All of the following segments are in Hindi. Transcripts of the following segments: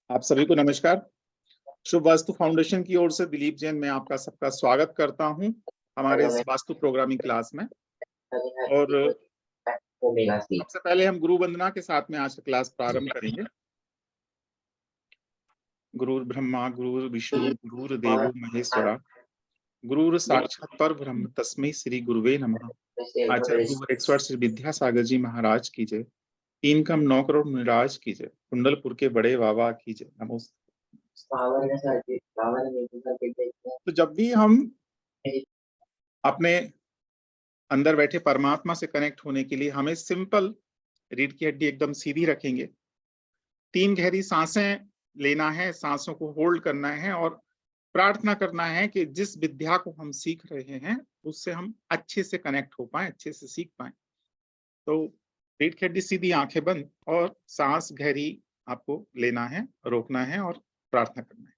आप सभी को नमस्कार। शुभ वास्तु फाउंडेशन की ओर से दिलीप जैन मैं आपका सबका स्वागत करता हूं हमारे इस वास्तु प्रोग्रामिंग क्लास में। और सबसे पहले हम गुरु वंदना के साथ में आज का क्लास प्रारंभ करेंगे। गुरुर् ब्रह्मा गुरुर् विष्णु गुरुर्देवो महेश्वरा गुरुर साक्षात् परब्रह्म तस्मै श्री गुरुवे नमः। आचार्य गुरुवर श्री विद्यासागर जी महाराज की जय। 3 कम 9 करोड़ निराज की जय। कुंडलपुर के बड़े बाबा की जय। नमोस्तु। तो जब भी हम अपने अंदर बैठे परमात्मा से कनेक्ट होने के लिए हमें सिंपल रीढ़ की हड्डी एकदम सीधी रखेंगे, 3 गहरी सांसें लेना है, सांसों को होल्ड करना है और प्रार्थना करना है कि जिस विद्या को हम सीख रहे हैं उससे हम अच्छे से कनेक्ट हो पाए, अच्छे से सीख पाए। तो रीढ़ की हड्डी सीधी, आंखें बंद और सांस गहरी आपको लेना है, रोकना है और प्रार्थना करना है।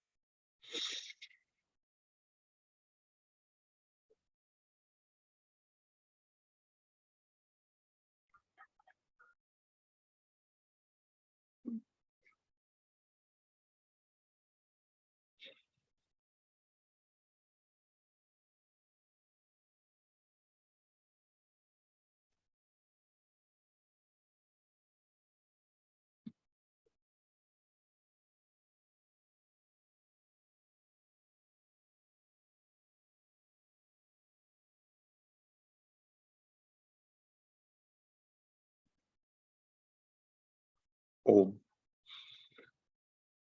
ओम।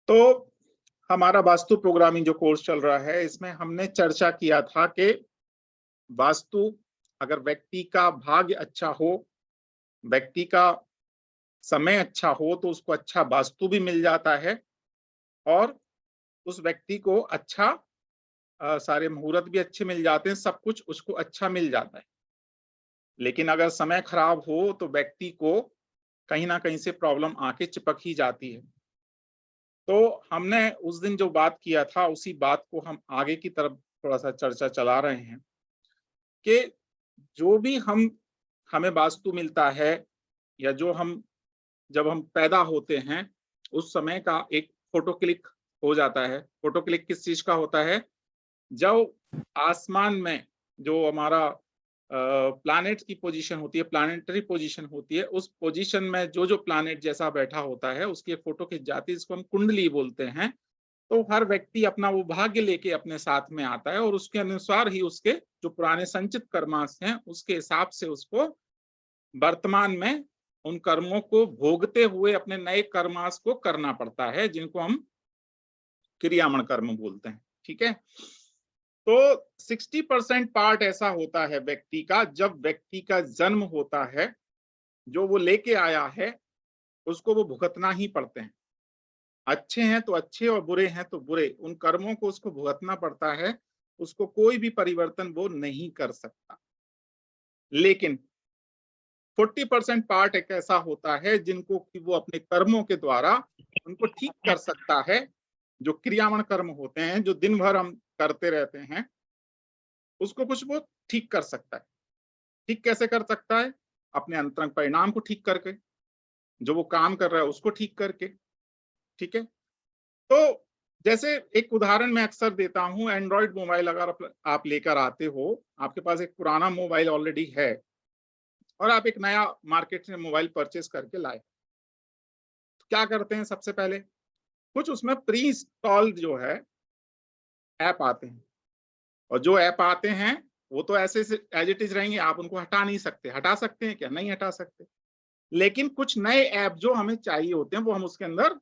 तो हमारा वास्तु प्रोग्रामिंग जो कोर्स चल रहा है इसमें हमने चर्चा किया था कि वास्तु, अगर व्यक्ति का भाग्य अच्छा हो, व्यक्ति का समय अच्छा हो तो उसको अच्छा वास्तु भी मिल जाता है और उस व्यक्ति को अच्छा सारे मुहूर्त भी अच्छे मिल जाते हैं, सब कुछ उसको अच्छा मिल जाता है। लेकिन अगर समय खराब हो तो व्यक्ति को कहीं ना कहीं से प्रॉब्लम आके चिपक ही जाती है। तो हमने उस दिन जो बात किया था उसी बात को हम आगे की तरफ थोड़ा सा चर्चा चला रहे हैं कि जो भी हमें वास्तु मिलता है या जो हम जब हम पैदा होते हैं उस समय का एक फोटो क्लिक हो जाता है। फोटो क्लिक किस चीज का होता है? जब आसमान में जो हमारा प्लैनेट की पोजीशन होती है, प्लैनेटरी पोजीशन होती है, उस पोजीशन में जो जो प्लैनेट जैसा बैठा होता है उसकी फोटो खिंच जाती है, जिसको हम कुंडली बोलते हैं। तो हर व्यक्ति अपना वो भाग्य लेके अपने साथ में आता है और उसके अनुसार ही उसके जो पुराने संचित कर्मास हैं उसके हिसाब से उसको वर्तमान में उन कर्मों को भोगते हुए अपने नए कर्मास को करना पड़ता है, जिनको हम क्रियामण कर्म बोलते हैं। ठीक है। तो 60% पार्ट ऐसा होता है व्यक्ति का, जब व्यक्ति का जन्म होता है, जो वो लेके आया है उसको वो भुगतना ही पड़ते हैं। अच्छे हैं तो अच्छे और बुरे हैं तो बुरे, उन कर्मों को उसको भुगतना पड़ता है, उसको कोई भी परिवर्तन वो नहीं कर सकता। लेकिन 40% पार्ट एक ऐसा होता है जिनको कि वो अपने कर्मों के द्वारा उनको ठीक कर सकता है। जो क्रियामण कर्म होते हैं जो दिन भर हम करते रहते हैं उसको कुछ वो ठीक कर सकता है। ठीक कैसे कर सकता है? अपने अंतरंग परिणाम को ठीक करके, जो वो काम कर रहा है उसको ठीक करके। ठीक है। तो जैसे एक उदाहरण मैं अक्सर देता हूं, एंड्रॉइड मोबाइल अगर आप लेकर आते हो, आपके पास एक पुराना मोबाइल ऑलरेडी है और आप एक नया मार्केट से मोबाइल परचेस करके लाए, तो क्या करते हैं? सबसे पहले कुछ उसमें प्री इंस्टॉल्ड जो है ऐप आते हैं, और जो ऐप आते हैं वो तो ऐसे एज इट इज रहेंगे, आप उनको हटा नहीं सकते। हटा सकते हैं क्या? नहीं हटा सकते। लेकिन कुछ नए ऐप जो हमें चाहिए होते हैं वो हम उसके अंदर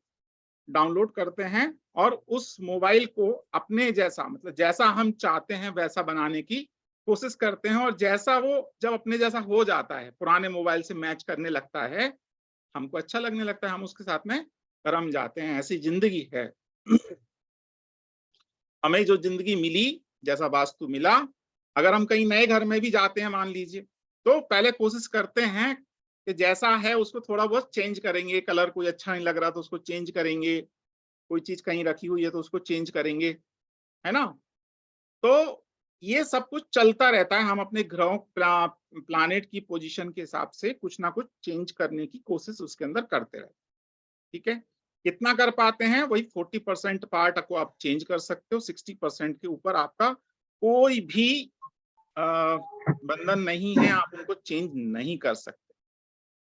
डाउनलोड करते हैं और उस मोबाइल को अपने जैसा, मतलब जैसा हम चाहते हैं वैसा बनाने की कोशिश करते हैं। और जैसा वो जब अपने जैसा हो जाता है, पुराने मोबाइल से मैच करने लगता है, हमको अच्छा लगने लगता है, हम उसके साथ में रम जाते हैं। ऐसी जिंदगी है। हमें जो जिंदगी मिली, जैसा वास्तु मिला, अगर हम कहीं नए घर में भी जाते हैं मान लीजिए, तो पहले कोशिश करते हैं कि जैसा है उसको थोड़ा बहुत चेंज करेंगे। कलर कोई अच्छा नहीं लग रहा तो उसको चेंज करेंगे, कोई चीज कहीं रखी हुई है तो उसको चेंज करेंगे, है ना? तो ये सब कुछ चलता रहता है। हम अपने ग्रहों प्लानेट की पोजीशन के हिसाब से कुछ ना कुछ चेंज करने की कोशिश उसके अंदर करते रहते हैं। ठीक है। कितना कर पाते हैं, वही 40% पार्ट को आप चेंज कर सकते हो, 60% के ऊपर आपका कोई भी बंधन नहीं है, आप उनको चेंज नहीं कर सकते।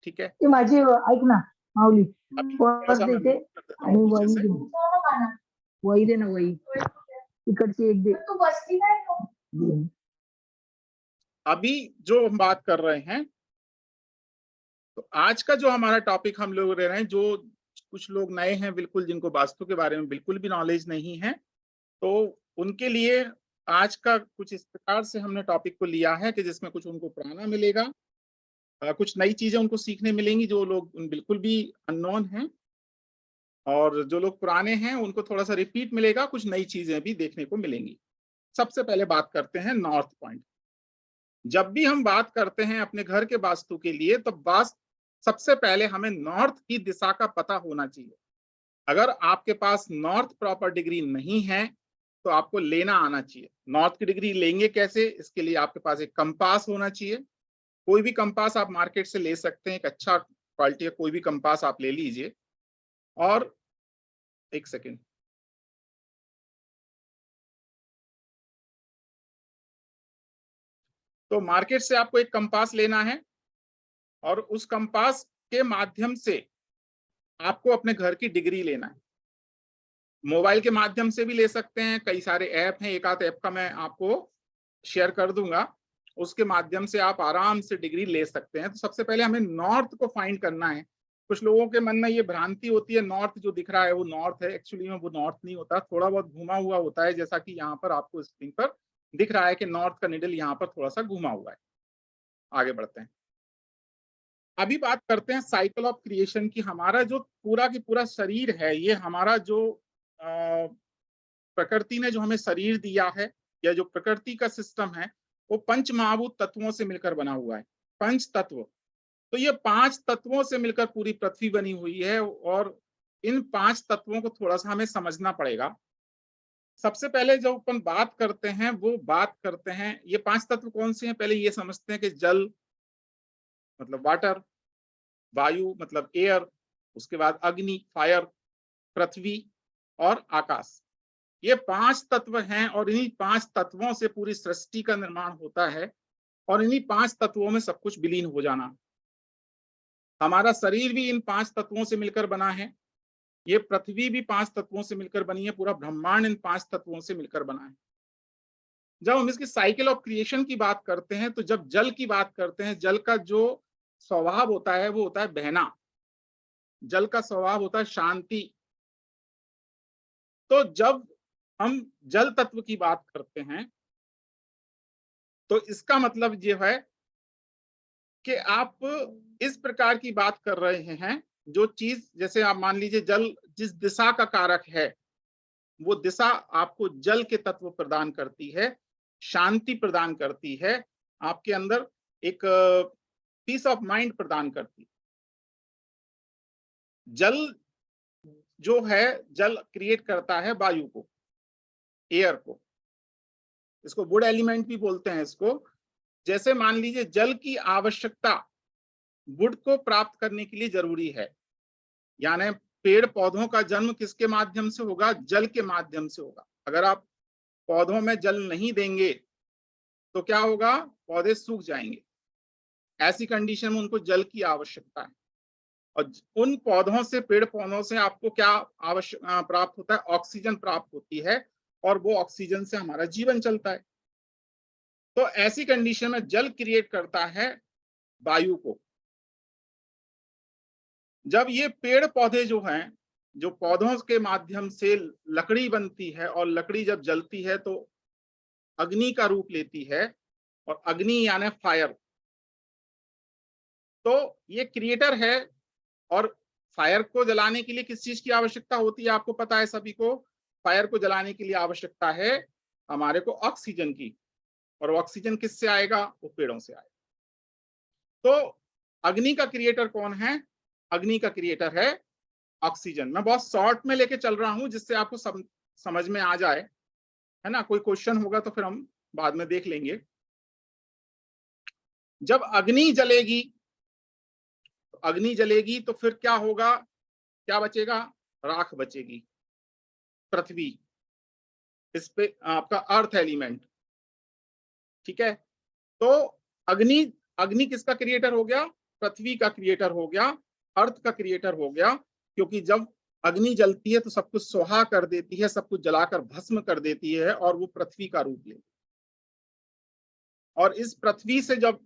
ठीक है, ती माझी ऐक ना माऊली, अभी थोड़ा परत सा मैं देते move कर देता आणि हूँ पीछे वही से। दे, वही दे ना, वही इकडची एक दे। तू बसली काय दे। अभी जो हम बात कर रहे हैं, तो आज का जो हमारा टॉपिक हम लोग ले रहे हैं, जो कुछ लोग नए हैं बिल्कुल, जिनको वास्तु के बारे में बिल्कुल भी नॉलेज नहीं है, तो उनके लिए आज का कुछ इस प्रकार से हमने टॉपिक को लिया है कि जिसमें कुछ उनको पढ़ाना मिलेगा, कुछ नई चीजें उनको सीखने मिलेंगी जो लोग बिल्कुल भी अननोन हैं, और जो लोग पुराने हैं उनको थोड़ा सा रिपीट मिलेगा, कुछ नई चीजें भी देखने को मिलेंगी। सबसे पहले बात करते हैं नॉर्थ पॉइंट। जब भी हम बात करते हैं अपने घर के वास्तु के लिए, तो सबसे पहले हमें नॉर्थ की दिशा का पता होना चाहिए। अगर आपके पास नॉर्थ प्रॉपर डिग्री नहीं है तो आपको लेना आना चाहिए। नॉर्थ की डिग्री लेंगे कैसे, इसके लिए आपके पास एक कंपास होना चाहिए। कोई भी कंपास आप मार्केट से ले सकते हैं, एक अच्छा क्वालिटी का कोई भी कंपास आप ले लीजिए। और एक सेकेंड, तो मार्केट से आपको एक कंपास लेना है और उस कंपास के माध्यम से आपको अपने घर की डिग्री लेना है। मोबाइल के माध्यम से भी ले सकते हैं, कई सारे ऐप हैं, एक आध ऐप का मैं आपको शेयर कर दूंगा, उसके माध्यम से आप आराम से डिग्री ले सकते हैं। तो सबसे पहले हमें नॉर्थ को फाइंड करना है। कुछ लोगों के मन में ये भ्रांति होती है, नॉर्थ जो दिख रहा है वो नॉर्थ है, एक्चुअली में वो नॉर्थ नहीं होता, थोड़ा बहुत घुमा हुआ होता है, जैसा कि यहाँ पर आपको स्क्रीन पर दिख रहा है कि नॉर्थ का निडल यहाँ पर थोड़ा सा घुमा हुआ है। आगे बढ़ते हैं, अभी बात करते हैं साइकिल ऑफ क्रिएशन की। हमारा जो पूरा की पूरा शरीर है, ये हमारा जो प्रकृति ने जो हमें शरीर दिया है, या जो प्रकृति का सिस्टम है, वो पंच महाभूत तत्वों से मिलकर बना हुआ है। पंच तत्व, तो ये 5 तत्वों से मिलकर पूरी पृथ्वी बनी हुई है, और इन 5 तत्वों को थोड़ा सा हमें समझना पड़ेगा। सबसे पहले जो अपन बात करते हैं, वो बात करते हैं ये 5 तत्व कौन से हैं। पहले ये समझते हैं कि जल मतलब वाटर, वायु मतलब एयर, उसके बाद अग्नि फायर, पृथ्वी और आकाश। ये 5 तत्व हैं, और इन्हीं 5 तत्वों से पूरी सृष्टि का निर्माण होता है, और इन्हीं 5 तत्वों में सब कुछ विलीन हो जाना। हमारा शरीर भी इन 5 तत्वों से मिलकर बना है, ये पृथ्वी भी 5 तत्वों से मिलकर बनी है, पूरा ब्रह्मांड इन 5 तत्वों से मिलकर बना है। जब हम इसकी साइकिल ऑफ क्रिएशन की बात करते हैं, तो जब जल की बात करते हैं, जल का जो स्वभाव होता है वो होता है बहना, जल का स्वभाव होता है शांति। तो जब हम जल तत्व की बात करते हैं, तो इसका मतलब ये है कि आप इस प्रकार की बात कर रहे हैं, जो चीज, जैसे आप मान लीजिए जल जिस दिशा का कारक है, वो दिशा आपको जल के तत्व प्रदान करती है, शांति प्रदान करती है, आपके अंदर एक पीस ऑफ माइंड प्रदान करती है। जल जो है, जल क्रिएट करता है वायु को, एयर को, इसको वुड एलिमेंट भी बोलते हैं इसको। जैसे मान लीजिए जल की आवश्यकता वुड को प्राप्त करने के लिए जरूरी है, यानी पेड़ पौधों का जन्म किसके माध्यम से होगा, जल के माध्यम से होगा। अगर आप पौधों में जल नहीं देंगे तो क्या होगा, पौधे सूख जाएंगे। ऐसी कंडीशन में उनको जल की आवश्यकता है, और उन पौधों से, पेड़ पौधों से आपको क्या आवश्यक प्राप्त होता है, ऑक्सीजन प्राप्त होती है, और वो ऑक्सीजन से हमारा जीवन चलता है। तो ऐसी कंडीशन में जल क्रिएट करता है वायु को। जब ये पेड़ पौधे जो हैं, जो पौधों के माध्यम से लकड़ी बनती है, और लकड़ी जब जलती है तो अग्नि का रूप लेती है, और अग्नि यानी फायर, तो ये क्रिएटर है। और फायर को जलाने के लिए किस चीज की आवश्यकता होती है, आपको पता है सभी को। फायर को जलाने के लिए आवश्यकता है हमारे को ऑक्सीजन की, और ऑक्सीजन किससे आएगा, वो पेड़ों से आएगा। तो अग्नि का क्रिएटर कौन है, अग्नि का क्रिएटर है ऑक्सीजन। मैं बहुत शॉर्ट में लेके चल रहा हूं जिससे आपको समझ में आ जाए, है ना। कोई क्वेश्चन होगा तो फिर हम बाद में देख लेंगे। जब अग्नि जलेगी, तो अग्नि जलेगी तो फिर क्या होगा, क्या बचेगा, राख बचेगी, पृथ्वी, इस पे आपका अर्थ एलिमेंट। ठीक है, तो अग्नि, अग्नि किसका क्रिएटर हो गया? पृथ्वी का क्रिएटर हो गया, अर्थ का क्रिएटर हो गया, क्योंकि जब अग्नि जलती है तो सब कुछ स्वाहा कर देती है, सब कुछ जलाकर भस्म कर देती है और वो पृथ्वी का रूप लेती है। और इस पृथ्वी से जब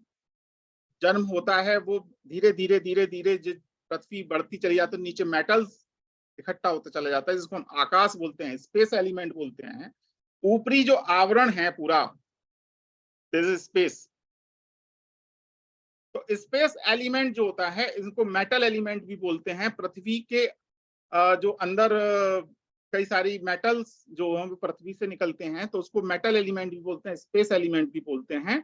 जन्म होता है, वो धीरे धीरे धीरे धीरे पृथ्वी बढ़ती चली जाती है, नीचे मेटल्स इकट्ठा होता चला जाता है, जिसको हम आकाश बोलते हैं, स्पेस एलिमेंट बोलते हैं। ऊपरी जो आवरण है पूरा, दिस इज स्पेस। तो स्पेस एलिमेंट जो होता है, इनको मेटल एलिमेंट भी बोलते हैं। पृथ्वी के जो अंदर कई सारी मेटल्स जो हम पृथ्वी से निकलते हैं, तो उसको मेटल एलिमेंट भी बोलते हैं, स्पेस एलिमेंट भी बोलते हैं।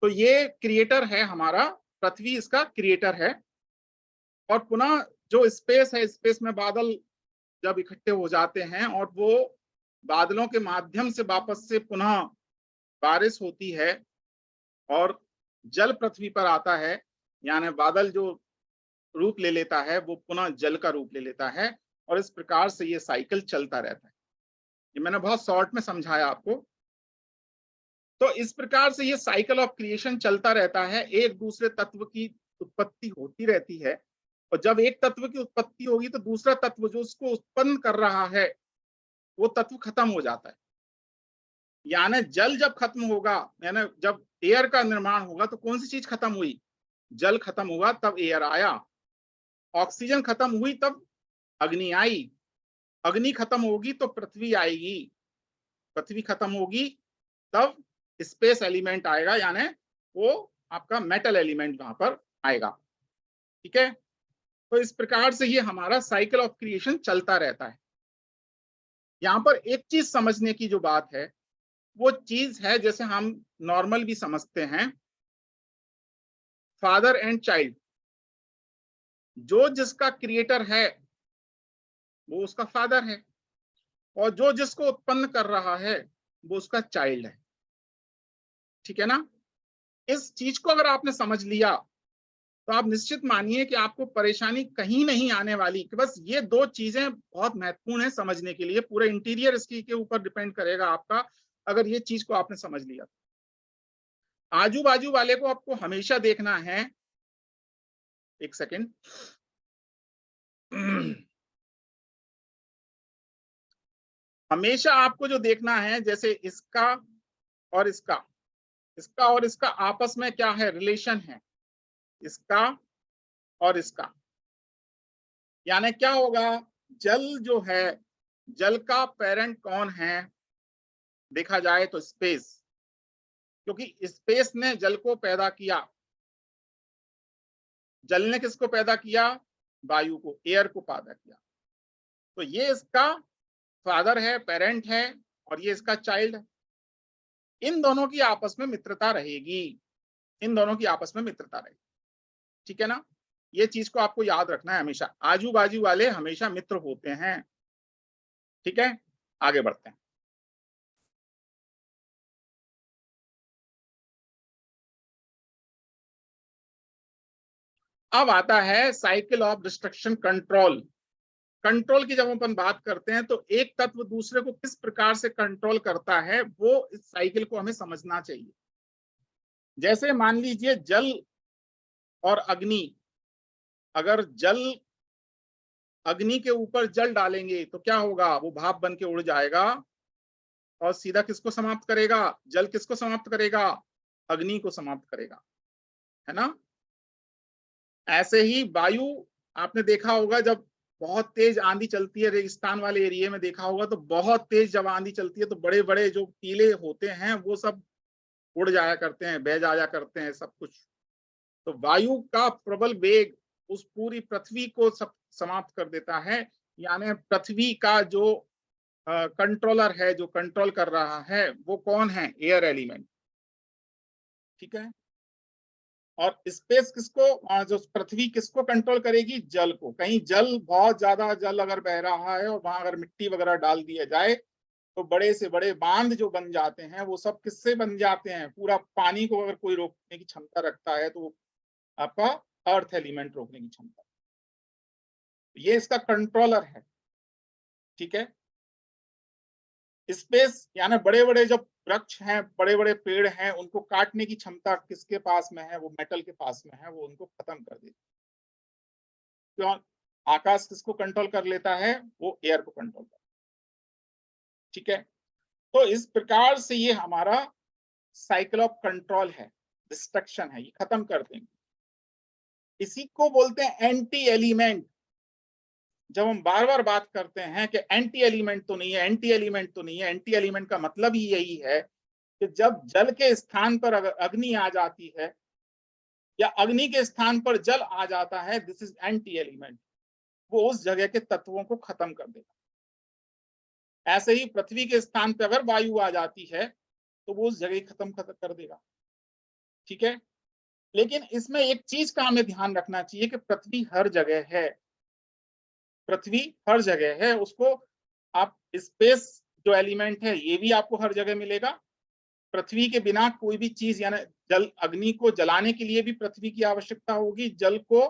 तो ये क्रिएटर है हमारा, पृथ्वी इसका क्रिएटर है। और पुनः जो स्पेस है, स्पेस में बादल जब इकट्ठे हो जाते हैं और वो बादलों के माध्यम से वापस से पुनः बारिश होती है और जल पृथ्वी पर आता है, यानी बादल जो रूप ले लेता है वो पुनः जल का रूप ले लेता है, और इस प्रकार से ये साइकिल चलता रहता है। ये मैंने बहुत शॉर्ट में समझाया आपको। तो इस प्रकार से ये साइकिल ऑफ क्रिएशन चलता रहता है, एक दूसरे तत्व की उत्पत्ति होती रहती है, और जब एक तत्व की उत्पत्ति होगी तो दूसरा तत्व जो उसको उत्पन्न कर रहा है वो तत्व खत्म हो जाता है। यानी जल जब खत्म होगा, यानी जब एयर का निर्माण होगा, तो कौन सी चीज खत्म हुई? जल खत्म हुआ तब एयर आया। ऑक्सीजन खत्म हुई तब अग्नि आई। अग्नि खत्म होगी तो पृथ्वी आएगी। पृथ्वी खत्म होगी तब स्पेस एलिमेंट आएगा, यानी वो आपका मेटल एलिमेंट वहां पर आएगा। ठीक है, तो इस प्रकार से ये हमारा साइकिल ऑफ क्रिएशन चलता रहता है। यहां पर एक चीज समझने की जो बात है, वो चीज है जैसे हम नॉर्मल भी समझते हैं, फादर एंड चाइल्ड। जो जिसका क्रिएटर है वो उसका फादर है, और जो जिसको उत्पन्न कर रहा है वो उसका चाइल्ड है। ठीक है ना? इस चीज को अगर आपने समझ लिया तो आप निश्चित मानिए कि आपको परेशानी कहीं नहीं आने वाली। कि बस ये दो चीजें बहुत महत्वपूर्ण है समझने के लिए। पूरे इंटीरियर इसकी के ऊपर डिपेंड करेगा आपका, अगर ये चीज को आपने समझ लिया। आजू बाजू वाले को आपको हमेशा देखना है, एक सेकेंड, हमेशा आपको जो देखना है, जैसे इसका और इसका, इसका और इसका आपस में क्या है, रिलेशन है, इसका और इसका। यानी क्या होगा, जल जो है, जल का पेरेंट कौन है? देखा जाए तो स्पेस, क्योंकि स्पेस ने जल को पैदा किया। जल ने किसको पैदा किया? वायु को, एयर को पैदा किया। तो ये इसका फादर है, पेरेंट है, और ये इसका चाइल्ड है। इन दोनों की आपस में मित्रता रहेगी, इन दोनों की आपस में मित्रता रहेगी। ठीक है ना? ये चीज को आपको याद रखना है हमेशा, आजू बाजू वाले हमेशा मित्र होते हैं। ठीक है, आगे बढ़ते हैं। अब आता है cycle of destruction control. Control की जब अपन बात करते हैं तो एक तत्व दूसरे को किस प्रकार से कंट्रोल करता है, वो इस साइकिल को हमें समझना चाहिए। जैसे मान लीजिए जल और अग्नि, अगर जल अग्नि के ऊपर जल डालेंगे तो क्या होगा, वो भाप बन के उड़ जाएगा और सीधा किसको समाप्त करेगा? जल किसको समाप्त करेगा? अग्नि को समाप्त करेगा, है ना? ऐसे ही वायु, आपने देखा होगा जब बहुत तेज आंधी चलती है, रेगिस्तान वाले एरिया में देखा होगा, तो बहुत तेज जब आंधी चलती है तो बड़े बड़े जो टीले होते हैं वो सब उड़ जाया करते हैं, बह जाया करते हैं सब कुछ। तो वायु का प्रबल वेग उस पूरी पृथ्वी को सब समाप्त कर देता है। यानी पृथ्वी का जो कंट्रोलर है, जो कंट्रोल कर रहा है, वो कौन है? Air element. ठीक है, और स्पेस किसको, जो पृथ्वी किसको कंट्रोल करेगी? जल को। कहीं जल, बहुत ज्यादा जल अगर बह रहा है और वहां अगर मिट्टी वगैरह डाल दिया जाए तो बड़े से बड़े बांध जो बन जाते हैं वो सब किससे बन जाते हैं? पूरा पानी को अगर कोई रोकने की क्षमता रखता है तो आपका अर्थ एलिमेंट रोकने की क्षमता, ये इसका कंट्रोलर है। ठीक है। स्पेस यानी बड़े बड़े जो वृक्ष हैं, बड़े बड़े पेड़ हैं, उनको काटने की क्षमता किसके पास में है? वो मेटल के पास में है, वो उनको खत्म कर देती। क्यों? आकाश किसको कंट्रोल कर लेता है? वो एयर को कंट्रोल कर, ठीक है। तो इस प्रकार से ये हमारा साइकिल ऑफ कंट्रोल है, डिस्ट्रक्शन है, ये खत्म कर देंगे। इसी को बोलते हैं एंटी एलिमेंट। जब हम बार बार बात करते हैं कि एंटी एलिमेंट तो नहीं है, एंटी एलिमेंट तो नहीं है, एंटी एलिमेंट का मतलब ही यही है कि जब जल के स्थान पर अगर अग्नि आ जाती है या अग्नि के स्थान पर जल आ जाता है, दिस इज एंटी एलिमेंट। वो उस जगह के तत्वों को खत्म कर देगा। ऐसे ही पृथ्वी के स्थान पर अगर वायु आ जाती है तो वो उस जगह खत्म कर देगा, ठीक है। लेकिन इसमें एक चीज का हमें ध्यान रखना चाहिए कि पृथ्वी हर जगह है, पृथ्वी हर जगह है। उसको आप स्पेस जो एलिमेंट है ये भी आपको हर जगह मिलेगा। पृथ्वी के बिना कोई भी चीज यानी जल, अग्नि को जलाने के लिए भी पृथ्वी की आवश्यकता होगी, जल को,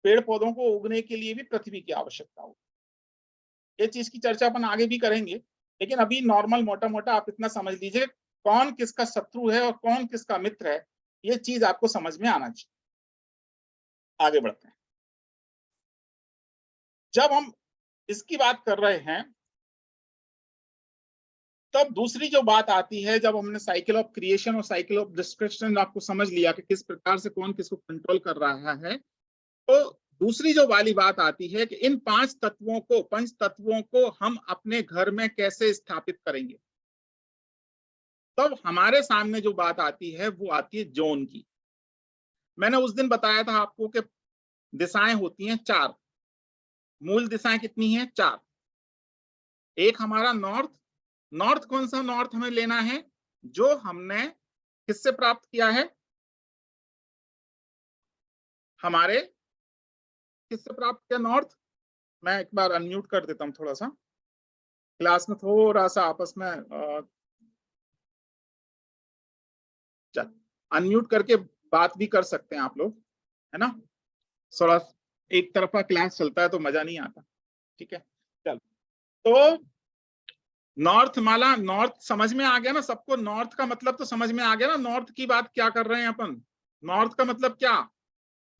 पेड़ पौधों को उगने के लिए भी पृथ्वी की आवश्यकता होगी। ये चीज की चर्चा अपन आगे भी करेंगे, लेकिन अभी नॉर्मल मोटा मोटा आप इतना समझ लीजिए कौन किसका शत्रु है और कौन किसका मित्र है, ये चीज आपको समझ में आना चाहिए। आगे बढ़ते हैं। जब हम इसकी बात कर रहे हैं तब दूसरी जो बात आती है, जब हमने साइकिल ऑफ क्रिएशन और साइकिल ऑफ डिस्ट्रक्शन आपको समझ लिया कि किस प्रकार से कौन किसको कंट्रोल कर रहा है, तो दूसरी जो वाली बात आती है कि इन पंच तत्वों को हम अपने घर में कैसे स्थापित करेंगे। तब हमारे सामने जो बात आती है वो आती है जोन की। मैंने उस दिन बताया था आपको कि दिशाएं होती हैं 4, मूल दिशाएं कितनी हैं? 4। एक हमारा नॉर्थ। नॉर्थ कौन सा नॉर्थ हमें लेना है? जो हमने किससे प्राप्त किया है? हमारे किससे प्राप्त किया नॉर्थ? मैं एक बार अनम्यूट कर देता हूं, थोड़ा सा क्लास में थोड़ा सा आपस में अनम्यूट करके बात भी कर सकते हैं आप लोग, है ना। थोड़ा एक तरफा क्लास चलता है तो मजा नहीं आता, ठीक है। चल, तो नॉर्थ माला, नॉर्थ समझ में आ गया ना सबको? नॉर्थ का मतलब तो समझ में आ गया ना? नॉर्थ की बात क्या कर रहे हैं अपन? नॉर्थ का मतलब क्या?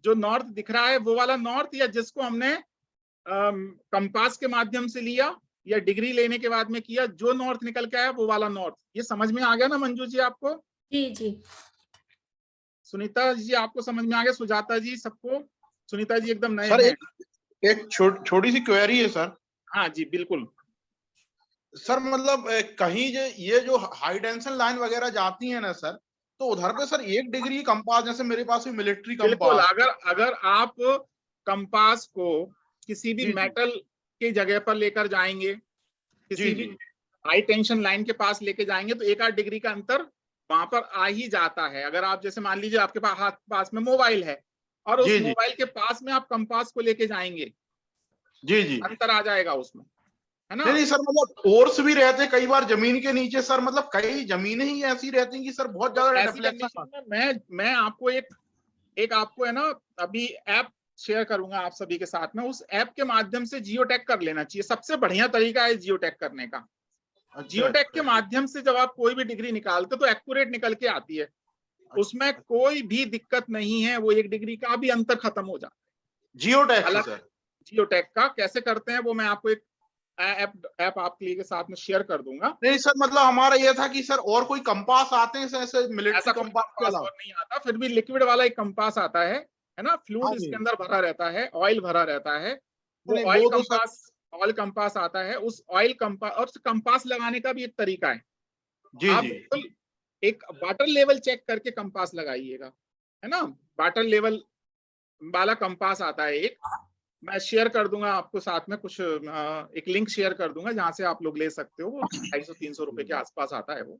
जो नॉर्थ दिख रहा है वो वाला नॉर्थ, या जिसको हमने कंपास के माध्यम से लिया या डिग्री लेने के बाद में किया, जो नॉर्थ निकल के आया वो वाला नॉर्थ। ये समझ में आ गया ना मंजू जी आपको? जी जी। सुनीता जी आपको समझ में आ गया? सुजाता जी सबको? सुनीता जी एकदम नए सर हैं। एक छोटी सी क्वेरी है सर। हाँ जी बिल्कुल। सर मतलब कहीं ये जो हाई टेंशन लाइन वगैरह जाती है ना सर, तो उधर पे सर 1 डिग्री कंपास, जैसे मेरे पास भी मिलिट्री बिल्कुल, कंपास। अगर आप कंपास को किसी भी जी मेटल के जगह पर लेकर जाएंगे, किसी भी जी हाई टेंशन लाइन के पास लेके जाएंगे, तो 1-8 डिग्री का अंतर वहां पर आ ही जाता है। अगर आप जैसे मान लीजिए आपके पास में मोबाइल है और उस जी जी मोबाइल के पास में आप कंपास को लेके जाएंगे, जी जी। अंतर आ जाएगा उसमें, है ना। नहीं सर, मतलब ओर्स भी रहते कई बार जमीन के नीचे सर, मतलब कई जमीनें ही ऐसी रहती हैं कि सर बहुत तो ज्यादा ऐसी डिफ्लेक्शन। कंडीशन में मैं आपको एक आपको है ना अभी ऐप शेयर करूंगा आप सभी के साथ में। उस ऐप के माध्यम से जियो टैग कर लेना चाहिए। सबसे बढ़िया तरीका है जियो टैग करने का। जियो टैग के माध्यम से जब आप कोई भी डिग्री निकालते तो एक्यूरेट निकल के आती है, उसमें कोई भी दिक्कत नहीं है। वो 1 डिग्री का भी अंतर खत्म हो जाता है। जियो टैग से अलग सर। जियो टैग का कैसे करते हैं वो मैं आपको एक ऐप आपके लिए के साथ में शेयर कर दूंगा। नहीं सर, मतलब हमारा ये था कि सर और कोई कंपास आते हैं सर, ऐसे मिलिट्री ऐसा कोई कंपास के कंपास अलावा? और नहीं आता, फिर भी लिक्विड वाला एक कंपास आता है ना। फ्लूइड हाँ इसके जी। अंदर भरा रहता है, ऑयल भरा रहता है। वो नहीं ऑयल वो तो सर। कंपास, ऑयल कंपास आता है। उस ऑयल कंपास, और कंपास लगाने का भी एक तरीका है। जी आप जी बिल्कुल एक वाटर लेवल चेक करके कंपास लगाइएगा, है ना। वाटर लेवल वाला कंपास आता है एक, मैं शेयर कर दूंगा आपको साथ में कुछ एक लिंक शेयर कर दूंगा जहां से आप लोग ले सकते हो। वो 250-300 रुपए के आसपास आता है। वो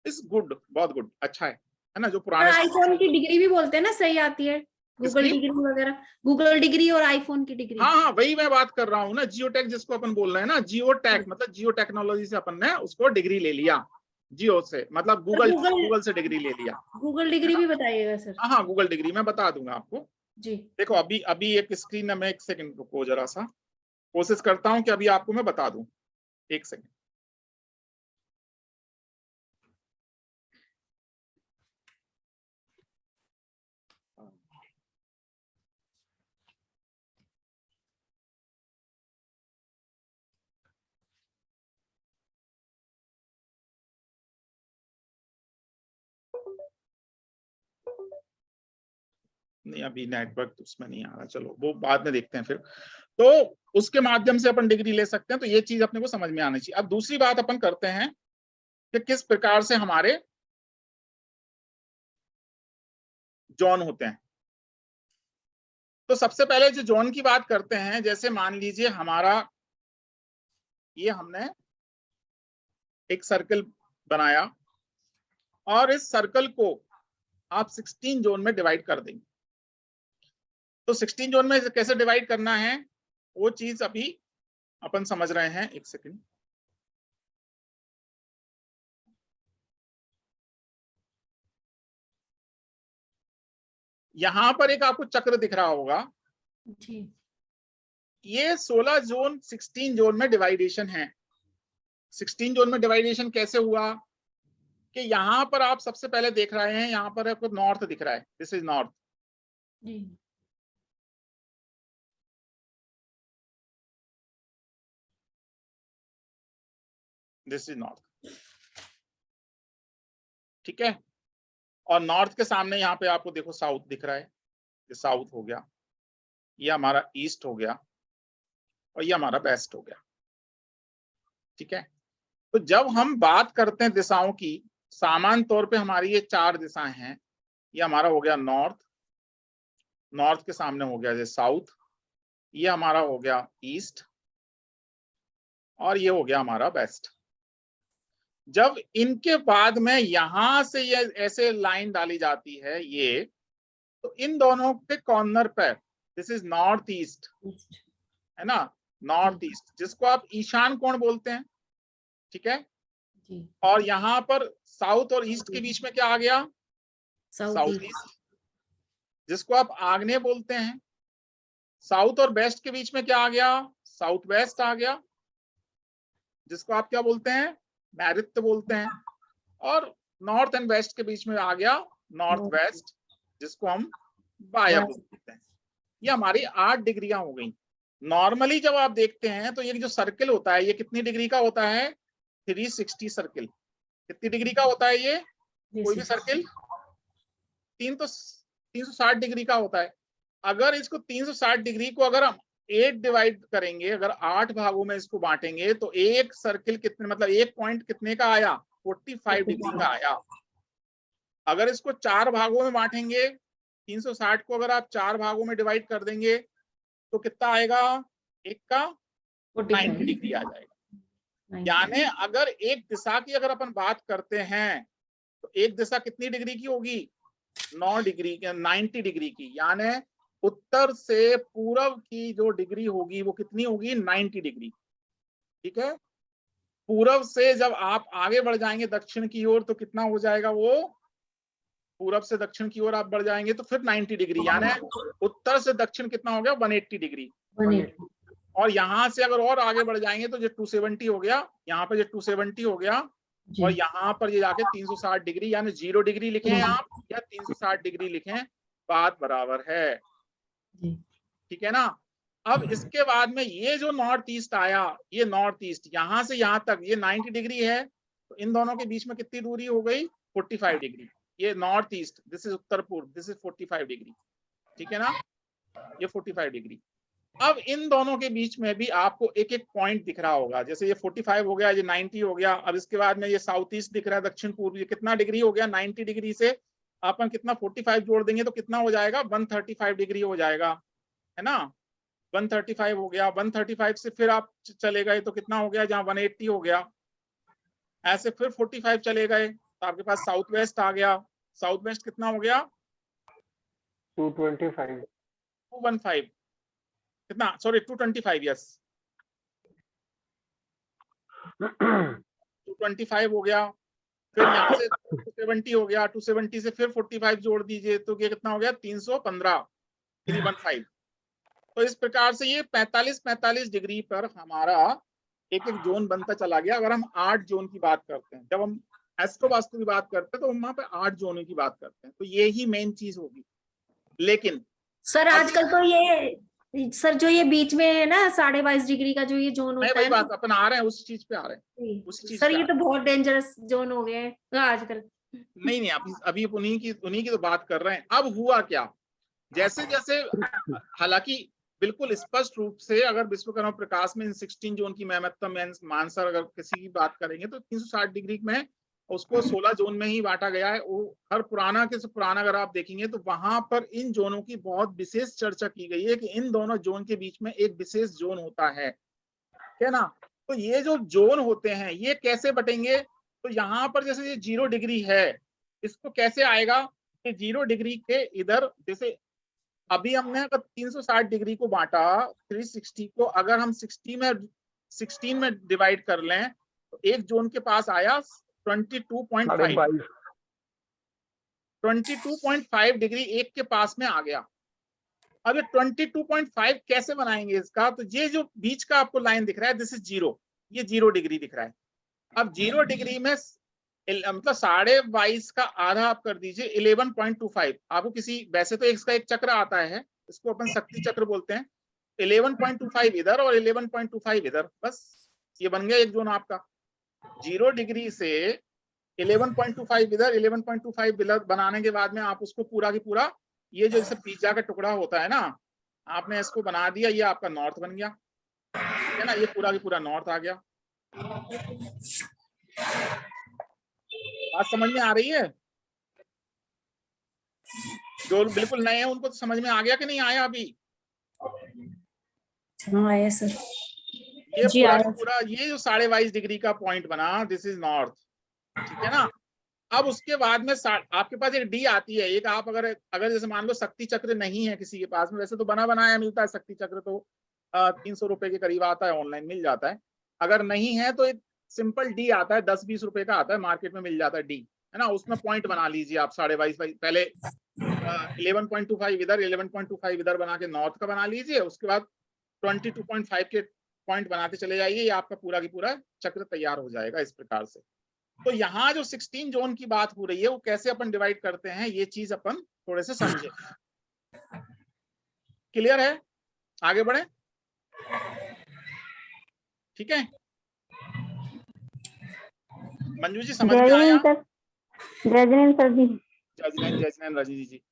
इज गुड, बहुत गुड, अच्छा है ना। जो और पुराने आईफोन की डिग्री भी बोलते हैं ना, सही आती है? गूगल इसकी, डिग्री वगैरह, गूगल डिग्री और आईफोन की डिग्री। हाँ वही मैं बात कर रहा हूँ ना। जियो टैग जिसको अपन बोल रहे हैं ना, जियो टैग मतलब जियो टेक्नोलॉजी से अपन ने उसको डिग्री ले लिया। जियो से मतलब गूगल से डिग्री ले लिया, गूगल है डिग्री ना। भी बताइएगा सर। हाँ हाँ, गूगल डिग्री मैं बता दूंगा आपको। जी। देखो अभी अभी एक स्क्रीन में, एक सेकंड रुको जरा सा। कोशिश करता हूं कि अभी आपको मैं बता दूं, एक सेकंड। नहीं, अभी नेटवर्क उसमें नहीं आ रहा, चलो वो बाद में देखते हैं फिर। तो उसके माध्यम से अपन डिग्री ले सकते हैं, तो ये चीज अपने को समझ में आनी चाहिए। अब दूसरी बात अपन करते हैं कि किस प्रकार से हमारे जोन होते हैं। तो सबसे पहले जो जोन की बात करते हैं, जैसे मान लीजिए हमारा ये हमने एक सर्कल बनाया और इस सर्कल को आप 16 जोन में डिवाइड कर देंगे। तो 16 जोन में कैसे डिवाइड करना है वो चीज अभी अपन समझ रहे हैं, एक सेकंड। यहां पर एक आपको चक्र दिख रहा होगा, जी ये 16 जोन 16 जोन में डिवाइडेशन है। 16 जोन में डिवाइडेशन कैसे हुआ कि यहां पर आप सबसे पहले देख रहे हैं, यहां पर आपको नॉर्थ दिख रहा है, दिस इज नॉर्थ। जी दिस इज नॉर्थ, ठीक है। और नॉर्थ के सामने यहाँ पे आपको देखो साउथ दिख रहा है, ये साउथ हो गया, ये हमारा ईस्ट हो गया और ये हमारा वेस्ट हो गया, ठीक है। तो जब हम बात करते हैं दिशाओं की, सामान्य तौर पे हमारी ये 4 दिशाएं हैं। ये हमारा हो गया नॉर्थ, नॉर्थ के सामने हो गया ये साउथ, ये हमारा हो गया ईस्ट और ये हो गया हमारा वेस्ट। जब इनके बाद में यहां से ये ऐसे लाइन डाली जाती है ये, तो इन दोनों के कॉर्नर पर दिस इज नॉर्थ ईस्ट, है ना, नॉर्थ ईस्ट, जिसको आप ईशान कोण बोलते हैं, ठीक है। जी और यहाँ पर साउथ और ईस्ट के बीच में क्या आ गया, साउथ ईस्ट, जिसको आप आग्नेय बोलते हैं। साउथ और वेस्ट के बीच में क्या आ गया, साउथ वेस्ट आ गया, जिसको आप क्या बोलते हैं, नैऋत्य बोलते हैं। और नॉर्थ एंड वेस्ट के बीच में आ गया नॉर्थ वेस्ट, जिसको हम वायव्य बोलते हैं। ये हमारी 8 डिग्रियां हो गई। नॉर्मली जब आप देखते हैं तो ये जो सर्कल होता है ये कितनी डिग्री का होता है, 360 सर्कल। कितनी डिग्री का होता है ये, कोई भी सर्कल 360 डिग्री का होता है। अगर इसको 360 डिग्री को अगर हम 8 डिवाइड करेंगे, अगर 8 भागों में इसको बांटेंगे, तो एक सर्कल कितने, मतलब एक पॉइंट कितने का आया, 45 डिग्री का आया। अगर इसको 4 भागों में बांटेंगे, 360 को अगर आप 4 भागों में डिवाइड कर देंगे तो कितना आएगा, एक का 90 डिग्री आ जाएगा। यानी अगर एक दिशा की अगर अपन बात करते हैं तो एक दिशा कितनी डिग्री की होगी, 9 डिग्री, 90 डिग्री की। यानी उत्तर से पूर्व की जो डिग्री होगी वो कितनी होगी, 90 डिग्री, ठीक है। पूर्व से जब आप आगे बढ़ जाएंगे दक्षिण की ओर तो कितना हो जाएगा वो, पूरब से दक्षिण की ओर आप बढ़ जाएंगे तो फिर 90 डिग्री, यानी उत्तर से दक्षिण कितना हो गया, 180 डिग्री। और यहाँ से अगर और आगे बढ़ जाएंगे तो ये 270 हो गया, यहाँ पर ये 270 हो गया, और यहाँ पर ये जाके 360 डिग्री, यानी 0 डिग्री लिखें आप या 360 डिग्री लिखें, बात बराबर है, ठीक है ना। अब इसके बाद में ये जो नॉर्थ ईस्ट आया, ये नॉर्थ ईस्ट यहाँ से यहाँ तक ये 90 डिग्री है, तो इन दोनों के बीच में कितनी दूरी हो गई, 45 डिग्री। ये नॉर्थ ईस्ट, दिस इज उत्तर पूर्व, दिस इज 45 डिग्री, ठीक है ना, ये 45 डिग्री। अब इन दोनों के बीच में भी आपको एक एक पॉइंट दिख रहा होगा, जैसे ये 45 हो गया, ये 90 हो गया। अब इसके बाद में ये साउथ ईस्ट दिख रहा है, दक्षिण पूर्व, ये कितना डिग्री हो गया, 90 डिग्री से अपन कितना 45 जोड़ देंगे तो कितना हो जाएगा, 135 डिग्री हो जाएगा, है ना। 135 हो गया, 135 से फिर आप चले गए तो कितना हो गया, जहां 180 हो गया, ऐसे फिर 45 चले गए तो आपके पास साउथ वेस्ट आ गया। साउथ वेस्ट कितना हो गया, 225 215, कितना, सॉरी 225, यस 225 हो गया। फिर यहाँ से 270 हो गया, 270 से फिर 45 जोड़ दीजिए तो ये कितना हो गया, 315, 315, तो इस प्रकार से ये 45-45 डिग्री पर हमारा एक एक जोन बनता चला गया। अगर हम 8 जोन की बात करते हैं, जब हम एस्ट्रो वास्तु की बात करते हैं तो हम वहां पे 8 जोनों की बात करते हैं, तो ये ही मेन चीज होगी। लेकिन सर आजकल तो ये सर जो ये बीच में है ना 22.5 डिग्री का जो ये जोन मैं होता वही है बात ना, अपन आ रहे हैं उस चीज पे आ रहे हैं, उस चीज सर पे ये आ तो रहे बहुत डेंजरस जोन हो गए हैं आजकल। हैं। नहीं अभी उन्हीं की तो बात कर रहे हैं। अब हुआ क्या, जैसे जैसे हालांकि बिल्कुल स्पष्ट रूप से अगर विश्वकर्मा प्रकाश में इन 16 जोन की महत्तम मानसर अगर किसी की बात करेंगे तो 360 डिग्री में उसको 16 जोन में ही बांटा गया है। वो हर पुराना के से पुराना अगर आप देखेंगे तो वहां पर इन जोनों की बहुत विशेष चर्चा की गई है कि इन दोनों जोन के बीच में एक विशेष जोन होता है, क्या ना। तो ये जो जोन होते हैं ये कैसे बटेंगे, तो यहाँ पर जैसे ये 0 डिग्री है, इसको कैसे आएगा कि 0 डिग्री के इधर, जैसे अभी हमने अगर 360 डिग्री को बांटा 360 को अगर हम 16 में डिवाइड कर लें तो एक जोन के पास आया 22.5 डिग्री एक के पास में आ गया। अब ये 22.5 कैसे बनाएंगे इसका, तो ये जो बीच का आपको लाइन दिख रहा है दिस इज 0, ये 0 डिग्री दिख रहा है। अब 0 डिग्री में मतलब 22.5 का आधा आप कर दीजिए 11.25। आपको किसी वैसे तो इसका एक चक्र आता है, इसको अपन शक्ति चक्र बोलते हैं। 11.25 इधर और 11.25 इधर, बस ये बन गया एक जोन आपका। 0 डिग्री से 11.25 इधर 11.25 इधर बनाने के बाद में आप उसको पूरा की पूरा ये जो जैसे पिज्जा का टुकड़ा होता है ना, आपने इसको बना दिया, ये आपका नॉर्थ बन गया, है ना, ये पूरा की पूरा नॉर्थ आ गया। बात समझ में आ रही है? जो बिल्कुल नए हैं उनको तो समझ में आ गया कि नहीं आया अभी? हाँ आया सर। ये जी पूरा आया। पूरा ये जो 22.5 डिग्री का पॉइंट बना दिस इज नॉर्थ, ठीक है ना। अब उसके बाद में आपके पास एक डी आती है, एक आप अगर जैसे मान लो शक्ति चक्र नहीं है किसी के पास में, वैसे तो बना बनाया मिलता है शक्ति चक्र, तो 300 रुपए के करीब आता है, ऑनलाइन मिल जाता है। अगर नहीं है तो एक सिंपल डी आता है, 10-20 रुपए का आता है, मार्केट में मिल जाता है डी, है ना। उसमें पॉइंट बना लीजिए आप 22.5, पहले 11.25 इधर 11.25 इधर बना के नॉर्थ का बना लीजिए, उसके बाद 22.5 के पॉइंट बनाते चले जाइए, ये आपका पूरा की पूरा चक्र तैयार हो जाएगा इस प्रकार से। तो यहाँ जो 16 जोन की बात हो रही है वो कैसे अपन डिवाइड करते हैं, ये चीज अपन थोड़े से समझे। क्लियर है? आगे बढ़े, ठीक है। मंजू जी समझ में आया? जय जिनेन्द्र सर जी। जय जिनेन्द्र रजनी जी।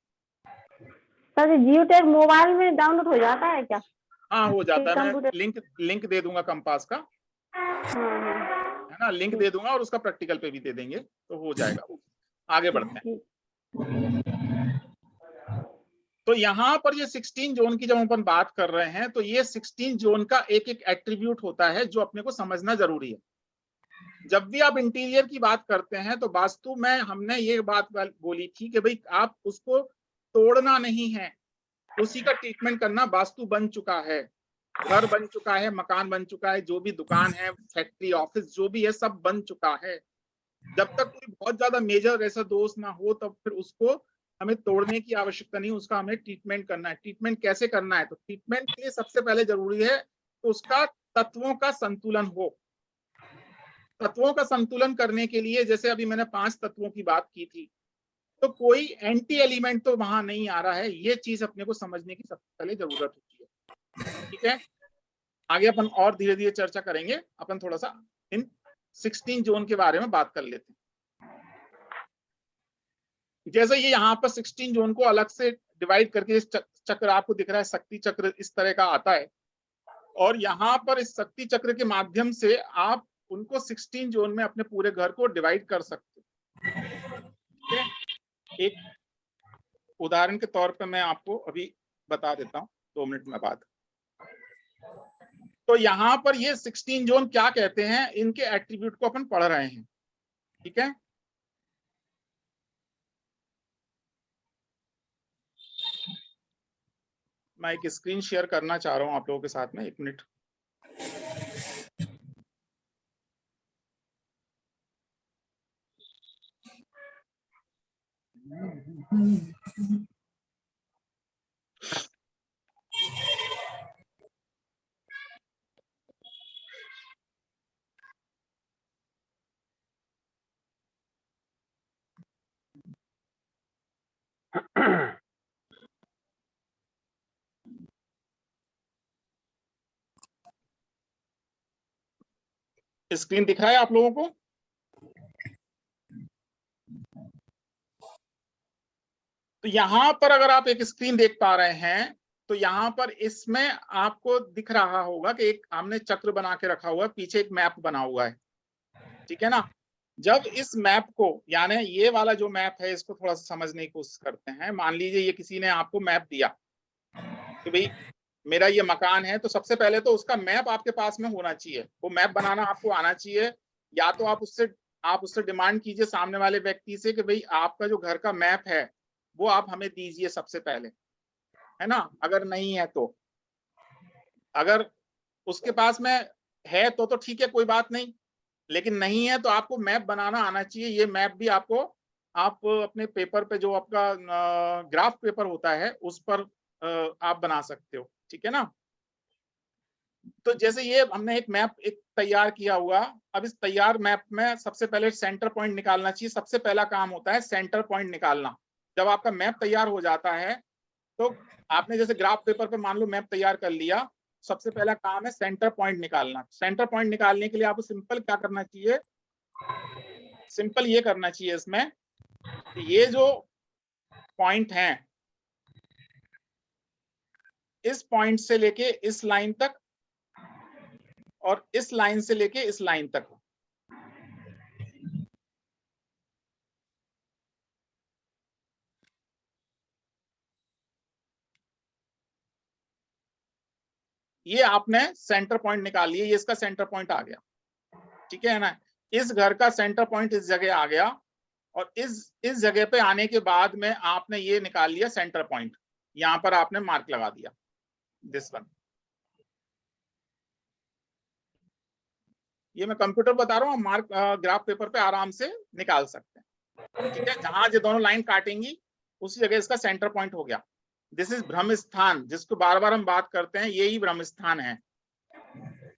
सर जियो टैग मोबाइल में डाउनलोड हो जाता है क्या? हाँ हो जाता है, मैं कंप्यूटर लिंक दे दूंगा कंपास का, है ना, लिंक दे दूंगा और उसका प्रैक्टिकल पे भी दे देंगे तो हो जाएगा। आगे बढ़ते हैं। तो यहाँ पर ये 16 जोन की जब अपन बात कर रहे हैं तो ये 16 जोन का एक एक एट्रीब्यूट होता है जो अपने को समझना जरूरी है। जब भी आप इंटीरियर की बात करते हैं तो वास्तु में हमने ये बात बोली थी कि भाई आप उसको तोड़ना नहीं है, उसी का ट्रीटमेंट करना। वास्तु बन चुका है, घर बन चुका है, मकान बन चुका है, जो भी दुकान है, फैक्ट्री, ऑफिस जो भी है सब बन चुका है। जब तक कोई बहुत ज्यादा मेजर ऐसा दोष ना हो तब फिर उसको हमें तोड़ने की आवश्यकता नहीं, उसका हमें ट्रीटमेंट करना है। ट्रीटमेंट कैसे करना है, तो ट्रीटमेंट के लिए सबसे पहले जरूरी है तो उसका तत्वों का संतुलन हो। तत्वों का संतुलन करने के लिए जैसे अभी मैंने 5 तत्वों की बात की थी, तो कोई एंटी एलिमेंट तो वहां नहीं आ रहा है, ये चीज अपने को समझने की सबसे पहले जरूरत होती है, ठीक है। आगे अपन और धीरे धीरे चर्चा करेंगे, अपन थोड़ा सा इन 16 जोन के बारे में बात कर लेते हैं। जैसे ये यहाँ पर 16 जोन को अलग से डिवाइड करके इस चक्र आपको दिख रहा है, शक्ति चक्र इस तरह का आता है, और यहाँ पर इस शक्ति चक्र के माध्यम से आप उनको 16 जोन में अपने पूरे घर को डिवाइड कर सकते हैं। एक उदाहरण के तौर पे मैं आपको अभी बता देता हूँ 2 मिनट में बाद। तो यहाँ पर ये 16 जोन क्या कहते हैं, इनके एट्रीब्यूट को अपन पढ़ रहे हैं, ठीक है। मैं एक स्क्रीन शेयर करना चाह रहा हूँ आप लोगों के साथ में, 1 मिनट। स्क्रीन दिख रहा है आप लोगों को? तो यहाँ पर अगर आप एक स्क्रीन देख पा रहे हैं तो यहाँ पर इसमें आपको दिख रहा होगा कि एक हमने चक्र बना के रखा हुआ है, पीछे एक मैप बना हुआ है, ठीक है ना। जब इस मैप को, यानी ये वाला जो मैप है, इसको थोड़ा सा समझने की कोशिश करते हैं। मान लीजिए ये किसी ने आपको मैप दिया कि भाई मेरा ये मकान है, तो सबसे पहले तो उसका मैप आपके पास में होना चाहिए, वो मैप बनाना आपको आना चाहिए। या तो आप उससे डिमांड कीजिए सामने वाले व्यक्ति से कि भाई आपका जो घर का मैप है वो आप हमें दीजिए सबसे पहले, है ना। अगर नहीं है तो, अगर उसके पास में है तो ठीक है, कोई बात नहीं, लेकिन नहीं है तो आपको मैप बनाना आना चाहिए। ये मैप भी आपको आप अपने पेपर पे, जो आपका ग्राफ पेपर होता है, उस पर आप बना सकते हो, ठीक है ना। तो जैसे ये हमने एक मैप तैयार किया हुआ, अब इस तैयार मैप में सबसे पहले सेंटर पॉइंट निकालना चाहिए। सबसे पहला काम होता है सेंटर पॉइंट निकालना। जब आपका मैप तैयार हो जाता है तो आपने जैसे ग्राफ पेपर पे मान लो मैप तैयार कर लिया, सबसे पहला काम है सेंटर पॉइंट निकालना। सेंटर पॉइंट निकालने के लिए आपको सिंपल क्या करना चाहिए, सिंपल ये करना चाहिए इसमें, ये जो पॉइंट है, इस पॉइंट से लेके इस लाइन तक और इस लाइन से लेके इस लाइन तक, ये आपने सेंटर पॉइंट निकाल लिया। ये इसका सेंटर पॉइंट आ गया, ठीक है ना। इस घर का सेंटर पॉइंट इस जगह आ गया, और इस जगह पे आने के बाद में आपने ये निकाल लिया सेंटर पॉइंट। यहां पर आपने मार्क लगा दिया, दिस वन। ये मैं कंप्यूटर बता रहा हूँ, मार्क ग्राफ पेपर पे आराम से निकाल सकते हैं, ठीक है। जहां ये दोनों लाइन काटेंगी उसी जगह इसका सेंटर पॉइंट हो गया। दिस इज भ्रम स्थान, जिसको बार बार हम बात करते हैं, यही भ्रम स्थान है,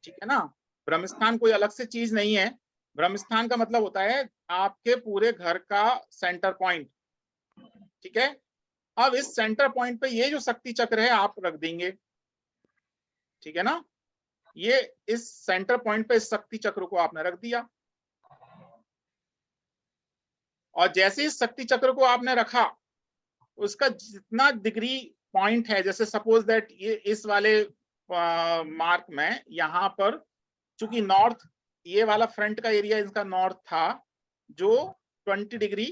ठीक है ना। भ्रम स्थान कोई अलग से चीज नहीं है। भ्रम स्थान का मतलब होता है आपके पूरे घर का सेंटर पॉइंट, ठीक है। अब इस सेंटर पॉइंट पे ये जो शक्ति चक्र है आप रख देंगे, ठीक है ना। ये इस सेंटर पॉइंट पे इस शक्ति चक्र को आपने रख दिया, और जैसे इस शक्ति चक्र को आपने रखा, उसका जितना डिग्री पॉइंट है, जैसे सपोज दैट ये इस वाले मार्क में यहाँ पर, चूंकि नॉर्थ, ये वाला फ्रंट का एरिया इसका नॉर्थ था, जो 20 डिग्री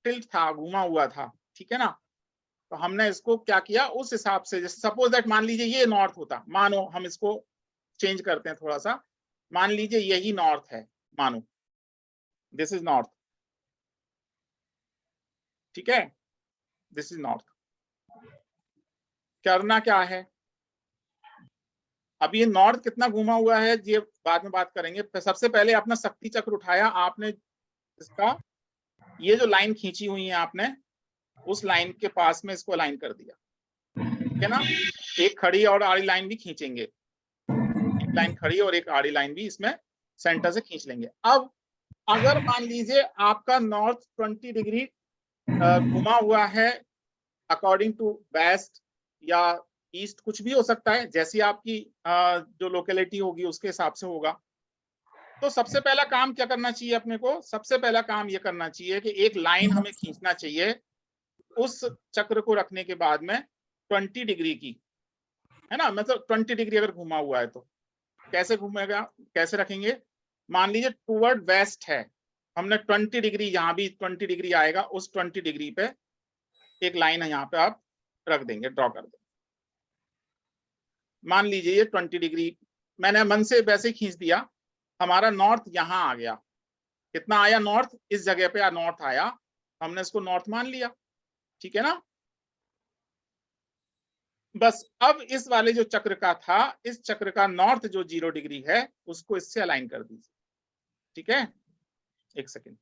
टिल्ट था, घुमा हुआ था, ठीक है ना। तो हमने इसको क्या किया, उस हिसाब से, जैसे सपोज दैट मान लीजिए ये नॉर्थ होता, मानो हम इसको चेंज करते हैं थोड़ा सा, मान लीजिए यही नॉर्थ है, मानो दिस इज नॉर्थ, ठीक है, दिस इज नॉर्थ। करना क्या है, अब ये नॉर्थ कितना घुमा हुआ है ये बाद में बात करेंगे। सबसे पहले अपना शक्ति चक्र उठाया आपने, इसका ये जो लाइन खींची हुई है आपने, उस लाइन के पास में इसको अलाइन कर दिया, ठीक है ना। एक खड़ी और आड़ी लाइन भी खींचेंगे, एक लाइन खड़ी और एक आड़ी लाइन भी इसमें सेंटर से खींच लेंगे। अब अगर मान लीजिए आपका नॉर्थ 20 डिग्री घुमा हुआ है, अकॉर्डिंग टू वेस्ट या ईस्ट, कुछ भी हो सकता है, जैसी आपकी जो लोकेलिटी होगी उसके हिसाब से होगा। तो सबसे पहला काम क्या करना चाहिए अपने को, सबसे पहला काम ये करना चाहिए कि एक लाइन हमें खींचना चाहिए उस चक्र को रखने के बाद में 20 डिग्री की, है ना। मतलब 20 डिग्री अगर घुमा हुआ है तो कैसे घूमेगा, कैसे रखेंगे, मान लीजिए टूवर्ड वेस्ट है, हमने 20 डिग्री, यहाँ भी 20 डिग्री आएगा, उस 20 डिग्री पे एक लाइन है यहाँ पे आप रख देंगे, ड्रॉ कर देंगे। मान लीजिए ये 20 डिग्री मैंने मन से वैसे ही खींच दिया, हमारा नॉर्थ यहाँ आ गया, कितना आया नॉर्थ, इस जगह पे नॉर्थ आया, हमने इसको नॉर्थ मान लिया, ठीक है ना। बस अब इस वाले जो चक्र का था, इस चक्र का नॉर्थ जो 0 डिग्री है उसको इससे अलाइन कर दीजिए, ठीक है। एक सेकेंड,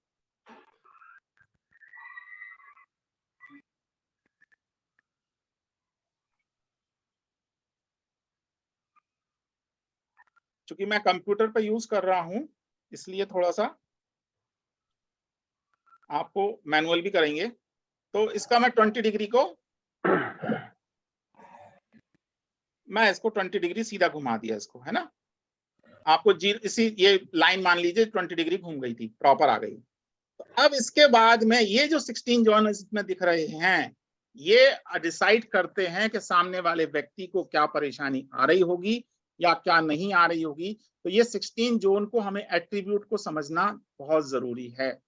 क्योंकि मैं कंप्यूटर पे यूज कर रहा हूं इसलिए थोड़ा सा आपको मैनुअल भी करेंगे। तो इसका मैं 20 डिग्री को, मैं इसको 20 डिग्री सीधा घुमा दिया इसको, है ना। आपको इसी ये लाइन मान लीजिए 20 डिग्री घूम गई थी, प्रॉपर आ गई। तो अब इसके बाद में ये जो 16 जोन इसमें दिख रहे हैं, ये डिसाइड करते हैं कि सामने वाले व्यक्ति को क्या परेशानी आ रही होगी या क्या नहीं आ रही होगी। तो ये 16 जोन को हमें एट्रीब्यूट को समझना बहुत जरूरी है,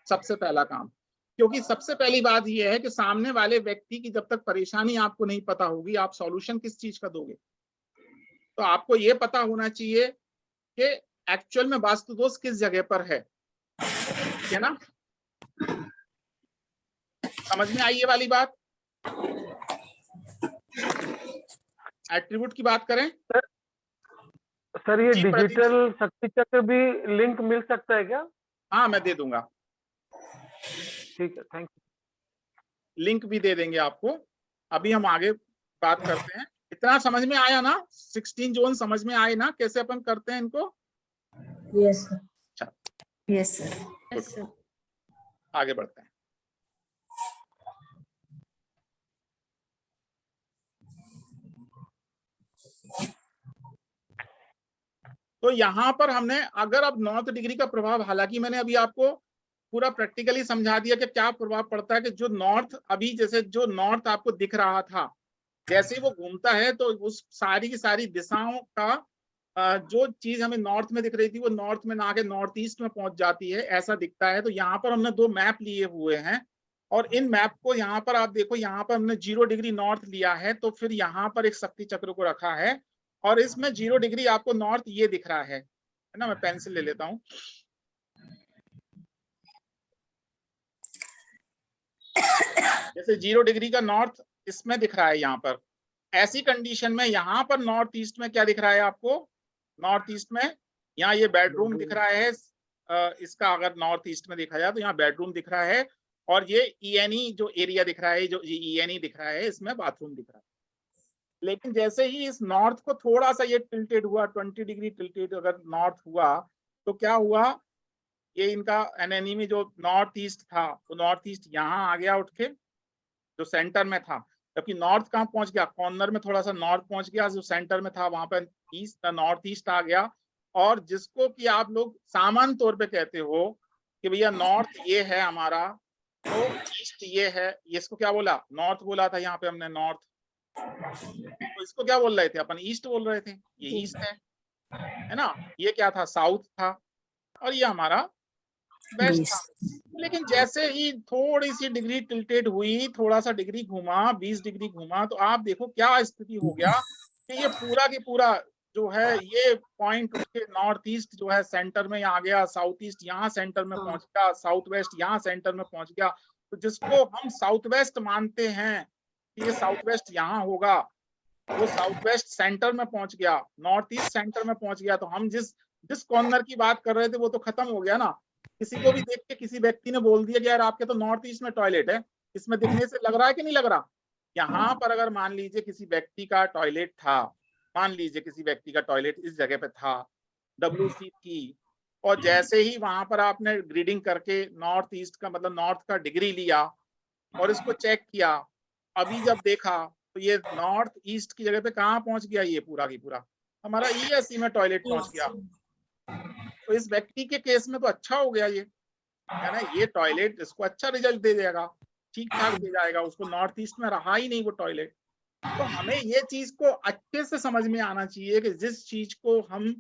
सबसे पहला काम। क्योंकि सबसे पहली बात ये है कि सामने वाले व्यक्ति की जब तक परेशानी आपको नहीं पता होगी, आप सॉल्यूशन किस चीज का दोगे। तो आपको ये पता होना चाहिए कि एक्चुअल में वास्तु दोष किस जगह पर है ना। समझ में आई ये वाली बात। एट्रीब्यूट की बात करें सर, ये जी, डिजिटल शक्ति चक्र भी लिंक मिल सकता है क्या? हाँ, मैं दे दूंगा, ठीक है, थैंक यू। लिंक भी दे देंगे आपको। अभी हम आगे बात करते हैं। इतना समझ में आया ना, 16 जोन समझ में आए ना, कैसे अपन करते हैं इनको। Yes sir. Yes sir. आगे बढ़ते हैं। तो यहां पर हमने अगर अब नॉर्थ डिग्री का प्रभाव, हालांकि मैंने अभी आपको पूरा प्रैक्टिकली समझा दिया कि क्या प्रभाव पड़ता है कि जो नॉर्थ, अभी जैसे जो नॉर्थ आपको दिख रहा था, जैसे ही वो घूमता है तो उस सारी की सारी दिशाओं का जो चीज हमें नॉर्थ में दिख रही थी वो नॉर्थ में ना आके नॉर्थ ईस्ट में पहुंच जाती है, ऐसा दिखता है। तो यहाँ पर हमने 2 मैप लिए हुए हैं और इन मैप को यहाँ पर आप देखो, यहाँ पर हमने 0 डिग्री नॉर्थ लिया है, तो फिर यहाँ पर एक शक्ति चक्र को रखा है और इसमें 0 डिग्री आपको नॉर्थ ये दिख रहा है ना। मैं पेंसिल ले लेता हूँ। जैसे 0 डिग्री का नॉर्थ इसमें दिख रहा है यहाँ पर। ऐसी कंडीशन में यहाँ पर नॉर्थ ईस्ट में क्या दिख रहा है आपको, नॉर्थ ईस्ट में यहाँ ये बेडरूम दिख रहा है। इसका अगर नॉर्थ ईस्ट में देखा जाए तो यहाँ बेडरूम दिख रहा है और ये ईएनई जो एरिया दिख रहा है, जो ईएनई दिख रहा है, इसमें बाथरूम दिख रहा है। लेकिन जैसे ही इस नॉर्थ को थोड़ा सा ये टिल्टेड हुआ, 20 डिग्री टिल्टेड अगर नॉर्थ हुआ, तो क्या हुआ, ये इनका एनएनई में जो नॉर्थ ईस्ट था तो नॉर्थ ईस्ट यहाँ आ गया उठ के, जो सेंटर में था। जबकि नॉर्थ कहाँ पहुंच गया, कॉर्नर में थोड़ा सा नॉर्थ पहुंच गया, जो सेंटर में था वहां पर ईस्ट, नॉर्थ ईस्ट आ गया। और जिसको कि आप लोग सामान्य तौर पे कहते हो कि भैया नॉर्थ ये है हमारा, तो ईस्ट ये है, इसको क्या बोला, नॉर्थ बोला था यहाँ पे हमने नॉर्थ, तो इसको क्या बोल रहे थे अपन, ईस्ट बोल रहे थे। ये ईस्ट है ना, ये क्या था, साउथ था, और ये हमारा वेस्ट था। लेकिन जैसे ही थोड़ी सी डिग्री टिल्टेड हुई, थोड़ा सा डिग्री घुमा, 20 डिग्री घुमा, तो आप देखो क्या स्थिति हो गया कि ये पूरा की पूरा जो है ये पॉइंट उठ के नॉर्थ ईस्ट जो है सेंटर में आ गया, साउथ ईस्ट यहाँ सेंटर में पहुंच गया, साउथ वेस्ट यहाँ सेंटर में पहुंच गया। तो जिसको हम साउथ वेस्ट मानते हैं कि ये साउथ वेस्ट यहाँ होगा, वो साउथ वेस्ट सेंटर में पहुंच गया, नॉर्थ ईस्ट सेंटर में पहुंच गया। तो हम जिस कॉर्नर की बात कर रहे थे वो तो खत्म हो गया ना। किसी को भी देख के किसी व्यक्ति ने बोल दिया कि यार आपके तो नॉर्थ ईस्ट में टॉयलेट है, इसमें दिखने से लग रहा है कि नहीं लग रहा। यहाँ पर अगर मान लीजिए किसी व्यक्ति का टॉयलेट था, मान लीजिए किसी व्यक्ति का टॉयलेट इस जगह पे था, WC की, और जैसे ही वहां पर आपने ग्रीडिंग करके नॉर्थ ईस्ट का मतलब नॉर्थ का डिग्री लिया और इसको चेक किया, अभी जब देखा तो ये नॉर्थ ईस्ट की जगह पे कहाँ पहुंच गया, ये पूरा की पूरा हमारा ESC में टॉयलेट पहुंच गया। तो इस व्यक्ति के केस में तो अच्छा हो गया, ये है ना, ये टॉयलेट इसको अच्छा रिजल्ट दे देगा, ठीक ठाक दे जाएगा, उसको नॉर्थ ईस्ट में रहा ही नहीं वो टॉयलेट। तो हमें ये चीज को अच्छे से समझ में आना चाहिए कि जिस चीज को हम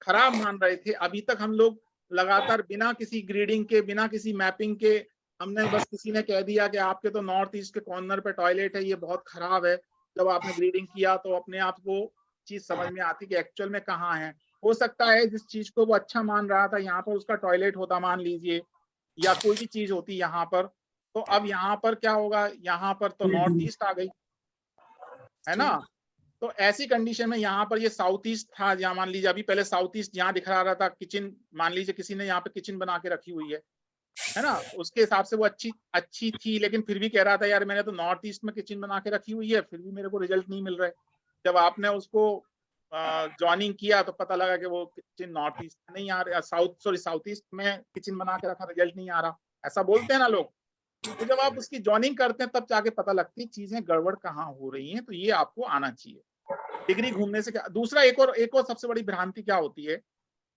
खराब मान रहे थे, अभी तक हम लोग लगातार बिना किसी ग्रीडिंग के, बिना किसी मैपिंग के, हमने बस किसी ने कह दिया कि आपके तो नॉर्थ ईस्ट के कॉर्नर पे टॉयलेट है, ये बहुत खराब है। जब आपने ग्रीडिंग किया तो अपने आप को चीज समझ में आती कि एक्चुअल में कहाँ है। हो सकता है जिस चीज को वो अच्छा मान रहा था यहाँ पर उसका टॉयलेट होता मान लीजिए, या कोई भी चीज होती यहाँ पर, तो अब यहाँ पर क्या होगा, यहाँ पर तो नॉर्थ ईस्ट आ गई, है ना। तो ऐसी कंडीशन में यहाँ पर ये साउथ ईस्ट था, जहाँ मान लीजिए अभी पहले साउथ ईस्ट यहाँ दिखा रहा था, किचन मान लीजिए किसी ने यहाँ पे किचन बना के रखी हुई है ना, उसके हिसाब से वो अच्छी थी, लेकिन फिर भी कह रहा था यार मैंने तो नॉर्थ ईस्ट में किचन बना के रखी हुई है, फिर भी मेरे को रिजल्ट नहीं मिल रहा है। जब आपने उसको ज्वाइनिंग किया तो पता लगा कि वो किचन नॉर्थ ईस्ट नहीं आ रहा, साउथ ईस्ट में किचन बना के रखा, रिजल्ट नहीं आ रहा, ऐसा बोलते हैं ना लोग। तो जब आप उसकी ज्वाइनिंग करते हैं तब जाके पता लगती है चीजें गड़बड़ कहाँ हो रही हैं। तो ये आपको आना चाहिए। डिग्री घूमने से क्या, दूसरा एक और सबसे बड़ी भ्रांति क्या होती है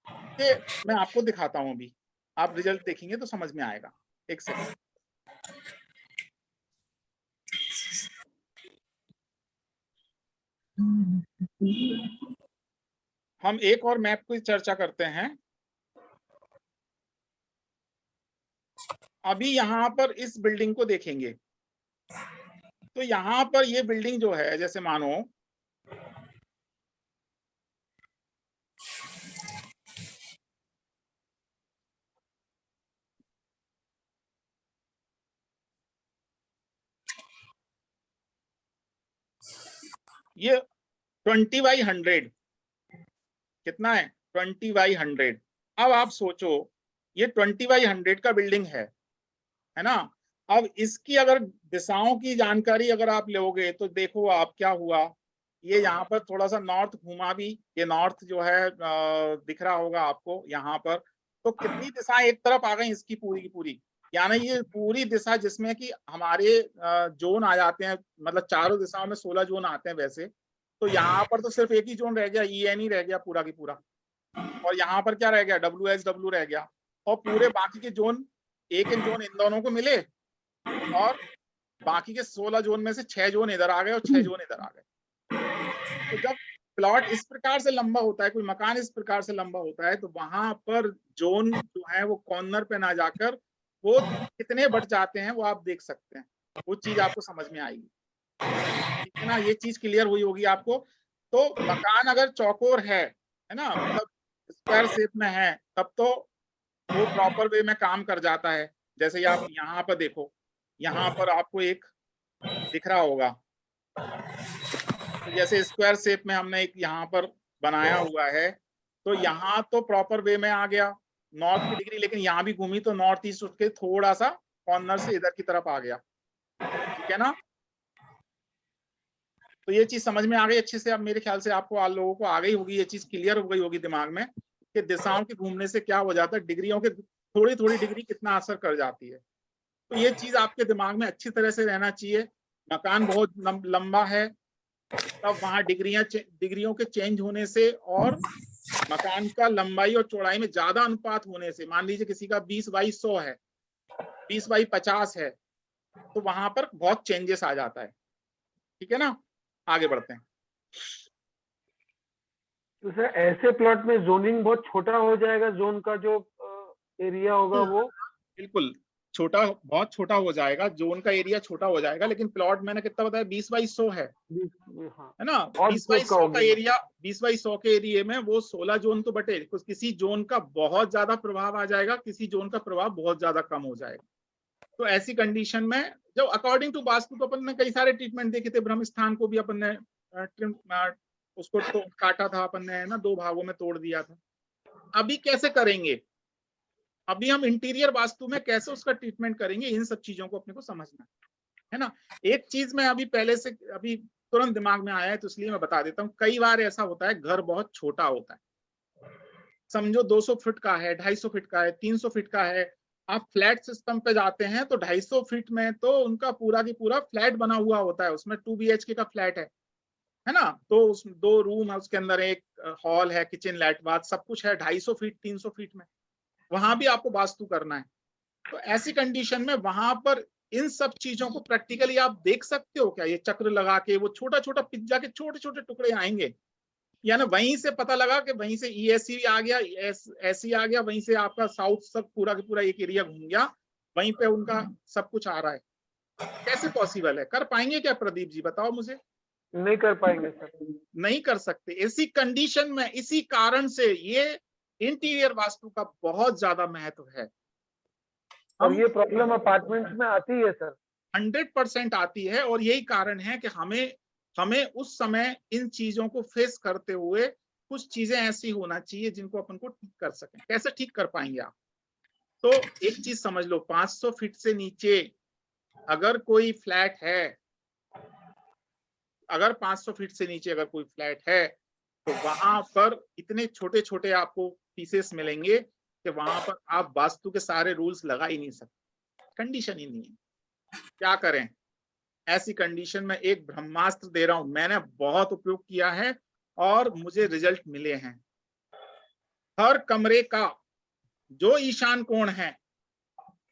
कि मैं आपको दिखाता हूं, अभी आप रिजल्ट देखेंगे तो समझ में आएगा। एक सेकंड। हम एक और मैप की चर्चा करते हैं। अभी यहाँ पर इस बिल्डिंग को देखेंगे तो यहाँ पर ये बिल्डिंग जो है, जैसे मानो ये 20/100 कितना है, 20/100। अब आप सोचो ये 20/100 का बिल्डिंग है ना। अब इसकी अगर दिशाओं की जानकारी अगर आप लोगे तो देखो आप क्या हुआ, ये यहाँ पर थोड़ा सा नॉर्थ घुमा भी, ये नॉर्थ जो है दिख रहा होगा आपको यहाँ पर। तो कितनी दिशाएं एक तरफ आ गई इसकी पूरी की पूरी, यानी ये पूरी दिशा जिसमें कि हमारे जोन आ जाते हैं, मतलब चारों दिशाओं में 16 जोन आते हैं वैसे। तो यहाँ पर तो सिर्फ एक ही जोन रह गया, EN ही रह गया पूरा की पूरा, और यहाँ पर क्या रह गया, WSW रह गया। और पूरे बाकी के जोन, एक जोन इन दोनों को मिले और बाकी के 16 जोन में से 6 जोन इधर आ गए और 6 जोन इधर आ गए। तो जब प्लॉट इस प्रकार से लंबा होता है, कोई मकान इस प्रकार से लंबा होता है, तो वहां पर जोन जो है वो कॉर्नर पे ना जाकर वो कितने बढ़ जाते हैं वो आप देख सकते हैं, वो चीज आपको समझ में आएगी। ठीक है ना, ये चीज क्लियर हुई होगी आपको। तो मकान अगर चौकोर है ना, मतलब स्क्वायर शेप में है, तब तो वो प्रॉपर वे में काम कर जाता है। जैसे आप यहाँ पर देखो, यहाँ पर आपको एक दिख रहा होगा, तो जैसे स्क्वायर शेप में हमने एक यहाँ पर बनाया हुआ है, तो यहाँ तो प्रॉपर वे में आ गया नॉर्थ की डिग्री, लेकिन यहाँ भी घूमी तो नॉर्थ ईस्ट उठ के थोड़ा सा कॉर्नर से इधर की तरफ आ गया। ठीक है ना, तो ये चीज समझ में आ गई अच्छे से। अब मेरे ख्याल से आपको आप लोगों को आ गई होगी, ये चीज क्लियर हो गई होगी दिमाग में कि दिशाओं के घूमने से क्या हो जाता है, डिग्रियों के थोड़ी थोड़ी डिग्री कितना असर कर जाती है। तो ये चीज आपके दिमाग में अच्छी तरह से रहना चाहिए। मकान बहुत लंबा है तब वहां डिग्रियों के चेंज होने से और मकान का लंबाई और चौड़ाई में ज्यादा अनुपात होने से, मान लीजिए किसी का 20/100 है, 20/50 है, तो वहां पर बहुत चेंजेस आ जाता है। ठीक है ना, आगे बढ़ते हैं। तो सर ऐसे प्लॉट में जोनिंग बहुत छोटा हो जाएगा, जोन का जो एरिया होगा वो बिल्कुल छोटा, बहुत छोटा हो जाएगा, जोन का एरिया छोटा हो जाएगा, लेकिन प्लॉट मैंने कितना बताया, 20/100 है ना। 20/100 का एरिया, 20/100 के एरिया में वो 16 जोन तो बटे, किसी जोन का बहुत ज्यादा प्रभाव आ जाएगा, किसी जोन का प्रभाव बहुत ज्यादा कम हो जाएगा। तो ऐसी कंडीशन में जो अकॉर्डिंग टू वास्तु, तो अपन ने कई सारे ट्रीटमेंट देखे थे। ब्रह्म स्थान को भी अपन ने उसको तो काटा था अपन ने, है ना, 2 भागों में तोड़ दिया था। अभी कैसे करेंगे, अभी हम इंटीरियर वास्तु में कैसे उसका ट्रीटमेंट करेंगे, इन सब चीजों को अपने को समझना है ना। एक चीज मैं अभी पहले से अभी तुरंत दिमाग में आया है तो इसलिए मैं बता देता हूँ। कई बार ऐसा होता है, घर बहुत छोटा होता है, समझो 200 फीट का है, 250 फीट का है, 300 फीट का है। आप फ्लैट सिस्टम पे जाते हैं तो 250 फीट में तो उनका पूरा की पूरा फ्लैट बना हुआ होता है, उसमें 2 BHK का फ्लैट है ना। तो उस 2 रूम है, उसके अंदर एक हॉल है, किचन, लैट बाथ, सब कुछ है 250 फीट 300 फीट में, वहां भी आपको वास्तु करना है। तो ऐसी कंडीशन में वहां पर इन सब चीजों को प्रैक्टिकली आप देख सकते हो क्या, ये चक्र लगा के वो छोटा छोटा पिज्जा के छोटे छोटे टुकड़े आएंगे, यानी वहीं से पता लगा कि वहीं से ESC आ गया, SC आ गया, वहीं से आपका साउथ सब पूरा का पूरा एक एरिया घूम गया, वहीं पे उनका सब कुछ आ रहा है। कैसे पॉसिबल है, कर पाएंगे क्या प्रदीप जी, बताओ मुझे। नहीं कर पाएंगे सर, नहीं कर सकते। इसी कंडीशन में, इसी कारण से ये इंटीरियर वास्तु का बहुत ज्यादा महत्व है। और ये प्रॉब्लम अपार्टमेंट्स में आती है सर, 100% आती है, और यही कारण है कि हमें उस समय इन चीजों को फेस करते हुए कुछ चीजें ऐसी होना चाहिए जिनको अपन को ठीक कर सकें। कैसे ठीक कर पाएंगे आप, तो एक चीज समझ लो, 500 फीट से नीचे अगर कोई फ्लैट है, अगर 500 फीट से नीचे अगर कोई फ्लैट है, तो वहां पर इतने छोटे छोटे आपको पीसेस मिलेंगे कि वहां पर आप वास्तु के सारे रूल्स लगा ही नहीं सकते, कंडीशन ही नहीं है। क्या करें ऐसी कंडीशन में, एक ब्रह्मास्त्र दे रहा हूं, मैंने बहुत उपयोग किया है और मुझे रिजल्ट मिले हैं। हर कमरे का जो ईशान कोण है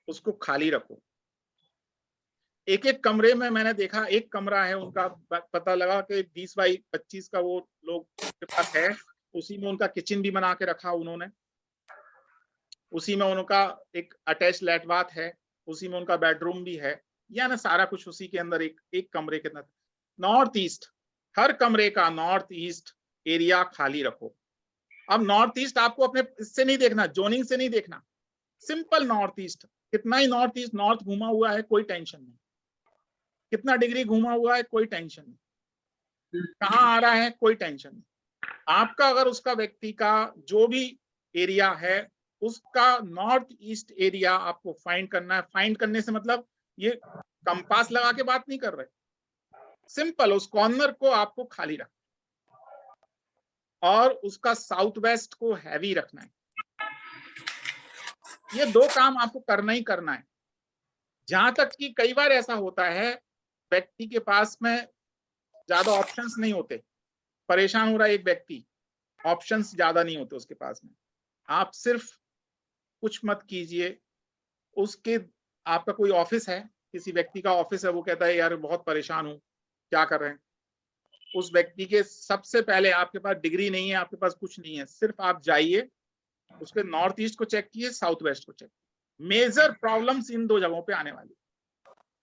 उसको खाली रखो। एक एक कमरे में मैंने देखा, एक कमरा है उनका, पता लगा कि 20 बाई 25 का वो लोग के पास है, उसी में उनका किचन भी बना के रखा उन्होंने, उसी में उनका एक अटैच लेट बाथ है, उसी में उनका बेडरूम भी है, यानी सारा कुछ उसी के अंदर एक कमरे के अंदर। नॉर्थ ईस्ट, हर कमरे का नॉर्थ ईस्ट एरिया खाली रखो। अब नॉर्थ ईस्ट आपको अपने इससे नहीं देखना, जोनिंग से नहीं देखना, सिंपल नॉर्थ ईस्ट, कितना ही नॉर्थ ईस्ट नॉर्थ घूमा हुआ है कोई टेंशन नहीं, कितना डिग्री घूमा हुआ है कोई टेंशन नहीं, कहाँ आ रहा है कोई टेंशन नहीं। आपका अगर उसका व्यक्ति का जो भी एरिया है उसका नॉर्थ ईस्ट एरिया आपको फाइंड करना है। फाइंड करने से मतलब ये कंपास लगा के बात नहीं कर रहे, सिंपल उस कॉर्नर को आपको खाली रखना और उसका साउथ वेस्ट को हैवी रखना है। ये दो काम आपको करना ही करना है। जहां तक कि कई बार ऐसा होता है व्यक्ति के पास में ज्यादा ऑप्शंस नहीं होते, परेशान हो रहा है एक व्यक्ति, ऑप्शंस ज्यादा नहीं होते उसके पास में, आप सिर्फ कुछ मत कीजिए। उसके आपका कोई ऑफिस है, किसी व्यक्ति का ऑफिस है, वो कहता है यार बहुत परेशान हूं, क्या कर रहे हैं, उस व्यक्ति के सबसे पहले, आपके पास डिग्री नहीं है, आपके पास कुछ नहीं है, सिर्फ आप जाइए उसके नॉर्थ ईस्ट को चेक कीजिए, साउथ वेस्ट को चेक। मेजर प्रॉब्लम्स इन दो जगहों पे आने वाली,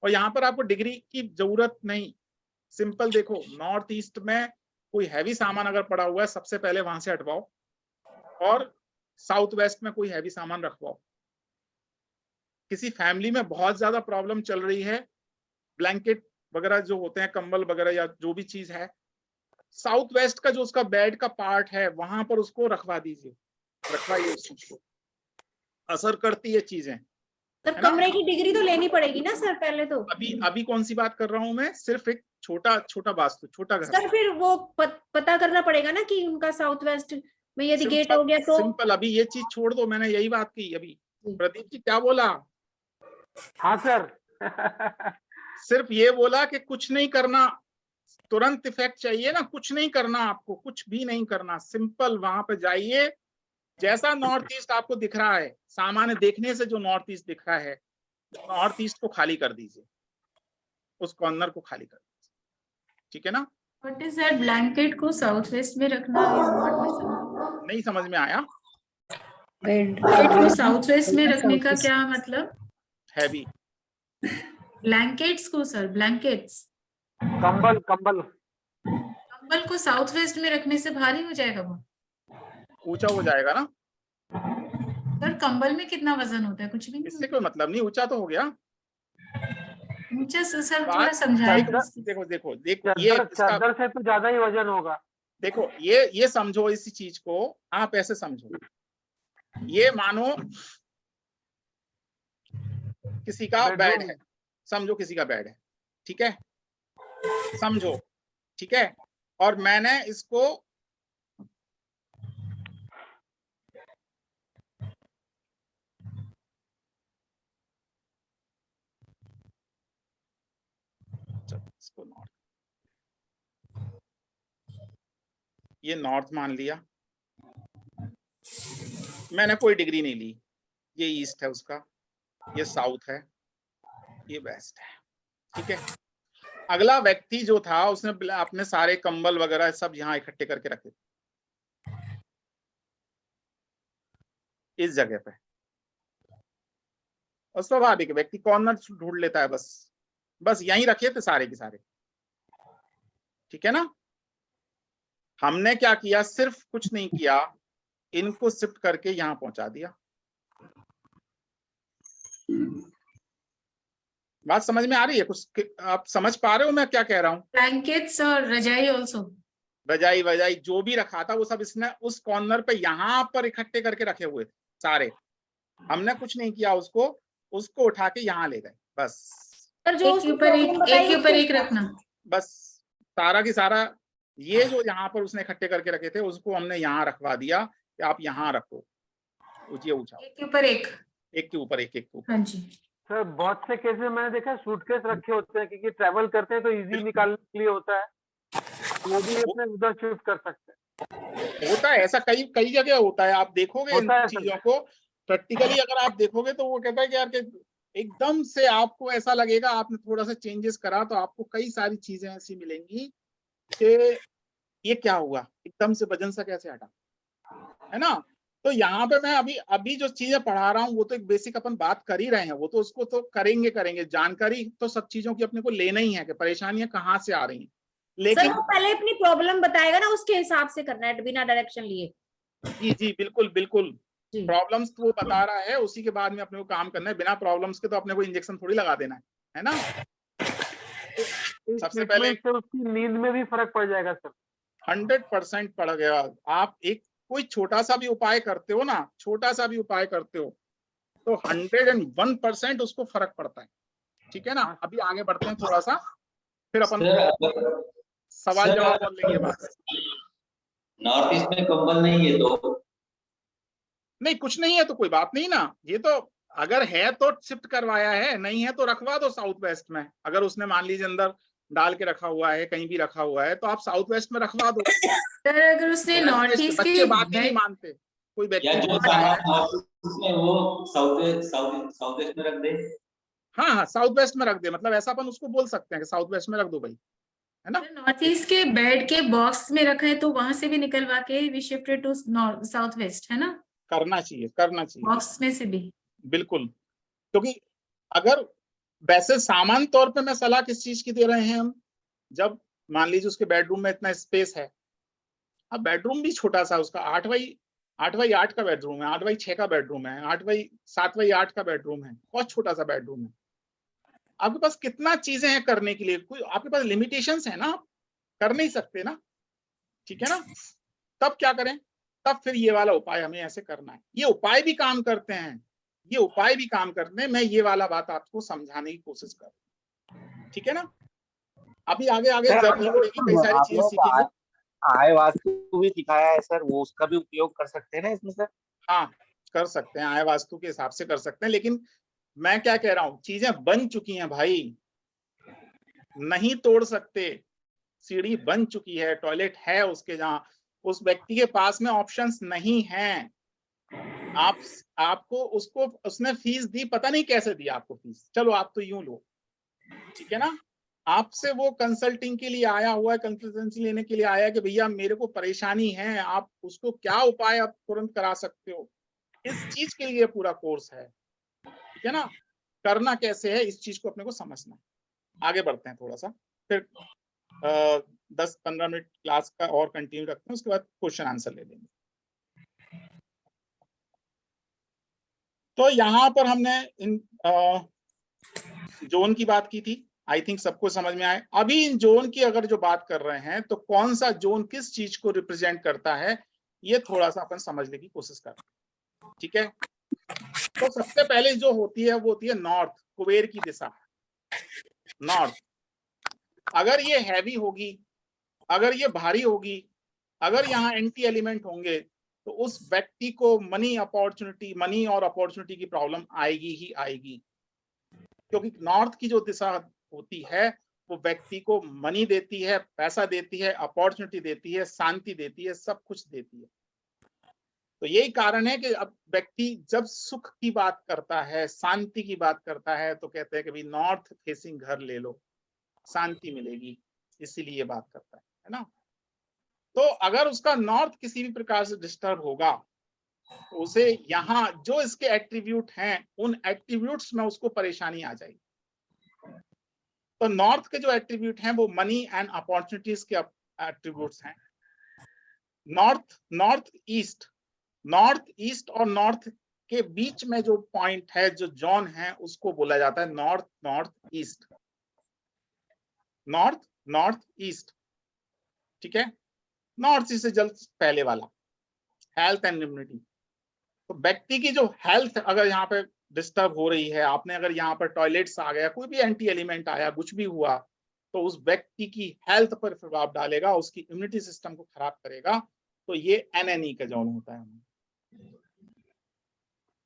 और यहाँ पर आपको डिग्री की जरूरत नहीं, सिंपल देखो नॉर्थ ईस्ट में कोई हैवी सामान अगर पड़ा हुआ है सबसे पहले वहां से हटवाओ, और साउथ वेस्ट में कोई हैवी सामान रखवाओ। किसी फैमिली में बहुत ज्यादा प्रॉब्लम चल रही है, ब्लैंकेट वगैरह जो होते हैं, कंबल वगैरह या जो भी चीज है, साउथ वेस्ट का जो उसका बेड का पार्ट है वहां पर उसको रखवा दीजिए, रखवाइए उस चीज को, असर करती है चीजें। सर कमरे की डिग्री तो लेनी पड़ेगी ना सर पहले तो। अभी कौन सी बात कर रहा हूं मैं, सिर्फ एक छोटा छोटा वास्तु, छोटा घर। सर फिर वो पता करना पड़ेगा ना कि उनका साउथ वेस्ट में यदि गेट हो गया तो। सिंपल, अभी ये चीज छोड़ दो, मैंने यही बात की अभी। प्रदीप जी क्या बोला? हाँ सर। सिर्फ ये बोला कि कुछ नहीं करना, तुरंत इफेक्ट चाहिए ना, कुछ नहीं करना, आपको कुछ भी नहीं करना, सिंपल वहां पे जाइए, जैसा नॉर्थ ईस्ट आपको दिख रहा है, सामान्य देखने से जो नॉर्थ ईस्ट दिख रहा है, नॉर्थ ईस्ट को खाली कर दीजिए, उस कॉर्नर को खाली कर दीजिए, ठीक है ना? What is that? ब्लैंकेट को साउथ वेस्ट में रखना is what मैं समझ नहीं समझ में आया? ब्लैंकेट को साउथ वेस्ट में रखने का क्या मतलब? हैवी ब्लैंकेट्स को सर, ब्लैंकेट्स कंबल कंबल कंबल को साउथ वेस्ट में रखने से भारी हो जाएगा वो। ऊंचा हो जाएगा ना, सर कंबल में कितना वजन होता है? कुछ भी इससे नहीं कोई मतलब नहीं, ऊंचा तो हो गया। ऊंचा। सर थोड़ा समझाइए। देखो देखो देखो ये चादर चादर से तो ज्यादा ही वजन होगा। देखो ये समझो, इसी चीज को आप ऐसे समझो, ये मानो किसी का बेड है, समझो किसी का बेड है, ठीक है, समझो, ठीक है, और मैंने इसको नॉर्थ, ये नॉर्थ मान लिया, मैंने कोई डिग्री नहीं ली, ये ईस्ट है उसका, ये साउथ है, ये वेस्ट है, ठीक है। अगला व्यक्ति जो था उसने अपने सारे कंबल वगैरह सब यहाँ इकट्ठे करके रखे इस जगह पे, और स्वाभाविक व्यक्ति कॉर्नर ढूंढ लेता है, बस यहीं रखे थे सारे के सारे, ठीक है ना। हमने क्या किया, सिर्फ कुछ नहीं किया, इनको शिफ्ट करके यहां पहुंचा दिया। बात समझ में आ रही है? कुछ आप समझ पा रहे हो मैं क्या कह रहा हूँ? ब्लैंकेट्स और रजाई ऑल्सो, रजाई जो भी रखा था वो सब इसने उस कॉर्नर पे यहाँ पर इकट्ठे करके रखे हुए थे सारे, हमने कुछ नहीं किया, उसको उठा के यहाँ ले गए, बस। सर जो एक के ऊपर एक रखना, बस सारा की सारा ये जो यहाँ पर उसने इकट्ठे करके रखे थे उसको हमने यहाँ रखवा दिया कि आप यहाँ रखो, ऊंचा एक के ऊपर एक, एक के ऊपर एक, हाँ जी सर। बहुत से केस में मैंने देखा सूटकेस रखे होते हैं, क्योंकि ट्रैवल करते हैं तो इजी निकालने के लिए होता है। वो भी अपने उधर शिफ्ट कर सकते हैं। होता है ऐसा, कई कई जगह होता है, आप देखोगे इन होता है सर। चीजों को प्रैक्टिकली अगर आप देखोगे तो वो कहता है कि यार कि एकदम से आपको ऐसा लगेगा आपने थोड़ा सा चेंजेस करा तो आपको कई सारी चीजें ऐसी मिलेंगी कि ये क्या हुआ, एकदम से वजन सा कैसे हटा, है ना। तो यहाँ पे मैं अभी अभी जो चीजें पढ़ा रहा हूँ वो तो एक बेसिक अपन बात कर ही रहे हैं, वो तो उसको तो करेंगे, जानकारी तो सब चीजों की अपने को लेना ही है कि परेशानियां कहाँ से आ रही हैं, सर लेकिन वो पहले अपनी प्रॉब्लम बताएगा ना, उसके हिसाब से करना है बिना डायरेक्शन लिए। जी बिल्कुल बिल्कुल, जी प्रॉब्लम्स तो वो बता रहा है, उसी के बाद में अपने को काम करना है, बिना प्रॉब्लम्स के तो अपने को इंजेक्शन थोड़ी लगा देना है ना। इस सबसे पहले ट्रीटमेंट से उसकी नींद में भी फर्क पड़ जाएगा सर। 100% पड़ गया। आप एक कोई छोटा सा भी उपाय करते हो ना, छोटा सा भी उपाय करते हो तो 101% उसको फर्क पड़ता है। ठीक है ना, अभी आगे बढ़ते हैं थोड़ा सा, फिर अपन सवाल जवाब और लेंगे बस। नॉर्थ ईस्ट में कंबल नहीं है तो नहीं कुछ नहीं है तो कोई बात नहीं ना, ये तो अगर है तो शिफ्ट करवाया है, नहीं है तो रखवा दो साउथ वेस्ट में। अगर उसने मान लीजिए अंदर डाल के रखा हुआ है, कहीं भी रखा हुआ है तो आप साउथ वेस्ट में रखवा दो। सर अगर उसने नॉर्थ ईस्ट बच्चे के बात ही नहीं बेड मानते, कोई या व्यक्ति जो सामान नॉर्थ ईस्ट में वो साउथ ईस्ट में रख दे। हाँ साउथ वेस्ट में रख दे, मतलब ऐसा अपन उसको बोल सकते हैं कि साउथ वेस्ट में रख दो भाई, है ना। नॉर्थ ईस्ट के बेड के बॉक्स में रखा है तो वहां से भी निकलवा के we shifted to south west, है ना, करना चाहिए बॉक्स में से भी। बिल्कुल, क्योंकि अगर वैसे सामान्य तौर पे मैं सलाह किस चीज की दे रहे हैं हम, जब मान लीजिए उसके बेडरूम में इतना स्पेस है, अब बेडरूम भी छोटा सा उसका 8x8 का बेडरूम है, 8x6 का बेडरूम है, 7x8 का बेडरूम है, बहुत छोटा सा बेडरूम है। आपके पास कितना चीजें हैं करने के लिए, कोई आपके पास लिमिटेशंस है ना, आप कर नहीं सकते ना, ठीक है ना। तब क्या करें, तब फिर ये वाला उपाय हमें ऐसे करना है, ये उपाय भी काम करते हैं, ये उपाय भी काम करते हैं, मैं ये वाला बात आपको समझाने की कोशिश कर रहा हूं, ठीक है ना। अभी आगे आगे जरूरत पड़ेगी, कई सारी चीजें सीखेंगे। आय वास्तु भी सिखाया है सर, वो उसका भी उपयोग कर सकते हैं ना इसमें सर। हाँ कर सकते हैं, आय वास्तु के हिसाब से कर सकते हैं, लेकिन मैं क्या कह रहा हूं, चीजें बन चुकी हैं भाई, नहीं तोड़ सकते। सीढ़ी बन चुकी है, टॉयलेट है उसके, जहां उस व्यक्ति के पास में ऑप्शंस नहीं हैं। आपको उसको उसने फीस दी, पता नहीं कैसे दी आपको फीस, चलो आप तो यूं लो, ठीक है ना। आपसे वो कंसल्टिंग के लिए आया हुआ है, कंसल्टेंसी लेने के लिए आया है कि भैया मेरे को परेशानी है, आप उसको क्या उपाय आप तुरंत करा सकते हो, इस चीज के लिए पूरा कोर्स है, ठीक है ना। करना कैसे है इस चीज को अपने को समझना है। आगे बढ़ते हैं थोड़ा सा, फिर 10-15 मिनट क्लास का और कंटिन्यू रखते हैं, उसके बाद क्वेश्चन आंसर ले लेंगे। तो यहाँ पर हमने इन जोन की बात की थी, आई थिंक सबको समझ में आए। अभी इन जोन की अगर जो बात कर रहे हैं तो कौन सा जोन किस चीज को रिप्रेजेंट करता है, ये थोड़ा सा अपन समझने की कोशिश करते हैं, ठीक है। तो सबसे पहले जो होती है वो होती है नॉर्थ, कुबेर की दिशा, नॉर्थ। अगर ये हैवी होगी, अगर ये भारी होगी, अगर यहाँ एंटी एलिमेंट होंगे तो उस व्यक्ति को मनी और अपॉर्चुनिटी की प्रॉब्लम आएगी ही आएगी, क्योंकि नॉर्थ की जो दिशा होती है वो व्यक्ति को मनी देती है, पैसा देती है, अपॉर्चुनिटी देती है, शांति देती है, सब कुछ देती है। तो यही कारण है कि अब व्यक्ति जब सुख की बात करता है, शांति की बात करता है, तो कहते हैं कि भाई नॉर्थ फेसिंग घर ले लो, शांति मिलेगी, इसीलिए ये बात करता है ना। तो अगर उसका नॉर्थ किसी भी प्रकार से डिस्टर्ब होगा तो उसे यहाँ जो इसके एट्रीब्यूट हैं उन एट्रीब्यूट्स में उसको परेशानी आ जाएगी। तो नॉर्थ के जो एट्रीब्यूट हैं वो मनी एंड अपॉर्चुनिटीज के एट्रीब्यूट्स हैं। नॉर्थ ईस्ट और नॉर्थ के बीच में जो पॉइंट है, जो जोन है, उसको बोला जाता है नॉर्थ ईस्ट, ठीक है। नॉर्थ ईस्ट से जल्द पहले वाला हेल्थ एंड इम्यूनिटी। तो व्यक्ति की जो हेल्थ अगर यहाँ पे डिस्टर्ब हो रही है, आपने अगर यहाँ पर टॉयलेट्स आ गया, कोई भी एंटी एलिमेंट आया, कुछ भी हुआ, तो उस व्यक्ति की हेल्थ पर प्रभाव डालेगा, उसकी इम्यूनिटी सिस्टम को खराब करेगा। तो ये एनएनई का जोन होता है।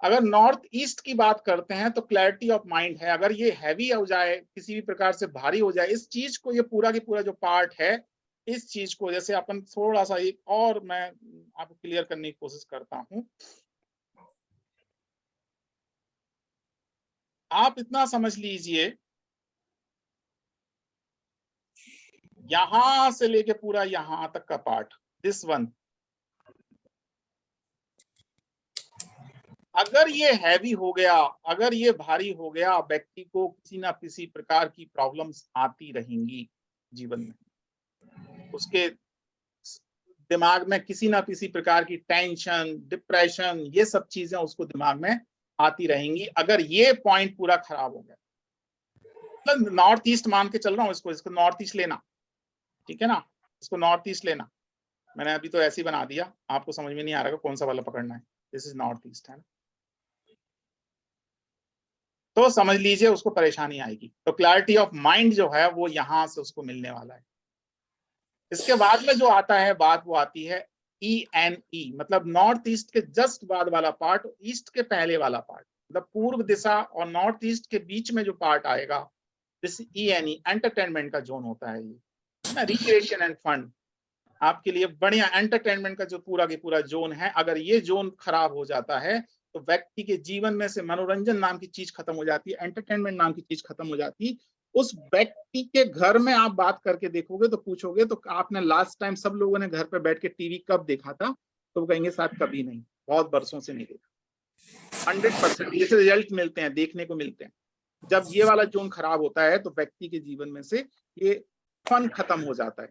अगर नॉर्थ ईस्ट की बात करते हैं तो क्लैरिटी ऑफ माइंड है। अगर ये हैवी हो जाए, किसी भी प्रकार से भारी हो जाए, इस चीज को, ये पूरा की पूरा जो पार्ट है इस चीज को जैसे अपन थोड़ा सा एक और मैं आपको क्लियर करने की कोशिश करता हूं। आप इतना समझ लीजिए, यहां से लेके पूरा यहां तक का पार्ट, दिस वन, अगर ये हैवी हो गया, अगर ये भारी हो गया, व्यक्ति को किसी ना किसी प्रकार की प्रॉब्लम्स आती रहेंगी जीवन में। उसके दिमाग में किसी ना किसी प्रकार की टेंशन, डिप्रेशन, ये सब चीजें उसको दिमाग में आती रहेंगी अगर ये पॉइंट पूरा खराब हो गया। मतलब नॉर्थ ईस्ट मान के चल रहा हूँ इसको नॉर्थ ईस्ट लेना, ठीक है ना, इसको नॉर्थ ईस्ट लेना। मैंने अभी तो ऐसे ही बना दिया, आपको समझ में नहीं आ रहा कौन सा वाला पकड़ना है। दिस इज नॉर्थ ईस्ट, है ना, तो समझ लीजिए उसको परेशानी आएगी। तो क्लैरिटी ऑफ माइंड जो है वो यहां से उसको मिलने वाला है। इसके बाद में जो आता है बात, वो आती है ENE, मतलब नॉर्थ ईस्ट के जस्ट बाद वाला पार्ट, ईस्ट के पहले वाला पार्ट, मतलब पूर्व दिशा और नॉर्थ ईस्ट के बीच में जो पार्ट आएगा, दिस ENE, एंटरटेनमेंट का जोन होता है ये, है ना, रिक्रिएशन एंड फंड, आपके लिए बढ़िया एंटरटेनमेंट का जो पूरा के पूरा जोन है। अगर ये जोन खराब हो जाता है तो व्यक्ति के जीवन में से मनोरंजन नाम की चीज खत्म हो जाती है, एंटरटेनमेंट नाम की चीज खत्म हो जाती है। उस व्यक्ति के घर में आप बात करके देखोगे तो पूछोगे तो आपने लास्ट टाइम सब लोगों ने घर पे बैठ के टीवी कब देखा था, तो वो कहेंगे साहब कभी नहीं, बहुत बरसों से नहीं देखा। 100% ये रिजल्ट मिलते हैं, देखने को मिलते हैं। जब ये वाला जोन खराब होता है तो व्यक्ति के जीवन में से ये फन खत्म हो जाता है।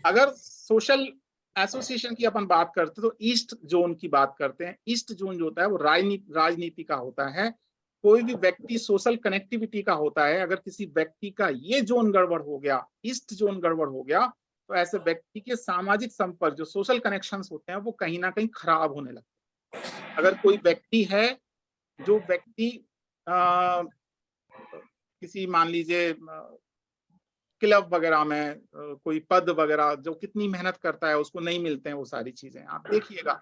अगर सोशल एसोसिएशन की अपन बात करते तो ईस्ट जोन की बात करते हैं। ईस्ट जोन जो होता है वो राजनीति का होता है, कोई भी व्यक्ति सोशल कनेक्टिविटी का होता है। अगर किसी व्यक्ति का ये जोन गड़बड़ हो गया, ईस्ट जोन गड़बड़ हो गया, तो ऐसे व्यक्ति के सामाजिक संपर्क, जो सोशल कनेक्शंस होते हैं, वो कहीं ना कहीं खराब होने लगते हैं। अगर कोई व्यक्ति है जो व्यक्ति किसी मान लीजिए क्लब वगैरह में कोई पद वगैरह, जो कितनी मेहनत करता है उसको नहीं मिलते हैं वो सारी चीजें, आप देखिएगा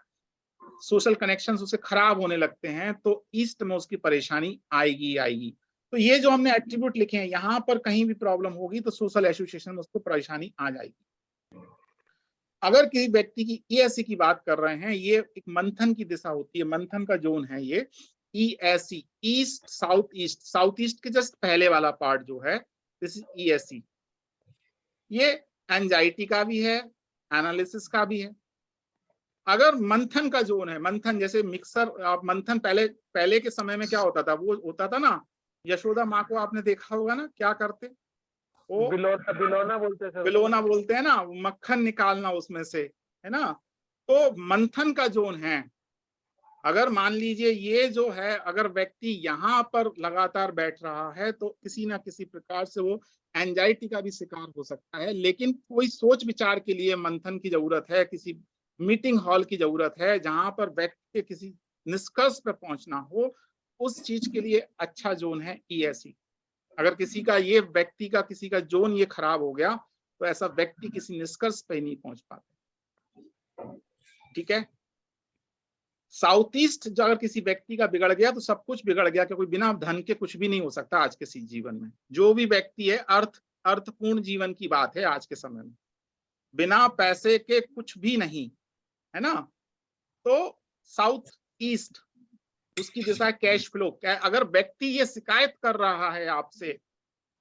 सोशल कनेक्शंस उसे खराब होने लगते हैं, तो ईस्ट में उसकी परेशानी आएगी आएगी। तो ये जो हमने एट्रीब्यूट लिखे हैं, यहाँ पर कहीं भी प्रॉब्लम होगी तो सोशल एसोसिएशन में उसको परेशानी आ जाएगी। अगर किसी व्यक्ति की ESE की बात कर रहे हैं, ये एक मंथन की दिशा होती है, मंथन का जोन है ये ESE, east south east, south east के जस्ट पहले वाला पार्ट जो है, दिस इज ESE। ये एंजाइटी का भी है, एनालिसिस का भी है। अगर मंथन का जोन है, मंथन जैसे मिक्सर, आप मंथन पहले के समय में क्या होता था, वो होता था ना, यशोदा माँ को आपने देखा होगा ना, क्या करते, वो बिलोना बोलते हैं, बिलोना बोलते हैं ना, मक्खन निकालना उसमें से, है ना। तो मंथन का जोन है। अगर मान लीजिए ये जो है, अगर व्यक्ति यहाँ पर लगातार बैठ रहा है तो किसी ना किसी प्रकार से वो एंजाइटी का भी शिकार हो सकता है। लेकिन कोई सोच विचार के लिए मंथन की जरूरत है, किसी मीटिंग हॉल की जरूरत है जहां पर व्यक्ति के किसी निष्कर्ष पर पहुंचना हो, उस चीज के लिए अच्छा जोन है ESE। अगर किसी का ये व्यक्ति का किसी का जोन ये खराब हो गया तो ऐसा व्यक्ति किसी निष्कर्ष पे नहीं पहुंच पाता, ठीक है। साउथ ईस्ट जो अगर किसी व्यक्ति का बिगड़ गया तो सब कुछ बिगड़ गया, क्योंकि बिना धन के कुछ भी नहीं हो सकता आज के जीवन में। जो भी व्यक्ति है, अर्थपूर्ण जीवन की बात है आज के समय में, बिना पैसे के कुछ भी नहीं, है ना। तो साउथ ईस्ट उसकी दिशा कैश फ्लो। अगर व्यक्ति ये शिकायत कर रहा है आपसे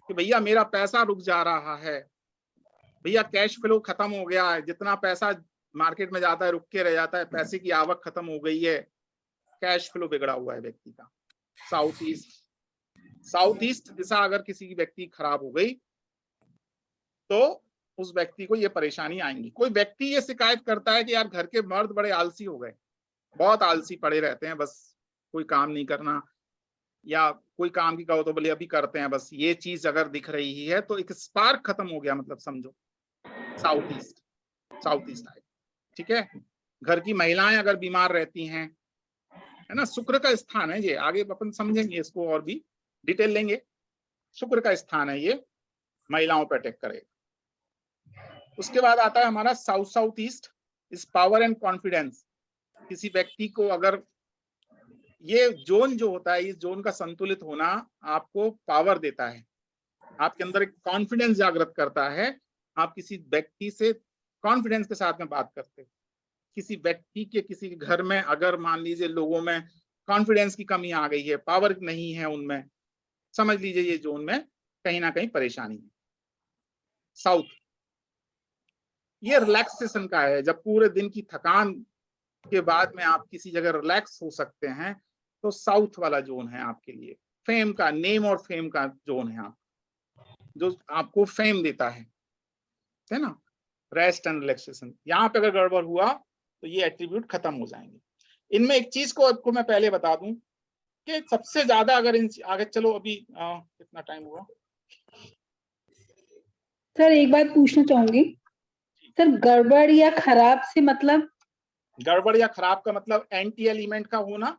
कि भैया मेरा पैसा रुक जा रहा है, भैया कैश फ्लो खत्म हो गया है, जितना पैसा मार्केट में जाता है रुक के रह जाता है, पैसे की आवक खत्म हो गई है, कैश फ्लो बिगड़ा हुआ है व्यक्ति का, साउथ ईस्ट दिशा अगर किसी की व्यक्ति खराब हो गई तो उस व्यक्ति को ये परेशानी आएंगी। कोई व्यक्ति ये शिकायत करता है कि यार घर के मर्द बड़े आलसी हो गए, बहुत आलसी पड़े रहते हैं, बस कोई काम नहीं करना, या कोई काम की कहो तो बोले अभी करते हैं, बस ये चीज अगर दिख रही है तो एक स्पार्क खत्म हो गया, मतलब समझो साउथ ईस्ट आए, ठीक है। घर की महिलाएं अगर बीमार रहती हैं, है ना, शुक्र का स्थान है ये, आगे अपन समझेंगे इसको और भी डिटेल लेंगे। शुक्र का स्थान है ये, महिलाओं पर अटैक करेगा। उसके बाद आता है हमारा साउथ ईस्ट इस पावर एंड कॉन्फिडेंस। किसी व्यक्ति को अगर ये जोन जो होता है, इस जोन का संतुलित होना आपको पावर देता है, आपके अंदर एक कॉन्फिडेंस जागृत करता है आप किसी व्यक्ति से कॉन्फिडेंस के साथ में बात करते हो। किसी व्यक्ति के किसी के घर में अगर मान लीजिए लोगों में कॉन्फिडेंस की कमी आ गई है, पावर नहीं है उनमें, समझ लीजिए ये जोन में कहीं ना कहीं परेशानी है। साउथ, ये रिलैक्सेशन का है। जब पूरे दिन की थकान के बाद में आप किसी जगह रिलैक्स हो सकते हैं तो साउथ वाला जोन है आपके लिए। फेम का, नेम और फेम का जोन है आप, जो आपको फेम देता है ना। रेस्ट एंड रिलैक्सेशन, यहाँ पे अगर गड़बड़ हुआ तो ये एट्रीब्यूट खत्म हो जाएंगे। इनमें एक चीज को आपको मैं पहले बता दूं कि सबसे ज्यादा अगर इन आगे चलो, अभी कितना टाइम हुआ सर एक बात पूछना चाहूंगी सर, गड़बड़ या खराब से मतलब? गड़बड़ या खराब का मतलब एंटी एलिमेंट का होना।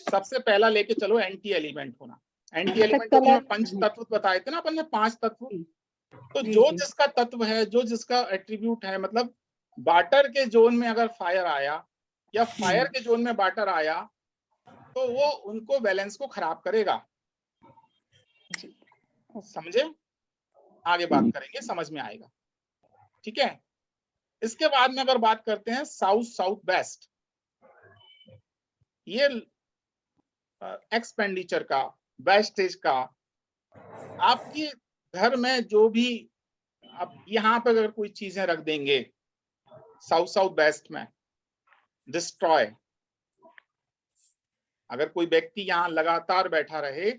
सबसे पहला लेके चलो एंटी एलिमेंट होना। एंटी एलिमेंट को पंच तत्व बताए थे ना अपन ने, 5 तत्व। तो जो जिसका तत्व है, जो जिसका एट्रीब्यूट है, मतलब वाटर के जोन में अगर फायर आया या फायर के जोन में वाटर आया तो वो उनको बैलेंस को खराब करेगा। समझे? आगे बात करेंगे, समझ में आएगा। ठीक है। इसके बाद में अगर बात करते हैं साउथ साउथ वेस्ट, ये एक्सपेंडिचर का, वेस्टेज का, आपके घर में जो भी आप यहाँ पे अगर कोई चीजें रख देंगे साउथ साउथ वेस्ट में, डिस्ट्रॉय। अगर कोई व्यक्ति यहाँ लगातार बैठा रहे,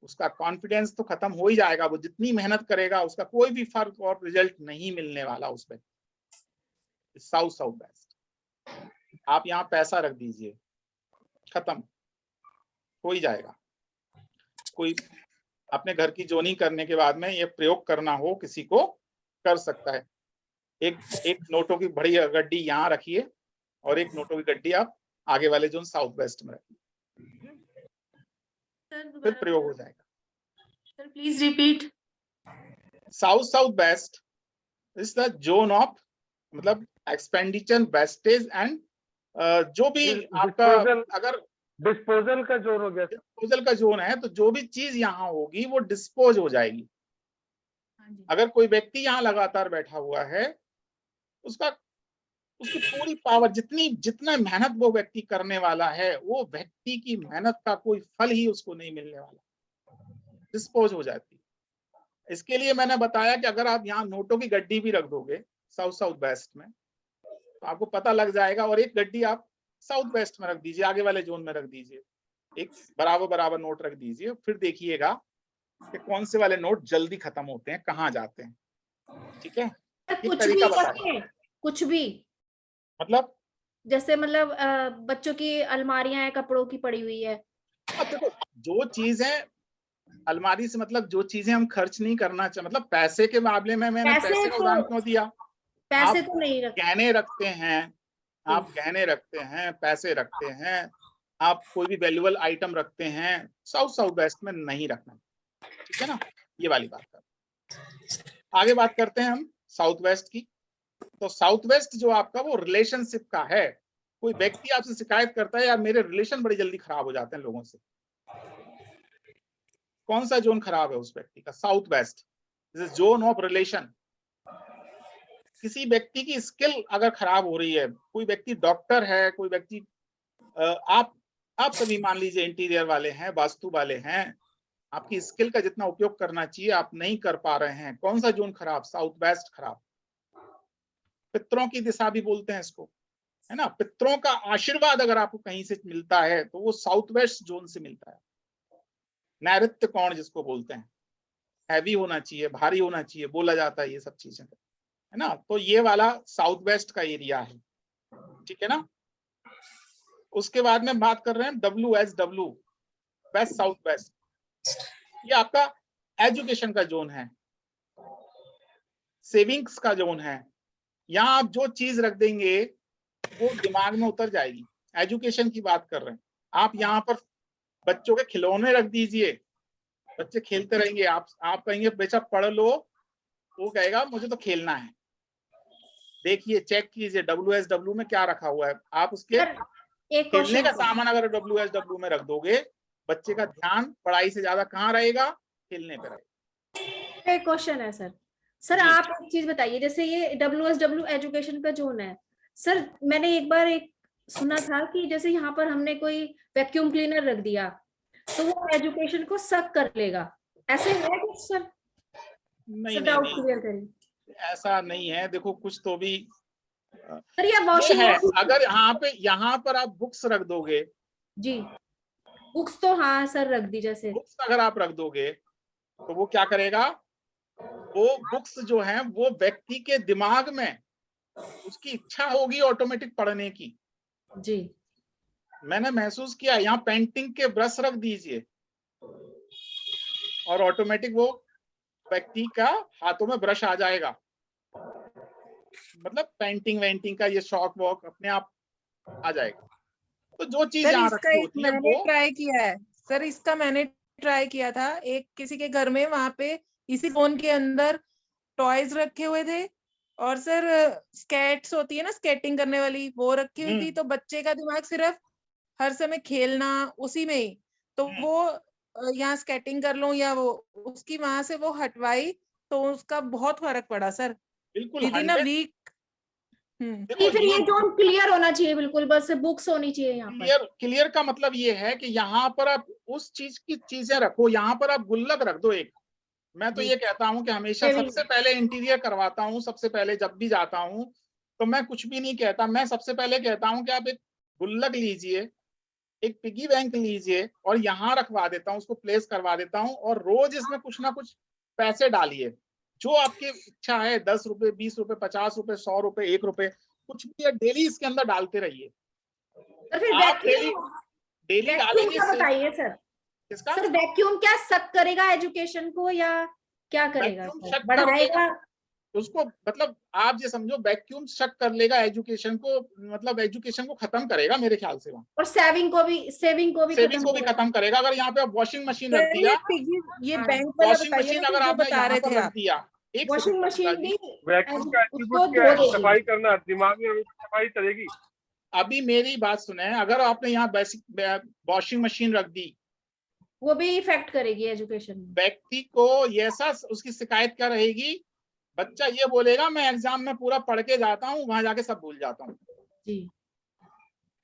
उसका कॉन्फिडेंस तो खत्म हो ही जाएगा। वो जितनी मेहनत करेगा उसका कोई भी फर्क और रिजल्ट नहीं मिलने वाला उस व्यक्ति। साउथ साउथ वेस्ट, आप यहाँ पैसा रख दीजिए, खत्म हो ही जाएगा। कोई अपने घर की जोनिंग करने के बाद में ये प्रयोग करना हो किसी को, कर सकता है। एक नोटों की बड़ी गड्डी यहाँ रखिए और एक नोटों की गड्डी आप आगे वाले जोन साउथ वेस्ट में रखिए, फिर प्रयोग हो जाएगा। Sir please repeat. South south west is the zone of, मतलब एक्सपेंडिचर, वेस्टेज एंड जो भी आपका अगर डिस्पोजल का जोन हो गया। डिस्पोजल का जोन है तो जो भी चीज यहाँ होगी वो डिस्पोज हो जाएगी। अगर कोई व्यक्ति यहाँ लगातार बैठा हुआ है, उसकी पूरी पावर, जितना मेहनत वो व्यक्ति करने वाला है, वो व्यक्ति की मेहनत का कोई फल ही उसको नहीं मिलने वाला, डिस्पोज हो जाती है। इसके लिए मैंने बताया कि अगर आप यहाँ नोटों की गड्डी भी रख दोगे साउथ साउथ वेस्ट में तो आपको पता लग जाएगा, और एक गड्डी आप साउथ वेस्ट में रख दीजिए, आगे वाले जोन में रख दीजिए, एक बराबर नोट रख दीजिए, फिर देखिएगा कि कौन से वाले नोट जल्दी खत्म होते हैं, कहाँ जाते हैं। ठीक है। कुछ भी करते, कुछ भी मतलब जैसे मतलब बच्चों की अलमारियां हैं, कपड़ों की पड़ी हुई है। अब देखो, जो चीज है अलमारी से, मतलब जो चीजें हम खर्च नहीं करना चाहिए, मतलब पैसे के मामले में मैंने पैसे का उदाहरण क्यों दिया? पैसे तो नहीं रखते, गहने रखते हैं, आप गहने रखते हैं, पैसे रखते हैं, आप कोई भी वैल्यूएबल आइटम रखते हैं, साउथ साउथ वेस्ट में नहीं रखना। ठीक है ना, ये वाली बात कर। आगे बात करते हैं हम साउथ वेस्ट की। तो साउथ वेस्ट जो आपका वो रिलेशनशिप का है। कोई व्यक्ति आपसे शिकायत करता है, यार मेरे रिलेशन बड़ी जल्दी खराब हो जाते हैं लोगों से। कौन सा जोन खराब है उस व्यक्ति का? South west, zone of relation. किसी व्यक्ति की स्किल अगर खराब हो रही है, कोई व्यक्ति डॉक्टर है, कोई व्यक्ति आप सभी मान लीजिए इंटीरियर वाले हैं, वास्तु वाले हैं, आपकी स्किल का जितना उपयोग करना चाहिए आप नहीं कर पा रहे हैं। कौन सा जोन खराब? साउथ वेस्ट खराब। पितरों की दिशा भी बोलते हैं इसको, है ना। पितरों का आशीर्वाद अगर आपको कहीं से मिलता है तो वो साउथ वेस्ट जोन से मिलता है। नैऋत्य कोण जिसको बोलते हैं, हैवी होना चाहिए, भारी होना चाहिए, बोला जाता है ये सब चीजें, है ना। तो ये वाला साउथ वेस्ट का एरिया है। ठीक है ना। उसके बाद में बात कर रहे हैं WSW, वेस्ट साउथ वेस्ट। ये आपका एजुकेशन का जोन है, सेविंग्स का जोन है। यहाँ आप जो चीज रख देंगे वो दिमाग में उतर जाएगी। एजुकेशन की बात कर रहे हैं आप। यहाँ पर बच्चों के खिलौने रख दीजिए, बच्चे खेलते रहेंगे। आप कहेंगे बेटा पढ़ लो, वो कहेगा मुझे तो खेलना है। देखिए, चेक कीजिए WSW में क्या रखा हुआ है। आप उसके खेलने का सामान अगर WSW में रख दोगे, बच्चे का ध्यान पढ़ाई से ज्यादा कहाँ रहेगा? खेलने पे रहेगा। एक क्वेश्चन है सर, सर जी। आप एक चीज बताइए, जैसे ये WSW एजुकेशन का जोन है सर, मैंने एक बार सुना था कि जैसे यहाँ पर हमने कोई वैक्यूम क्लीनर रख दिया तो वो एजुकेशन को सक कर लेगा, ऐसे है कुछ सर? नहीं सर नहीं डाउट नहीं, क्लियर करिए ऐसा नहीं है। देखो कुछ तो भी सर। ये ये वॉशिंग है, मशीन, अगर यहाँ पर आप बुक्स रख दोगे, जी बुक्स तो हाँ सर रख दी जैसे, बुक्स अगर आप रख दोगे तो वो क्या करेगा, वो बुक्स जो हैं वो व्यक्ति के दिमाग में उसकी इच्छा होगी ऑटोमेटिक पढ़ने की। जी मैंने महसूस किया, यहाँ पेंटिंग के ब्रश रख दीजिए और ऑटोमेटिक वो व्यक्ति का हाथों में ब्रश आ जाएगा। मतलब पेंटिंग वेंटिंग का ये शौक वॉक अपने आप आ जाएगा। तो जो चीज सर यहाँ इसका रखी एक होती है मैंने वो, ट्राई किया है सर, इसका मैंने ट्राई किया था एक किसी के घर में, वहां पे इसी फोन के अंदर टॉयज रखे हुए थे और सर स्केट्स होती है ना स्केटिंग करने वाली, वो रखी हुई थी। तो बच्चे का दिमाग सिर्फ हर समय खेलना उसी में ही, तो वो यहाँ स्केटिंग कर लो या वो उसकी वहां से वो हटवाई तो उसका बहुत फर्क पड़ा सर, बिल्कुल विद इन अ 100। वीक। देखो फिर ये जोन क्लियर होना चाहिए बिल्कुल, बस बुक्स होनी चाहिए यहाँ पर। क्लियर का मतलब ये है कि यहाँ पर आप उस चीज की चीजें रखो, यहाँ पर आप गुल्लक रख दो एक। मैं तो जी। ये कहता हूँ कि हमेशा Saving। सबसे पहले इंटीरियर करवाता हूँ, सबसे पहले जब भी जाता हूँ तो मैं कुछ भी नहीं कहता, मैं सबसे पहले कहता हूँ कि आप एक गुल्लक लीजिए, एक पिगी बैंक लीजिए और यहाँ रखवा देता हूँ, उसको प्लेस करवा देता हूँ और रोज इसमें कुछ ना कुछ पैसे डालिए, जो आपकी इच्छा है, 10 रुपए, 20 रुपए, 50 रुपए, 100 रुपए, 1 रुपए, कुछ भी डेली इसके अंदर डालते रहिए। तो फिर आप डेली वैक्यूम डालेंगे का बताइए सर। किसका? सर वैक्यूम क्या सक करेगा एजुकेशन को या क्या करेगा वैक्यूम सर? शक कर लेगा बढ़ाएगा? उसको, मतलब आप ये समझो वैक्यूम शक कर लेगा एजुकेशन को, मतलब एजुकेशन को खत्म करेगा मेरे ख्याल से। वहाँ और सेविंग को भी सेविंग को भी करेगा। खत्म करेगा। अगर यहाँ पे आप वॉशिंग मशीन रख सर दिया, ये हाँ। बैंक वाला वॉशिंग बताइए मशीन ना अगर जो आपने बता यहाँ रहे पर थे रख आप। दिया, एक वॉशिंग सेकंड मशीन भी वैक्यूम का उसको एट्रीब्यूट क्या धो है? देगी। सफाई करना, दिमाग में सफाई करेगी। अभी मेरी बात सुने, अगर आपने यहाँ बेसिक वॉशिंग मशीन रख दी, वो भी इफेक्ट करेगी एजुकेशन में। व्यक्ति को ऐसा उसकी शिकायत क्या रहेगी, बच्चा ये बोलेगा मैं एग्जाम में पूरा पढ़ के जाता हूँ, वहां जाके सब भूल जाता हूँ। जी।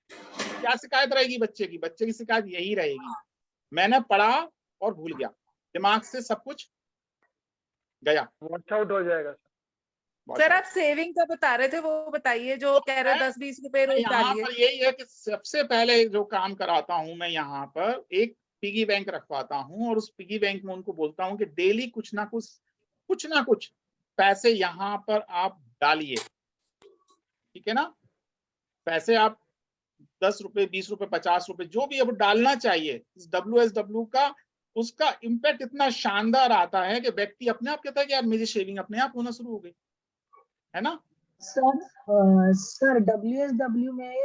क्या शिकायत रहेगी बच्चे की? बच्चे की शिकायत यही रहेगी, मैंने पढ़ा और भूल गया, दिमाग से सब कुछ गया, वॉश आउट हो जाएगा। सर आप सेविंग का बता रहे थे, वो बताइए जो कह रहे 10-20 रुपए रोज यहाँ डालिए। पर यही है कि सबसे पहले जो काम कराता हूँ मैं, यहाँ पर एक पिगी बैंक रखवाता हूँ और उस पिगी बैंक में उनको बोलता हूँ कि डेली कुछ ना कुछ पैसे यहाँ पर आप डालिए, ठीक है ना? पैसे आप 10 रुपए, 20 रुपए, 50 रुपए, जो भी अब डालना चाहिए। इस WSW का उसका इम्पैक्ट इतना शानदार आता है कि व्यक्ति अपने आप कहता है कि यार मेरी शेविंग अपने आप होना शुरू हो गई, है ना? सर WSW में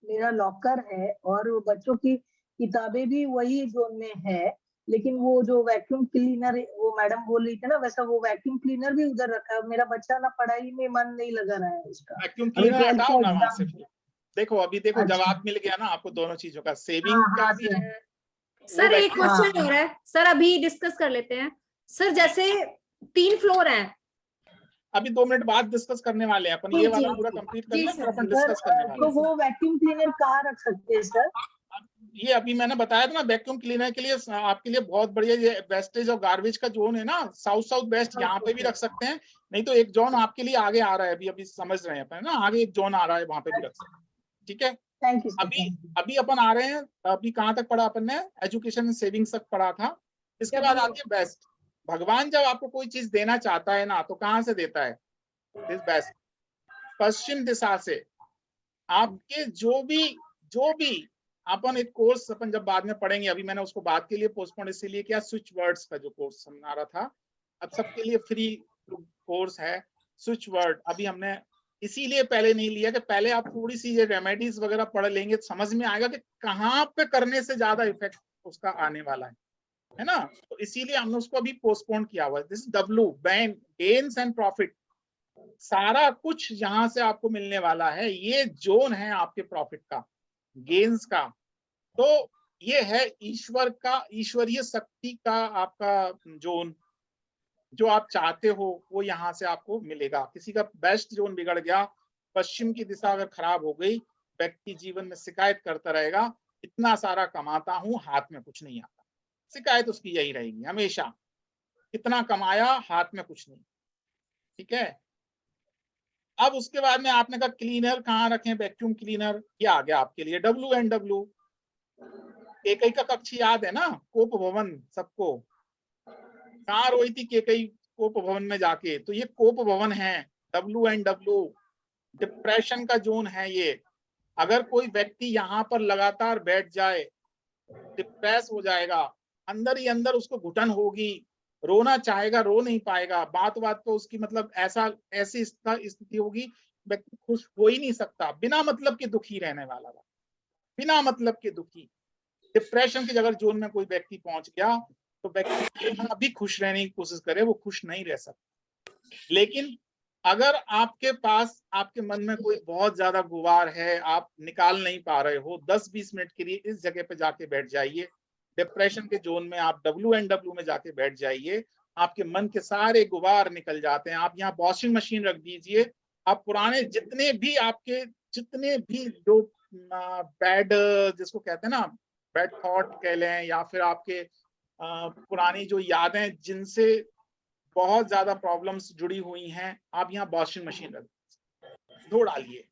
मेरा लॉकर है और बच्चों की किताबें भी वही जोन में है, लेकिन वो जो वैक्यूम क्लीनर वो मैडम बोल रही थी ना, वैसा वो वैक्यूम क्लीनर भी उधर रखा है। मेरा बच्चा ना पढ़ाई में मन नहीं लगा रहा है उसका। वैक्यूम अभी क्लीनर 12th हटाओ का ना वहां से। एग्जाम। देखो अभी देखो अच्छा। जवाब मिल गया ना आपको दोनों चीजों का, सेविंग का हाँ भी सर। है। सर एक क्वेश्चन हो रहा है सर, अभी डिस्कस कर लेते हैं सर। जैसे 3 फ्लोर हैं, अभी 2 मिनट बाद डिस्कस करने वाले हैं अपन, ये वाला पूरा कंप्लीट कर लें फिर अपन डिस्कस करने वाले तो हैं। वो वैक्यूम क्लीनर कहाँ रख सकते हैं सर? ये अभी मैंने बताया था ना, वैक्यूम क्लीनर के लिए आपके लिए बहुत बढ़िया ये वेस्टेज और गार्बेज का जोन है ना, साउथ वेस्ट, यहाँ पे भी रख सकते हैं। नहीं तो एक जोन आपके लिए आगे आ रहा है, अभी समझ रहे हैं अपन ना, आगे एक जोन आ रहा है, वहां पे भी रख सकते हैं, ठीक है? Thank you. अभी अपन आ रहे हैं, अभी कहाँ तक पढ़ा अपन ने? एजुकेशन एंड सेविंग्स तक पढ़ा था। इसके बाद आती है बेस्ट। भगवान जब आपको कोई चीज देना चाहता है ना, तो कहाँ से देता है? दिस बेस्ट, पश्चिम दिशा से। आपके जो भी अपन एक कोर्स अपन जब बाद में पढ़ेंगे, अभी मैंने उसको बाद के लिए पोस्टपोन इसलिए किया, स्विच वर्ड्स का जो कोर्स समझा रहा था, अब सबके लिए फ्री कोर्स है स्विच वर्ड। अभी हमने इसीलिए पहले नहीं लिया कि पहले आप थोड़ी सी ये रेमेडीज वगैरह पढ़ लेंगे, समझ में आएगा कि कहाँ पे करने से ज्यादा इफेक्ट उसका आने वाला है ना? तो इसीलिए हमने उसको अभी पोस्टपोन किया हुआ है। This W gains and profit, सारा कुछ यहाँ से आपको मिलने वाला है। ये जोन है आपके प्रॉफिट का, गेन्स का। तो ये है ईश्वर का, ईश्वरीय शक्ति का आपका जोन। जो आप चाहते हो वो यहाँ से आपको मिलेगा। किसी का बेस्ट जोन बिगड़ गया, पश्चिम की दिशा अगर खराब हो गई, व्यक्ति जीवन में शिकायत करता रहेगा, इतना सारा कमाता हूं हाथ में कुछ नहीं आता। शिकायत उसकी यही रहेगी हमेशा, इतना कमाया हाथ में कुछ नहीं। ठीक है। अब उसके बाद में आपने कहा क्लीनर कहाँ रखें, वैक्यूम क्लीनर, ये आ गया आपके लिए WNW। केकई का कक्ष याद है ना, कोप भवन सबको, कहाँ रोई थी केकई कोप भवन में जाके, तो ये कोप भवन है, WNW डिप्रेशन का जोन है ये। अगर कोई व्यक्ति यहाँ पर लगातार बैठ जाए, डिप्रेस हो जाएगा, अंदर ही अंदर उसको घुटन होगी, रोना चाहेगा रो नहीं पाएगा, बात बात पे उसकी मतलब ऐसी स्थिति होगी, व्यक्ति खुश हो ही नहीं सकता, बिना मतलब के दुखी रहने वाला, बिना मतलब के दुखी। डिप्रेशन के अगर जोन में कोई व्यक्ति पहुंच गया तो व्यक्ति कितना भी खुश रहने की कोशिश करे वो खुश नहीं रह सकता। लेकिन अगर आपके पास, आपके मन में कोई बहुत ज्यादा गुबार है, आप निकाल नहीं पा रहे हो, 10-20 मिनट के लिए इस जगह पे जाके बैठ जाइए, डिप्रेशन के जोन में आप WNW में जाके बैठ जाइए, आपके मन के सारे गुबार निकल जाते हैं। आप यहाँ वॉशिंग मशीन रख दीजिए, आप पुराने जितने भी जो बैड, जिसको कहते हैं ना बैड थॉट कह लें, या फिर आपके पुरानी जो यादें जिनसे बहुत ज्यादा प्रॉब्लम्स जुड़ी हुई हैं, आप यहाँ वॉशिंग मशीन रख धो डालिए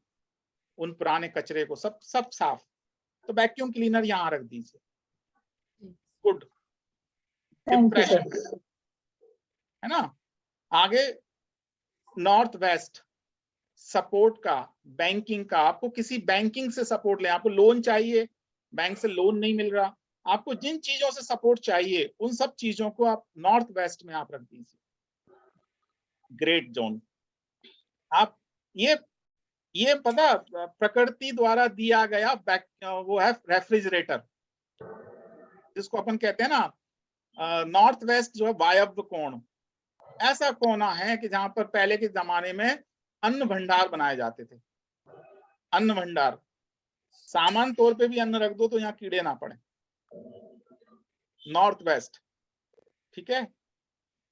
उन पुराने कचरे को, सब साफ। तो वैक्यूम क्लीनर यहाँ रख दीजिए। गुड। डिप्रेशन है ना। आगे नॉर्थ वेस्ट, सपोर्ट का, बैंकिंग का, आपको किसी बैंकिंग से सपोर्ट लें, आपको लोन चाहिए, बैंक से लोन नहीं मिल रहा, आपको जिन चीजों से सपोर्ट चाहिए उन सब चीजों को आप नॉर्थ वेस्ट में आप रख दीजिए। Great zone. आप ये पता प्रकृति द्वारा दिया गया वो है रेफ्रिजरेटर, जिसको अपन कहते हैं ना नॉर्थ वेस्ट जो है वायव्य कोण, ऐसा कोना है कि जहां पर पहले के जमाने में अन्न भंडार बनाए जाते थे। अन्न भंडार, सामान्य तौर पे भी अन्न रख दो तो यहाँ कीड़े ना पड़े। नॉर्थ वेस्ट, ठीक है।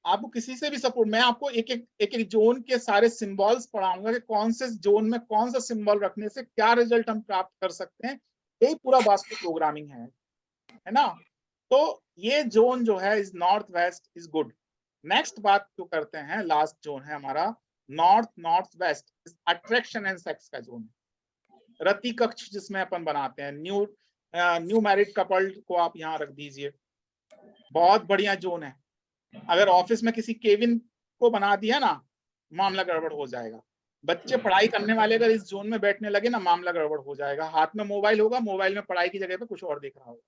आपको किसी से भी सपोर्ट, मैं आपको एक जोन के सारे सिंबल्स पढ़ाऊंगा कि कौन से जोन में कौन सा सिंबल रखने से क्या रिजल्ट हम प्राप्त कर सकते हैं। यही पूरा वास्तु प्रोग्रामिंग है ना। तो ये जोन जो है is north west is good. Next बात जो करते हैं, लास्ट जोन है हमारा north west, attraction and sex का जोन है। रति कक्ष जिसमें अपन बनाते हैं, न्यू मैरिड कपल को आप यहाँ रख दीजिए, बहुत बढ़िया जोन है। अगर ऑफिस में किसी केबिन को बना दिया ना, मामला गड़बड़ हो जाएगा। बच्चे पढ़ाई करने वाले अगर इस जोन में बैठने लगे ना, मामला गड़बड़ हो जाएगा। हाथ में मोबाइल होगा, मोबाइल में पढ़ाई की जगह पे कुछ और दिख रहा होगा,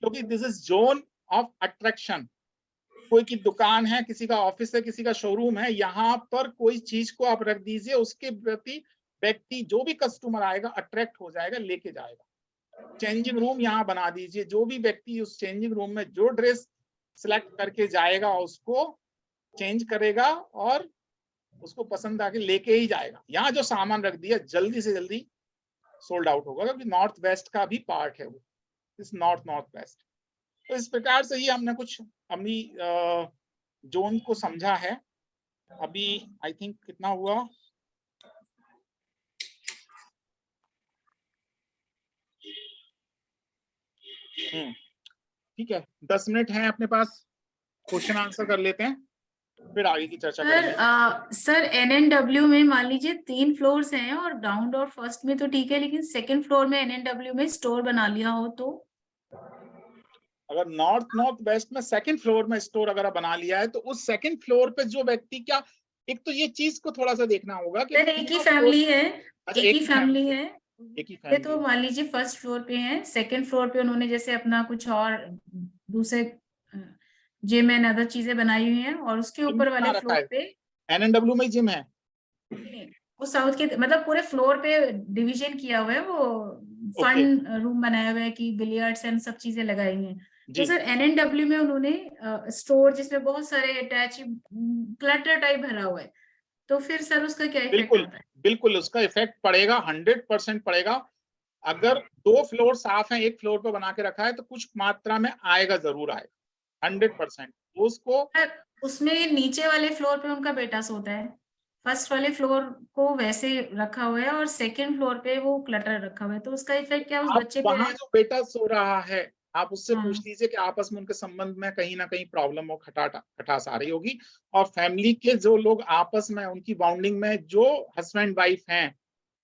क्योंकि this is zone of attraction. कोई की दुकान है, किसी का ऑफिस है, किसी का शोरूम है, यहाँ पर कोई चीज को आप रख दीजिए, उसके प्रति व्यक्ति जो भी कस्टमर आएगा अट्रैक्ट हो जाएगा, लेके जाएगा। चेंजिंग रूम यहाँ बना दीजिए, जो भी व्यक्ति उस चेंजिंग रूम में जो ड्रेस सिलेक्ट करके जाएगा उसको चेंज करेगा और उसको पसंद आके लेके ही जाएगा। यहाँ जो सामान रख दिया जल्दी से जल्दी सोल्ड आउट होगा, क्योंकि नॉर्थ वेस्ट का भी पार्ट है वो, इस नॉर्थ वेस्ट। तो इस प्रकार से ही हमने कुछ अपनी जोन को समझा है। अभी आई थिंक कितना हुआ, ठीक है, 10 मिनट हैं अपने पास, क्वेश्चन आंसर कर लेते हैं, फिर आगे की चर्चा करेंगे। सर NNW में मान लीजिए 3 फ्लोर्स हैं और ग्राउंड और फर्स्ट में तो ठीक है, लेकिन सेकंड फ्लोर में NNW में स्टोर बना लिया हो तो? अगर नॉर्थ वेस्ट में सेकंड फ्लोर में स्टोर अगर बना लिया है तो उस सेकंड फ्लोर पे जो व्यक्ति, क्या एक तो ये चीज को थोड़ा सा देखना होगा कि एक ही फैमिली है, अच्छा, एक ही फैमिली है, तो मान लीजिए फर्स्ट फ्लोर पे है, सेकंड फ्लोर पे उन्होंने जैसे अपना कुछ और दूसरे जिम एंड अदर चीजें बनाई हुई हैं, और उसके ऊपर वाले फ्लोर पे NNW में जिम है, वो साउथ के मतलब पूरे फ्लोर पे डिवीजन किया हुआ है, वो फन रूम बनाया हुआ है कि बिलियर्ड्स एंड सब चीजें लगाई हैं। तो सर NNW में उन्होंने स्टोर जिसमें बहुत सारे अटैच क्लटर टाइप भरा हुआ है, तो फिर सर उसका क्या इफेक्ट आता है? बिल्कुल उसका इफेक्ट पड़ेगा, 100% पड़ेगा। अगर 2 फ्लोर साफ है, 1 फ्लोर पे बना के रखा है तो कुछ मात्रा में आएगा, जरूर आएगा, 100%। उसको उसमें नीचे वाले फ्लोर पे उनका बेटा सोता है, फर्स्ट वाले फ्लोर को वैसे रखा हुआ है और सेकंड फ्लोर पे वो क्लटर रखा हुआ है, तो उसका इफेक्ट क्या उस आप बच्चे पे वहां रहेगा? जो बेटा सो रहा है आप उससे हाँ। पूछ लीजिए कि आपस में उनके संबंध में कहीं ना कहीं प्रॉब्लम और खटास आ रही होगी, और फैमिली के जो लोग आपस में उनकी बाउंडिंग में जो हस्बैंड वाइफ हैं,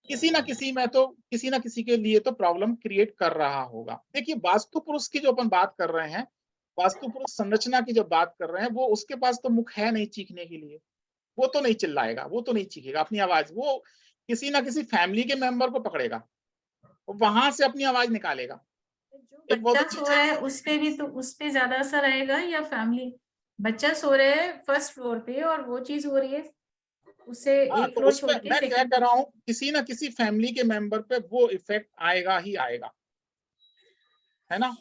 किसी ना किसी में तो किसी ना किसी के लिए तो प्रॉब्लम क्रिएट कर रहा होगा। देखिए वास्तु पुरुष की जो अपन बात कर रहे हैं, वास्तु पुरुष संरचना की जो बात कर रहे हैं, वो उसके पास तो मुख है नहीं चीखने के लिए, वो तो नहीं चिल्लाएगा, वो तो नहीं चीखेगा अपनी आवाज, वो किसी ना किसी फैमिली के मेंबर को पकड़ेगा, वहां से अपनी आवाज निकालेगा। जो एक बहुत बच्चा अच्छी सो रहा है उस पे भी तो उस पे ज्यादा असर आएगा या फैमिली? बच्चा सो रहा है फर्स्ट फ्लोर पे और वो चीज हो रही है उससे हाँ, एक तो फ्लोर उसमें छोड़ के मैं क्या सेकंड कर रहा हूँ, किसी ना किसी फैमिली के मेंबर पे वो इफेक्ट आएगा ही आएगा, है ना।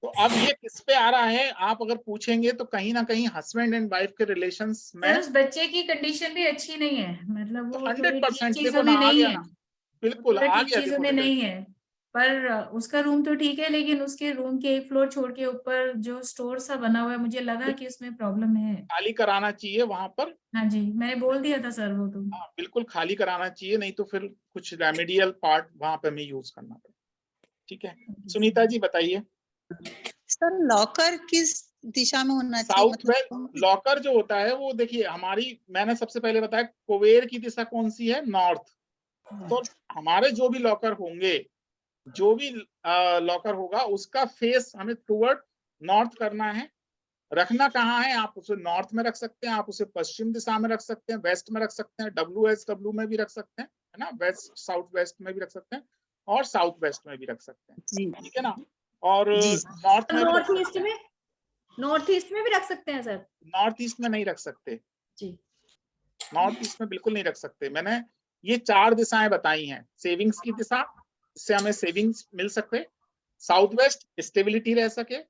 तो अब ये किस पे आ रहा है आप अगर पूछेंगे तो कहीं ना कहीं हस्बैंड एंड वाइफ के रिलेशंस सर में उस बच्चे की कंडीशन भी अच्छी नहीं है, मतलब तो वो थोड़ी ठीक 100% देखो चीजों ना में आ नहीं गया है, ना, वो बिल्कुल थोड़ा आ ठीक गया चीजों देखो में रिजल्ट। नहीं है। पर उसका रूम तो ठीक है, लेकिन उसके रूम के एक फ्लोर छोड़ के ऊपर जो स्टोर सा बना हुआ है, मुझे लगा कि उसमें प्रॉब्लम है। खाली कराना चाहिए वहां पर, हाँ जी, मैंने बोल दिया था सर वो तो। हाँ बिल्कुल खाली कराना चाहिए, नहीं तो फिर कुछ रेमेडियल पार्ट वहां पे हमें यूज करना पड़ेगा। ठीक है, सुनीता जी बताइए। सर लॉकर किस दिशा में होना चाहिए, साउथ मतलब वेस्ट लॉकर जो होता है वो देखिए हमारी, मैंने सबसे पहले बताया कुबेर की दिशा कौन सी है, नॉर्थ। तो हमारे जो भी लॉकर होंगे, जो भी लॉकर होगा उसका फेस हमें टुवर्ड नॉर्थ करना है। रखना कहाँ है, आप उसे नॉर्थ में रख सकते हैं, आप उसे पश्चिम दिशा में रख सकते हैं, वेस्ट में रख सकते हैं, WSW में भी रख सकते हैं, है ना, वेस्ट साउथ वेस्ट में भी रख सकते हैं और साउथ वेस्ट में भी रख सकते हैं, ठीक है ना, और नॉर्थ में भी रख नॉर्थ ईस्ट सकते हैं। में, नॉर्थ ईस्ट में भी रख सकते हैं सर? नॉर्थ ईस्ट में नहीं रख सकते जी, नॉर्थ ईस्ट में बिल्कुल नहीं रख सकते। मैंने ये 4 दिशाएं बताई हैं, सेविंग्स की दिशा, इससे हमें सेविंग्स मिल सकते, साउथ वेस्ट स्टेबिलिटी रह सके,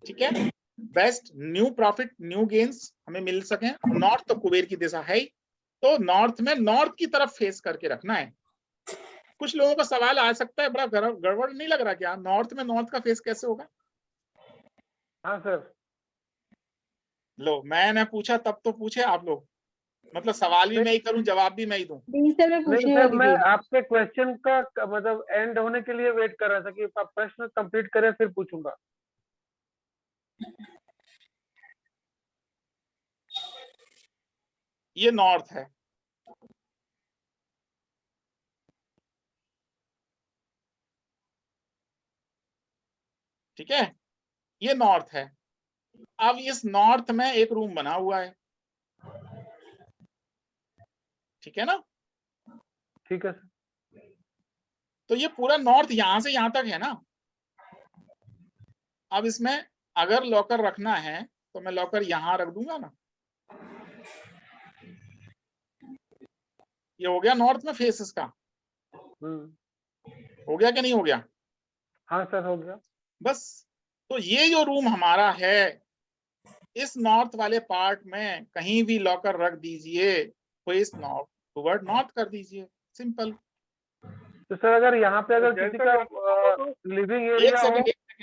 ठीक है, best new profit new gains हमें मिल सके, नॉर्थ तो कुबेर की दिशा है ही, तो नॉर्थ में नॉर्थ की तरफ फेस करके रखना है। कुछ लोगों का सवाल आ सकता है, बड़ा गड़बड़ नहीं लग रहा क्या, नॉर्थ में नॉर्थ का फेस कैसे होगा? हाँ सर। लो मैंने पूछा तब तो पूछे आप लोग, मतलब सवाल भी मैं ही करूं जवाब भी मैं ही दूं। नहीं सर, मैं आपके क्वेश्चन का मतलब एंड होने के लिए वेट कर रहा था कि आप प्रश्न कंप्लीट करें फिर पूछूंगा। ये नॉर्थ है, ठीक है, ये नॉर्थ है। अब इस नॉर्थ में एक रूम बना हुआ है, ठीक है ना, ठीक है सर। तो ये पूरा नॉर्थ यहां से यहां तक है ना। अब इसमें अगर लॉकर रखना है तो मैं लॉकर यहां रख दूंगा ना, ये हो गया नॉर्थ में फेस इसका, हो गया कि नहीं हो गया? हाँ सर हो गया। बस, तो ये जो रूम हमारा है इस नॉर्थ वाले पार्ट में कहीं भी लॉकर रख दीजिए, फेस नॉर्थ टुवर्ड नॉर्थ कर दीजिए, सिंपल। तो सर अगर यहाँ पे अगर किसी का लिविंग एरिया हो,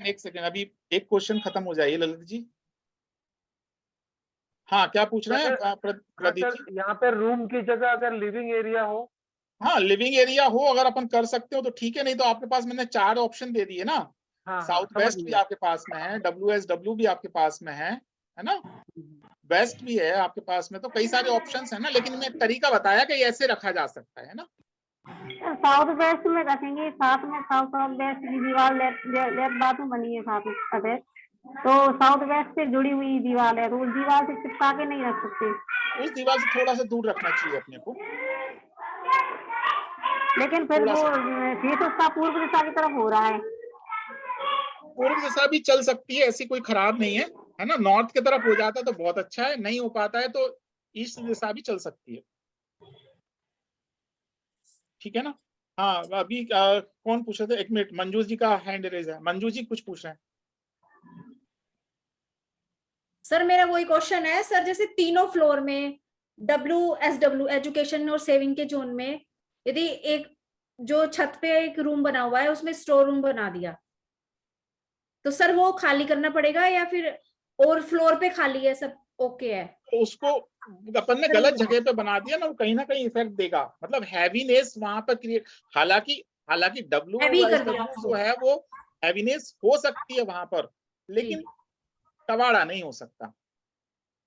एक सेकंड अभी एक क्वेश्चन खत्म हो जाइए ललित जी। हाँ क्या पूछ रहे हैं प्रदीप जी? यहाँ पे रूम की जगह अगर लिविंग एरिया हो, हाँ लिविंग एरिया हो अगर अपन कर सकते हो तो ठीक है, नहीं तो आपके पास मैंने 4 ऑप्शन दे दिए ना, साउथ वेस्ट भी आपके पास में है, WSW भी आपके पास में है ना, वेस्ट भी है आपके पास में, तो कई सारे ऑप्शंस है ना, लेकिन मैं एक तरीका बताया कि ऐसे रखा जा सकता है ना। साउथ वेस्ट में रखेंगे, साथ में साउथ और वेस्ट की दीवार लेफ्ट बाथरूम बनी है साथ में अटैच, तो साउथ वेस्ट से जुड़ी हुई दीवार है, तो उस दीवार से चिपका के नहीं रख सकते, उस दीवार से थोड़ा सा दूर रखना चाहिए अपने को, लेकिन फिर वो फेस उसका पूर्व दिशा की तरफ हो रहा है। पूर्व दिशा भी चल सकती है, ऐसी कोई खराब नहीं है ना, नॉर्थ की तरफ हो जाता है तो बहुत अच्छा है, नहीं हो पाता है तो ईस्ट दिशा भी चल सकती है, ठीक है ना। हाँ अभी कौन पूछ रहे थे, एक मिनट, मंजू जी का हैंड रेज है, मंजू जी कुछ पूछ रहे हैं। सर मेरा वही क्वेश्चन है सर, जैसे तीनों फ्लोर में WSW एजुकेशन और सेविंग के जोन में यदि एक जो छत पे एक रूम बना हुआ है उसमें स्टोर रूम बना दिया, तो सर वो खाली करना पड़ेगा या फिर और फ्लोर पे खाली है सब ओके है, तो उसको अपन ने गलत जगह पे बना दिया ना, वो कहीं ना कहीं इफेक्ट देगा, मतलब हैवीनेस वहां पर क्रिएट, हालांकि हालांकि हैवी कर दिया WSW उसको। जो है वो हैवीनेस हो सकती है वहां पर, लेकिन जी, कवाड़ा नहीं हो सकता।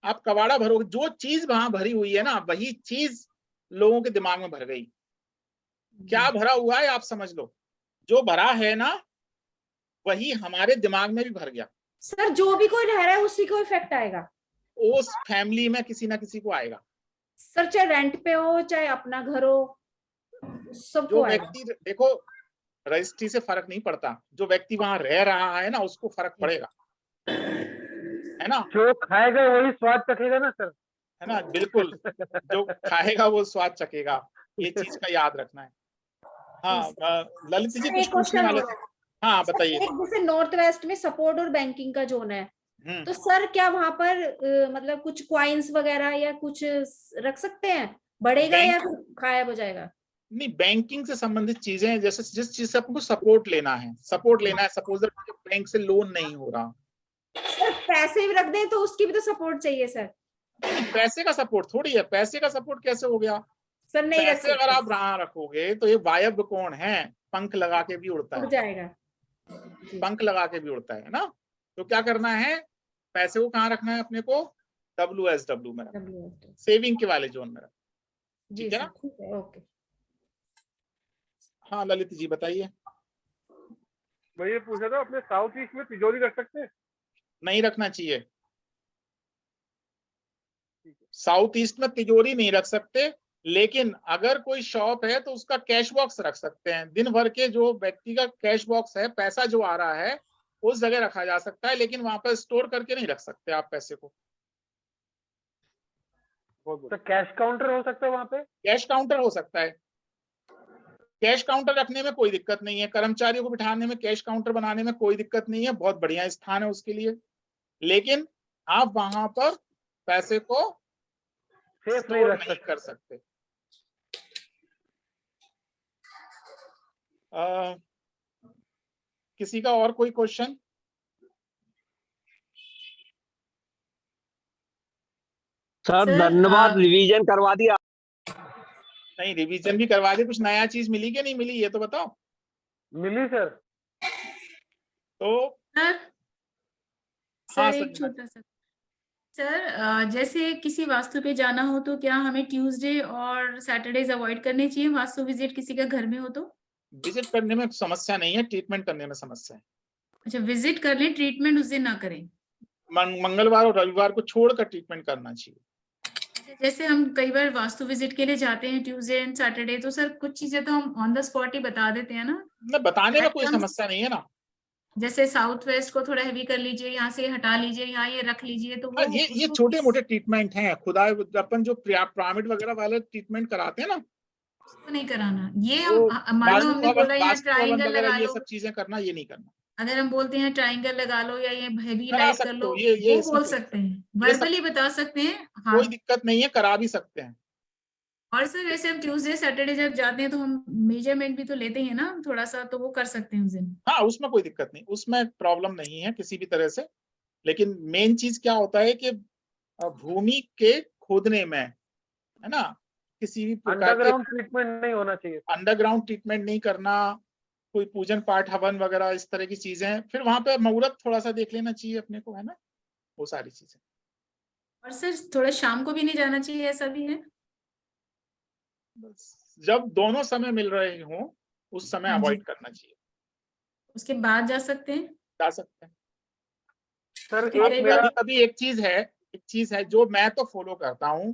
आप कवाड़ा भरोगे, जो चीज वहां भरी हुई है ना वही चीज लोगों के दिमाग में भर गई। क्या भरा हुआ है आप समझ लो, जो भरा है ना वही हमारे दिमाग में भी भर गया। सर जो भी कोई रह रहा है उसी को इफेक्ट आएगा। उस फैमिली में किसी ना किसी को आएगा। सर चाहे रेंट पे हो चाहे अपना घर हो, सबको जो आएगा। व्यक्ति, देखो रजिस्ट्री से फर्क नहीं पड़ता, जो व्यक्ति वहां रह रहा है ना उसको फर्क पड़ेगा, है ना, जो खाएगा वही स्वाद चखेगा ना सर। है ना, बिल्कुल, जो खाएगा वो स्वाद चखेगा, ये चीज का याद रखना है। हाँ ललित जी सर कुछ एक पूछने क्वेश्चन वाले और थे। है। हाँ सर बताइए। एक जैसे नॉर्थ वेस्ट में सपोर्ट और बैंकिंग का जोन है, तो सर क्या वहां पर मतलब कुछ क्वाइंस वगैरह या कुछ रख सकते हैं, बढ़ेगा या बैंक फिर गायब हो जाएगा? नहीं, बैंकिंग से संबंधित चीजें हैं, जैसे जिस चीज से आपको सपोर्ट लेना है, सपोज दैट बैंक से लोन नहीं हो रहा, सर पैसे भी रख दें तो उसकी भी तो सपोर्ट चाहिए सर। नहीं पैसे का सपोर्ट थोड़ी है, पैसे का सपोर्ट कैसे हो गया? सर नहीं रख पैसे अगर सकते, आप वहां रखोगे तो ये वायव्य कोण है, पंख लगा के भी उड़ता उड़ है, जाएगा। पंख लगा के भी उड़ता है ना। तो क्या करना है, पैसे को कहाँ रखना है अपने को, WSW में रखना, WSW। सेविंग के वाले जोन में रखना, जी ठीक है सर, ना। ठीक है, ओके। हाँ ललित जी बताइए। मैं ये पूछा था, अपने साउथ ईस्ट में तिजोरी रख सकते हैं? नहीं रखना चाहिए, साउथ ईस्ट में तिजोरी नहीं रख सकते, लेकिन अगर कोई शॉप है तो उसका कैश बॉक्स रख सकते हैं। दिन भर के जो व्यक्ति का कैश बॉक्स है, पैसा जो आ रहा है उस जगह रखा जा सकता है, लेकिन वहां पर स्टोर करके नहीं रख सकते आप पैसे को। तो कैश काउंटर हो सकता है वहां पे? कैश काउंटर हो सकता है, कैश काउंटर रखने में कोई दिक्कत नहीं है, कर्मचारियों को बिठाने में, कैश काउंटर बनाने में कोई दिक्कत नहीं है, बहुत बढ़िया स्थान है उसके लिए, लेकिन आप वहां पर पैसे को सेफ नहीं स्टोर रख नहीं सकते। कर सकते। किसी का और कोई क्वेश्चन? सर सर, धन्यवाद, रिवीजन करवा दिया। नहीं रिवीजन भी करवा दे, कुछ नया चीज मिली कि नहीं मिली ये तो बताओ। मिली सर। तो सर हाँ सर सर, एक छोटा सा सर, जैसे किसी वास्तु पे जाना हो तो क्या हमें ट्यूसडे और सैटरडेज अवॉइड करने चाहिए वास्तु विजिट किसी का घर में हो तो? विजिट करने में समस्या नहीं है, ट्रीटमेंट करने में समस्या है। अच्छा, विजिट कर लें, ट्रीटमेंट उस दिन ना करें। मंगलवार और रविवार को छोड़कर ट्रीटमेंट करना चाहिए। जैसे हम कई बार वास्तु विजिट के लिए जाते हैं ट्यूसडे एंड सैटरडे, तो सर कुछ चीजें तो हम ऑन द स्पॉट ही बता देते हैं ना, बताने में That कोई comes- समस्या नहीं है ना। जैसे साउथ वेस्ट को थोड़ा हैवी कर लीजिए, यहाँ से हटा लीजिए, यहाँ ये रख लीजिए, तो वो ये उसको छोटे मोटे ट्रीटमेंट हैं, खुदा अपन जो पिरामिड वगैरह वाले ट्रीटमेंट कराते हैं ना, उसको नहीं कराना। ये वो हम मान लो हमने बोला यहाँ वास्तु हवन ट्राइंगल वगैरह लगा ये लो, सब चीजें करना, ये नहीं करना। अगर हम बोलते हैं ट्राइंगल लगा लो या ये हैवी करा लाइट कर सकते लो, हो, ये वो इसमें बोल कोई सकते हैं, ये सब वर्बली बता सकते हैं। हाँ, कोई दिक्कत नहीं है, करा भी सकते हैं। और सर वैसे हम ट्यूसडे सैटरडे जब जाते हैं तो हम मेजरमेंट भी तो लेते हैं ना थोड़ा सा, तो वो कर सकते हैं उस दिन। हाँ उसमें कोई दिक्कत नहीं, उसमें प्रॉब्लम नहीं है किसी भी तरह से, लेकिन मेन चीज क्या होता है कि भूमि के खोदने में, है ना, किसी भी प्रकार के अंडरग्राउंड ट्रीटमेंट नहीं होना चाहिए। अंडरग्राउंड ट्रीटमेंट नहीं करना, कोई पूजन पाठ हवन वगैरह इस तरह की चीजें, फिर वहां पे मुहूर्त थोड़ा सा देख लेना चाहिए अपने को, है ना, वो सारी चीजें। और सर थोड़ा शाम को भी नहीं जाना चाहिए, ऐसा भी है? बस जब दोनों समय मिल रहे हों उस समय हाँ जी, अवॉइड करना चाहिए। उसके बाद जा सकते हैं। जा सकते हैं। सर क्योंकि एक कई मेरा बार कभी कभी एक चीज है जो मैं तो फॉलो करता हूँ,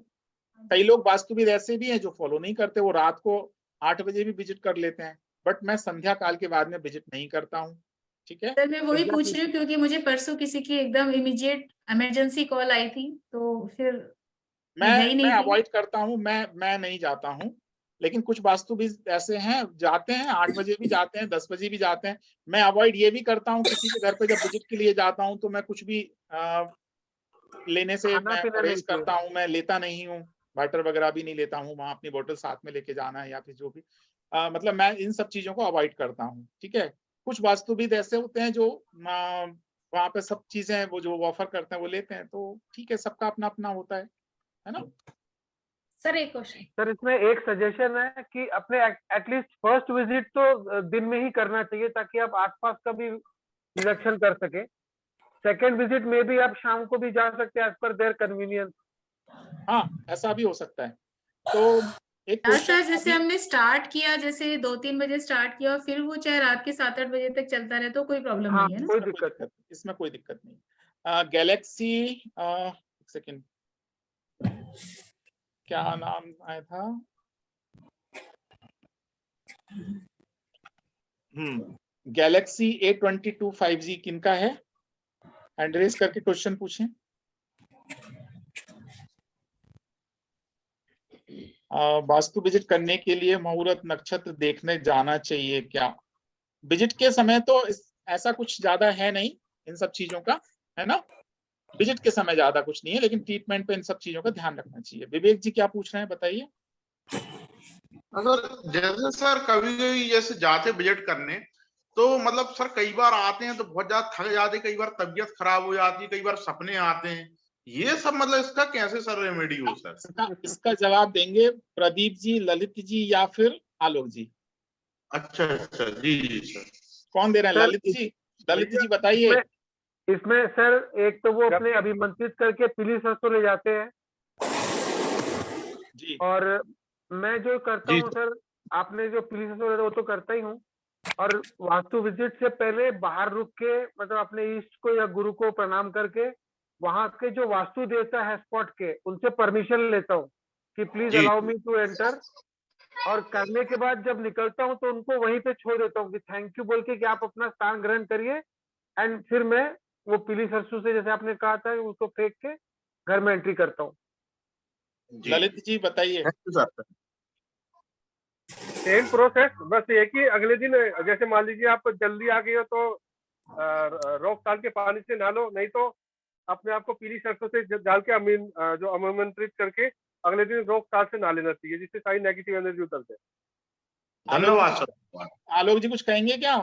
कई लोग वास्तुविद ऐसे भी हैं जो फॉलो नहीं करते, वो रात को 8 बजे भी विजिट कर लेते हैं, बट मैं संध्या काल के बाद में विजिट नहीं करता हूँ, ठीक है। सर मैं वही संध्या पूछ की- रही हूँ क्योंकि मुझे परसों किसी की एकदम इमीडिएट इमरजेंसी कॉल आई थी, तो फिर मैं गई मैं नहीं थी। अवॉइड करता हूँ, मैं नहीं जाता हूँ, लेकिन कुछ वास्तुविद ऐसे हैं जाते हैं, 8 बजे भी जाते हैं, 10 बजे भी जाते हैं। मैं अवॉइड ये भी करता हूँ, किसी के घर पे जब विजिट के लिए जाता हूँ तो मैं कुछ भी लेने से खाना मैं पीना नहीं परहेज चाहिए। करता हूँ, मैं लेता नहीं हूँ, वाटर वगैरह भी नहीं लेता हूँ, वहां अपनी बोतल साथ में लेके जाना है या फिर जो भी मतलब मैं इन सब चीजों को अवॉइड करता हूँ, ठीक है। कुछ वास्तुविद ऐसे होते हैं जो वहां पे सब चीजें वो जो ऑफर करते हैं वो लेते हैं, तो ठीक है, सबका अपना अपना होता है ना। सर एक क्वेश्चन सर इसमें एक सजेशन है कि अपने एटलीस्ट फर्स्ट विजिट तो दिन में ही करना चाहिए ताकि आप आसपास का भी निरीक्षण कर सके। सेकेंड विजिट में भी आप शाम को भी जा सकते हैं एज पर देयर कन्वीनियंस। हाँ, ऐसा भी हो सकता है। तो एक सर जैसे हमने स्टार्ट किया, जैसे 2-3 बजे स्टार्ट किया और फिर वो चाहे रात के 7-8 बजे तक चलता रहे तो कोई प्रॉब्लम हाँ, नहीं है ना? कोई दिक्कत इसमें कोई दिक्कत नहीं। गैलेक्सी सेकंड क्या नाम आया था? गैलेक्सी A22 5G किनका है? हैंड रेज करके क्वेश्चन पूछें। वास्तु विजिट करने के लिए मुहूर्त नक्षत्र देखने जाना चाहिए क्या? विजिट के समय तो ऐसा कुछ ज्यादा है नहीं इन सब चीजों का, है ना। विजिट के समय ज्यादा कुछ नहीं है, लेकिन ट्रीटमेंट पे इन सब चीजों का ध्यान रखना चाहिए। विवेक जी क्या पूछ रहे हैं बताइए। अगर जैसे सर कभी कभी जैसे जाते विजिट करने तो मतलब सर कई बार आते हैं तो बहुत ज्यादा थक जाते, कई बार तबीयत खराब हो जाती है, कई बार सपने आते हैं, ये सब मतलब इसका कैसे सर रेमेडी हो सर? इसका जवाब देंगे प्रदीप जी, ललित जी या फिर आलोक जी। अच्छा अच्छा, जी जी सर। कौन दे रहे हैं? ललित जी, ललित जी बताइए। इसमें सर एक तो वो अपने अभिमंत्रित करके पीली सरसों ले जाते हैं जी, और मैं जो करता हूँ सर, आपने जो पीली सरसों वो तो करता ही हूँ, और वास्तु विजिट से पहले बाहर रुक के मतलब अपने ईष्ट को या गुरु को प्रणाम करके वहां के जो वास्तु देवता है स्पॉट के, उनसे परमिशन लेता हूँ कि please allow me to enter, और करने के बाद जब निकलता हूँ तो उनको वहीं पे छोड़ देता हूँ कि थैंक यू बोल के कि आप अपना स्थान ग्रहण करिए, एंड फिर मैं वो पीली सरसों से जैसे आपने कहा था उसको फेंक के घर में एंट्री करता हूँ। ललित जी बताइए। सेम प्रोसेस, बस ये कि अगले दिन जैसे मान लीजिए आप जल्दी आ गए हो तो रोक साल के पानी से नहा लो, नहीं तो अपने आप को पीली सरसों से डाल के जो आमंत्रित करके अगले दिन रोक साल से नहा लेना चाहिए, जिससे सारी नेगेटिव एनर्जी उतरते हैं। धन्यवाद सर। आलोक जी कुछ कहेंगे क्या?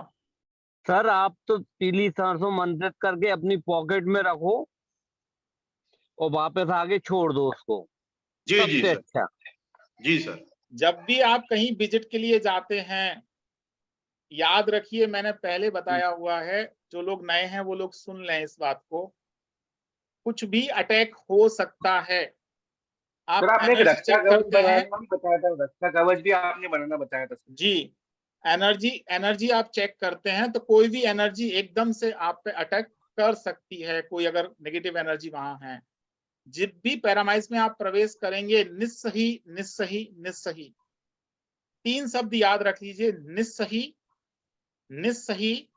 सर आप तो पीली सरसों मंत्रित करके अपनी पॉकेट में रखो और वापस आगे छोड़ दो उसको। जी जी सबसे सर। अच्छा। जी सर। जब भी आप कहीं विजिट के लिए जाते हैं, याद रखिए मैंने पहले बताया हुआ है, जो लोग नए हैं वो लोग सुन लें इस बात को, कुछ भी अटैक हो सकता है। आप आपने एक एनर्जी चेक करते हैं, बताया था, रक्षा कवच भी आपने बनाना बताया था जी। एनर्जी आप चेक करते हैं तो कोई भी एनर्जी एकदम से आप पे अटैक कर सकती है, कोई अगर नेगेटिव एनर्जी वहां है। जब भी पैरामाइज में आप प्रवेश करेंगे, निस्सही निस्सही निस्सही, 3 शब्द याद रख लीजिए, निस्सही निस्सही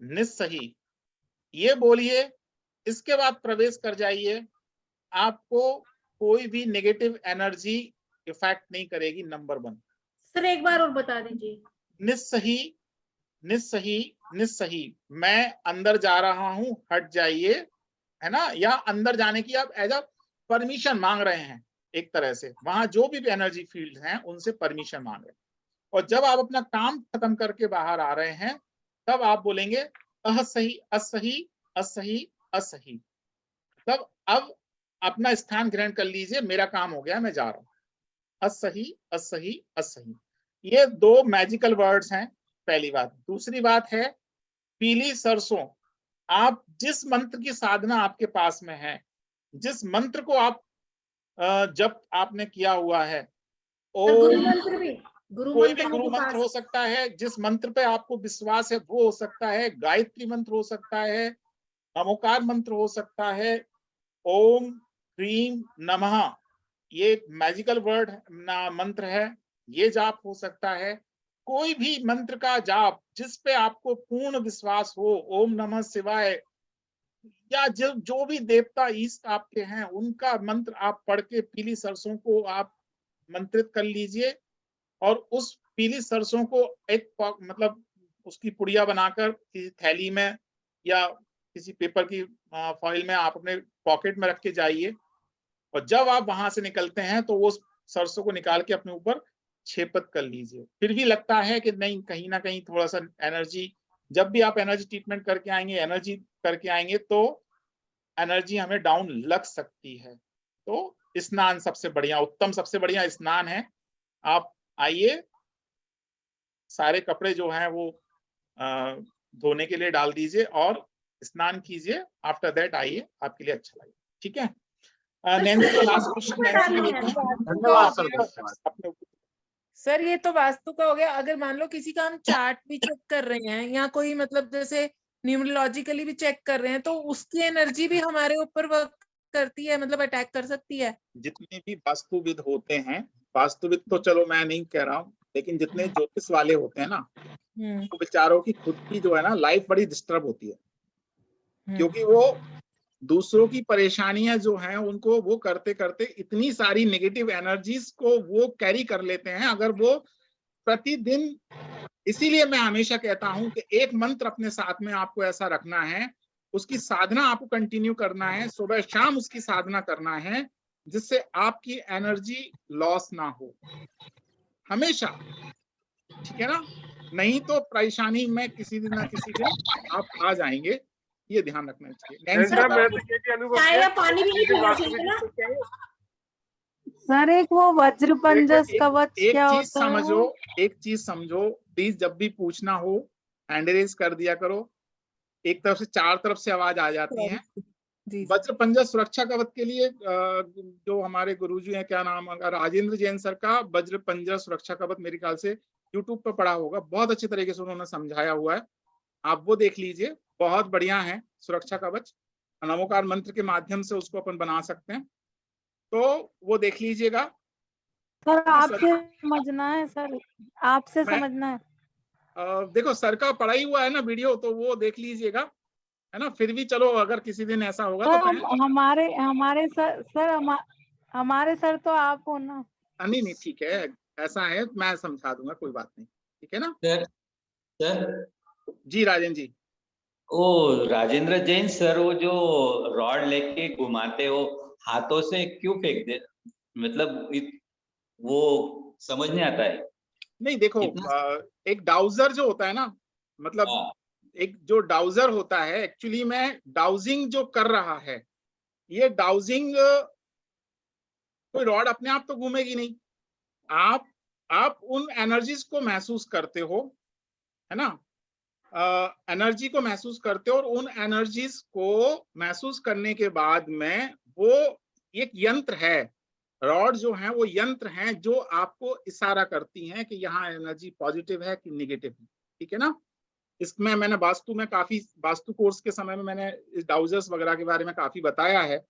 निस्सही, ये बोलिए, इसके बाद प्रवेश कर जाइए। आपको कोई भी नेगेटिव एनर्जी इफेक्ट नहीं करेगी। नंबर 1। सर एक बार और बता दीजिए। निस्सही निस्सही निस्सही, मैं अंदर जा रहा हूं, हट जाइए, है ना। या अंदर जाने की आप एज अ परमिशन मांग रहे हैं, एक तरह से वहां जो भी एनर्जी फील्ड हैं उनसे परमिशन मांग रहे हैं। और जब आप अपना काम खत्म करके बाहर आ रहे हैं, तब आप बोलेंगे असही असही असही असही, तब अब अपना स्थान ग्रहण कर लीजिए, मेरा काम हो गया, मैं जा रहा हूं। असही असही असही, ये 2 मैजिकल वर्ड्स हैं, पहली बात। दूसरी बात है पीली सरसों। आप जिस मंत्र की साधना आपके पास में है, जिस मंत्र को आप जब आपने किया हुआ है, गुरु मंत्र भी, कोई भी गुरु मंत्र हो सकता है, जिस मंत्र पे आपको विश्वास है वो हो सकता है, गायत्री मंत्र हो सकता है, नमोकार मंत्र हो सकता है, ओम ह्रीम नमः, ये मैजिकल वर्ड मंत्र है, ये जाप हो सकता है। कोई भी मंत्र का जाप जिस पे आपको पूर्ण विश्वास हो, ओम नमः शिवाय, या जो भी देवता ईष्ट आपके हैं उनका मंत्र आप पढ़ के पीली सरसों को आप मंत्रित कर लीजिए, और उस पीली सरसों को एक मतलब उसकी पुड़िया बनाकर किसी थैली में या किसी पेपर की फॉइल में आप अपने पॉकेट में रख के जाइए, और जब आप वहां से निकलते हैं तो वो सरसों को निकाल के अपने ऊपर छेपत कर लीजिए। फिर भी लगता है कि नहीं, कहीं ना कहीं थोड़ा सा एनर्जी, जब भी आप एनर्जी ट्रीटमेंट करके आएंगे एनर्जी करके आएंगे तो एनर्जी हमें डाउन लग सकती है। तो स्नान सबसे बढ़िया, उत्तम सबसे बढ़िया स्नान है। आप आइए, सारे कपड़े जो हैं वो धोने के लिए डाल दीजिए और स्नान कीजिए। आफ्टर दैट आइए, आपके लिए अच्छा लगेगा। ठीक है। नैन्सी का लास्ट क्वेश्चन, नैन्सी को लेते हैं। धन्यवाद सर। सर ये तो वास्तु का हो गया। अगर मान लो किसी का हम चार्ट भी चेक कर रहे हैं या कोई मतलब जैसे न्यूमरोलॉजिकली भी चेक कर रहे हैं, तो उसकी एनर्जी भी हमारे ऊपर वर्क करती है, मतलब अटैक कर सकती है। जितने भी वास्तुविद होते हैं, वास्तुविद तो चलो मैं नहीं कह रहा हूँ, लेकिन जितने ज्योतिष वाले होते हैं ना, तो बेचारों की खुद की जो है ना लाइफ बड़ी डिस्टर्ब होती है, क्योंकि वो दूसरों की परेशानियां जो हैं उनको वो करते करते इतनी सारी नेगेटिव एनर्जीज को वो कैरी कर लेते हैं। अगर वो प्रतिदिन, इसीलिए मैं हमेशा कहता हूं कि एक मंत्र अपने साथ में आपको ऐसा रखना है, उसकी साधना आपको कंटिन्यू करना है, सुबह शाम उसकी साधना करना है, जिससे आपकी एनर्जी लॉस ना हो हमेशा। ठीक है ना? नहीं तो परेशानी में किसी दिन ना किसी दिन आप आ जाएंगे, ये ध्यान रखना चाहिए। चाय या पानी भी नहीं पीना चाहिए ना? सर एक वो वज्र पंजस कवच क्या एक चीज होता है? समझो, एक चीज समझो प्लीज, जब भी पूछना हो हैंड रेज कर दिया करो। एक तरफ से चार तरफ से आवाज आ जाती है। वज्र पंजर सुरक्षा कवच के लिए जो हमारे गुरुजी हैं, क्या नाम, राजेंद्र जैन सर का वज्र पंजर सुरक्षा कवच मेरे ख्याल से यूट्यूब पर पड़ा होगा, बहुत अच्छे तरीके से उन्होंने समझाया हुआ है, आप वो देख लीजिए, बहुत बढ़िया है सुरक्षा कवच। नमोकार मंत्र के माध्यम से उसको अपन बना सकते हैं, तो वो देख लीजिएगा। सर आपसे समझना है, सर आपसे समझना है। देखो सर का पड़ा ही हुआ है ना वीडियो, तो वो देख लीजिएगा, है ना। फिर भी चलो अगर किसी दिन ऐसा होगा तो हमारे सर तो आप हो ना। नहीं ठीक है, ऐसा है मैं समझा दूंगा, कोई बात नहीं, ठीक है ना। सर जी राजेंद्र जी। ओ राजेंद्र जैन सर, वो जो रॉड लेके घुमाते हो हाथों से क्यों फेंक दे, मतलब वो समझ नहीं आता है। नहीं देखो, एक डाउजर जो होता है ना, मतलब एक जो डाउजर होता है, एक्चुअली में डाउजिंग जो कर रहा है, ये डाउजिंग कोई रॉड अपने आप तो घूमेगी नहीं, आप उन एनर्जीज को महसूस करते हो, है ना। एनर्जी को महसूस करते हो, और उन एनर्जीज को महसूस करने के बाद में वो एक यंत्र है, रॉड जो है वो यंत्र हैं जो आपको इशारा करती हैं कि यहाँ एनर्जी पॉजिटिव है कि नेगेटिव है। ठीक है ना। इसमें मैंने वास्तु में काफी, वास्तु कोर्स के समय में मैंने इस डाउजर्स वगैरह के बारे में काफी बताया है,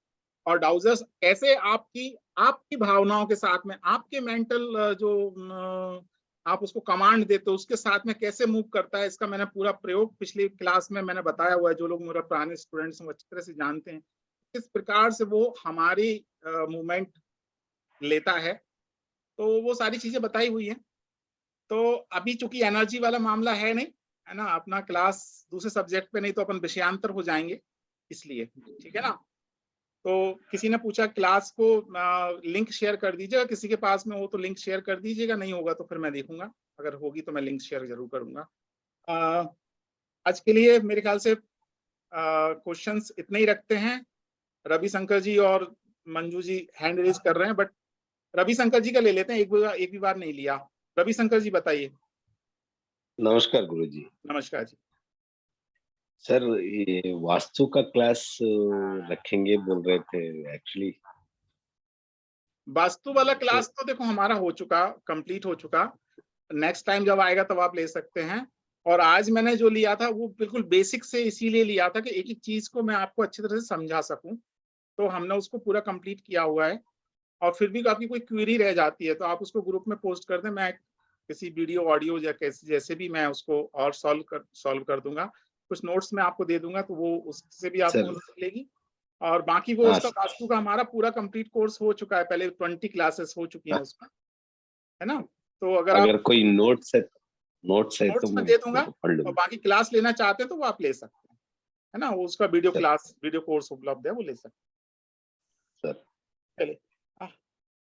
और डाउजर्स कैसे आपकी भावनाओं के साथ में, आपके मेंटल जो आप उसको कमांड देते हो उसके साथ में कैसे मूव करता है, इसका मैंने पूरा प्रयोग पिछली क्लास में मैंने बताया हुआ है। जो लोग मेरे पुराने स्टूडेंट्स हैं वो अच्छी तरह से जानते हैं किस प्रकार से वो हमारी मूवमेंट लेता है, तो वो सारी चीजें बताई हुई हैं। तो अभी चूंकि एनर्जी वाला मामला है नहीं, है ना, अपना क्लास दूसरे सब्जेक्ट पे, नहीं तो अपन विषयांतर हो जाएंगे, इसलिए। ठीक है ना। तो किसी ने पूछा क्लास को लिंक शेयर कर दीजिएगा, किसी के पास में हो तो लिंक शेयर कर दीजिएगा, नहीं होगा तो फिर मैं देखूंगा, अगर होगी तो मैं लिंक शेयर जरूर करूंगा। आज के लिए मेरे ख्याल से क्वेश्चंस इतने ही रखते हैं। रविशंकर जी और मंजू जी हैंड रेज कर रहे हैं, बट रविशंकर जी का ले लेते हैं, एक भी बार नहीं लिया। रविशंकर जी बताइए। नमस्कार गुरुजी। नमस्कार जी। सर ये वास्तु का क्लास रखेंगे बोल रहे थे, एक्चुअली वास्तु वाला क्लास तो देखो हमारा हो चुका, कंप्लीट हो चुका, नेक्स्ट टाइम जब आएगा तब आप ले सकते हैं। और आज मैंने जो लिया था वो बिल्कुल बेसिक से इसीलिए लिया था कि एक एक चीज को मैं आपको अच्छी तरह से समझा सकूं, तो हमने उसको पूरा कंप्लीट किया हुआ है। और फिर भी आपकी कोई क्वेरी रह जाती है तो आप उसको ग्रुप में पोस्ट कर दें, मैं किसी वीडियो ऑडियो या जैसे भी मैं उसको और सॉल्व कर दूंगा, कुछ नोट्स में आपको दे दूंगा, तो वो उससे भी आपको मदद मिलेगी। और बाकी वो उसका वास्तु का हमारा पूरा कंप्लीट कोर्स हो चुका है, पहले 20 क्लासेस हो चुकी हैं उसमें, है ना। तो अगर कोई नोट्स है तो मैं दे दूंगा, और बाकी क्लास लेना चाहते हैं तो वो आप ले सकते हैं, है ना। वो उसका वीडियो कोर्स उपलब्ध है, वो ले सकते हैं। चलिए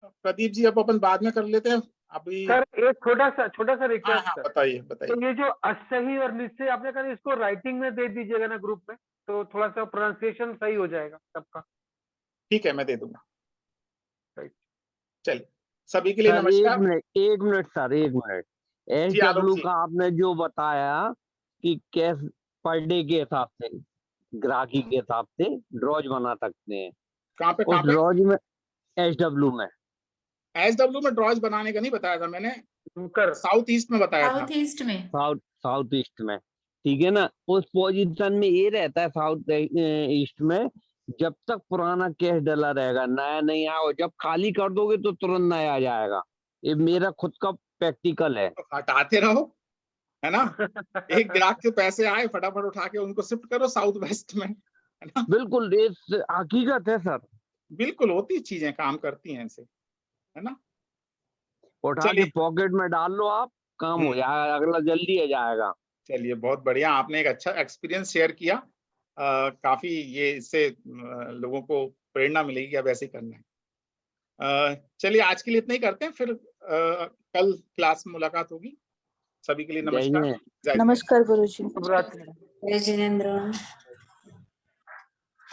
प्रदीप जी, अब अपन बाद में कर लेते हैं अभी। सर एक छोटा सा रिक्वेस्ट। बताइए। तो ये जो असही और निश्चय आपने कहा, इसको राइटिंग में दे दीजिएगा ना ग्रुप में। तो थोड़ा सा प्रोनाउंसिएशन सही हो जाएगा सबका। ठीक है, मैं दे दूंगा। राइट। चलिए, सभी के लिए सर नमस्कार। एक मिनट सर, एक मिनट। जी आलोक SW जी, का आपने जो बताया कि कैश पर डे के हिसाब से, ग्राहकी के हिसाब से ड्रॉज बना सकते हैं। कहाँ पे उस ड्रॉज में SW में SW में ड्रॉज बनाने का नहीं बताया था मैंने, साउथ ईस्ट में बताया था। साउथ ईस्ट में, साउथ ईस्ट में, ठीक है ना। उस पोजीशन में ये रहता है साउथ ईस्ट में, जब तक पुराना कैश डला रहेगा, नया नहीं आया, और जब खाली कर दोगे तो तुरंत नया आ जाएगा। ये मेरा खुद का प्रैक्टिकल है। तो हटाते रहो, है ना। एक ग्राहक के पैसे आए, फटाफट उठा के उनको शिफ्ट करो साउथ वेस्ट में, है ना। बिल्कुल, ये हकीकत है सर। बिल्कुल होती चीजें, काम करती हैं ऐसे, है ना। उठा के पॉकेट में डाल लो, आप काम हो जाएगा, अगला जल्दी आ जाएगा। चलिए, बहुत बढ़िया, आपने एक अच्छा एक्सपीरियंस शेयर किया। काफी ये इससे लोगों को प्रेरणा मिलेगी कि अब ऐसे ही करना है। चलिए, आज के लिए इतना ही करते हैं, फिर कल क्लास में मुलाकात होगी। सभी के लिए नमस्कार। जय जय नमस्कार गुरुजी। शुभ रात्रि। जय जिनेंद्र।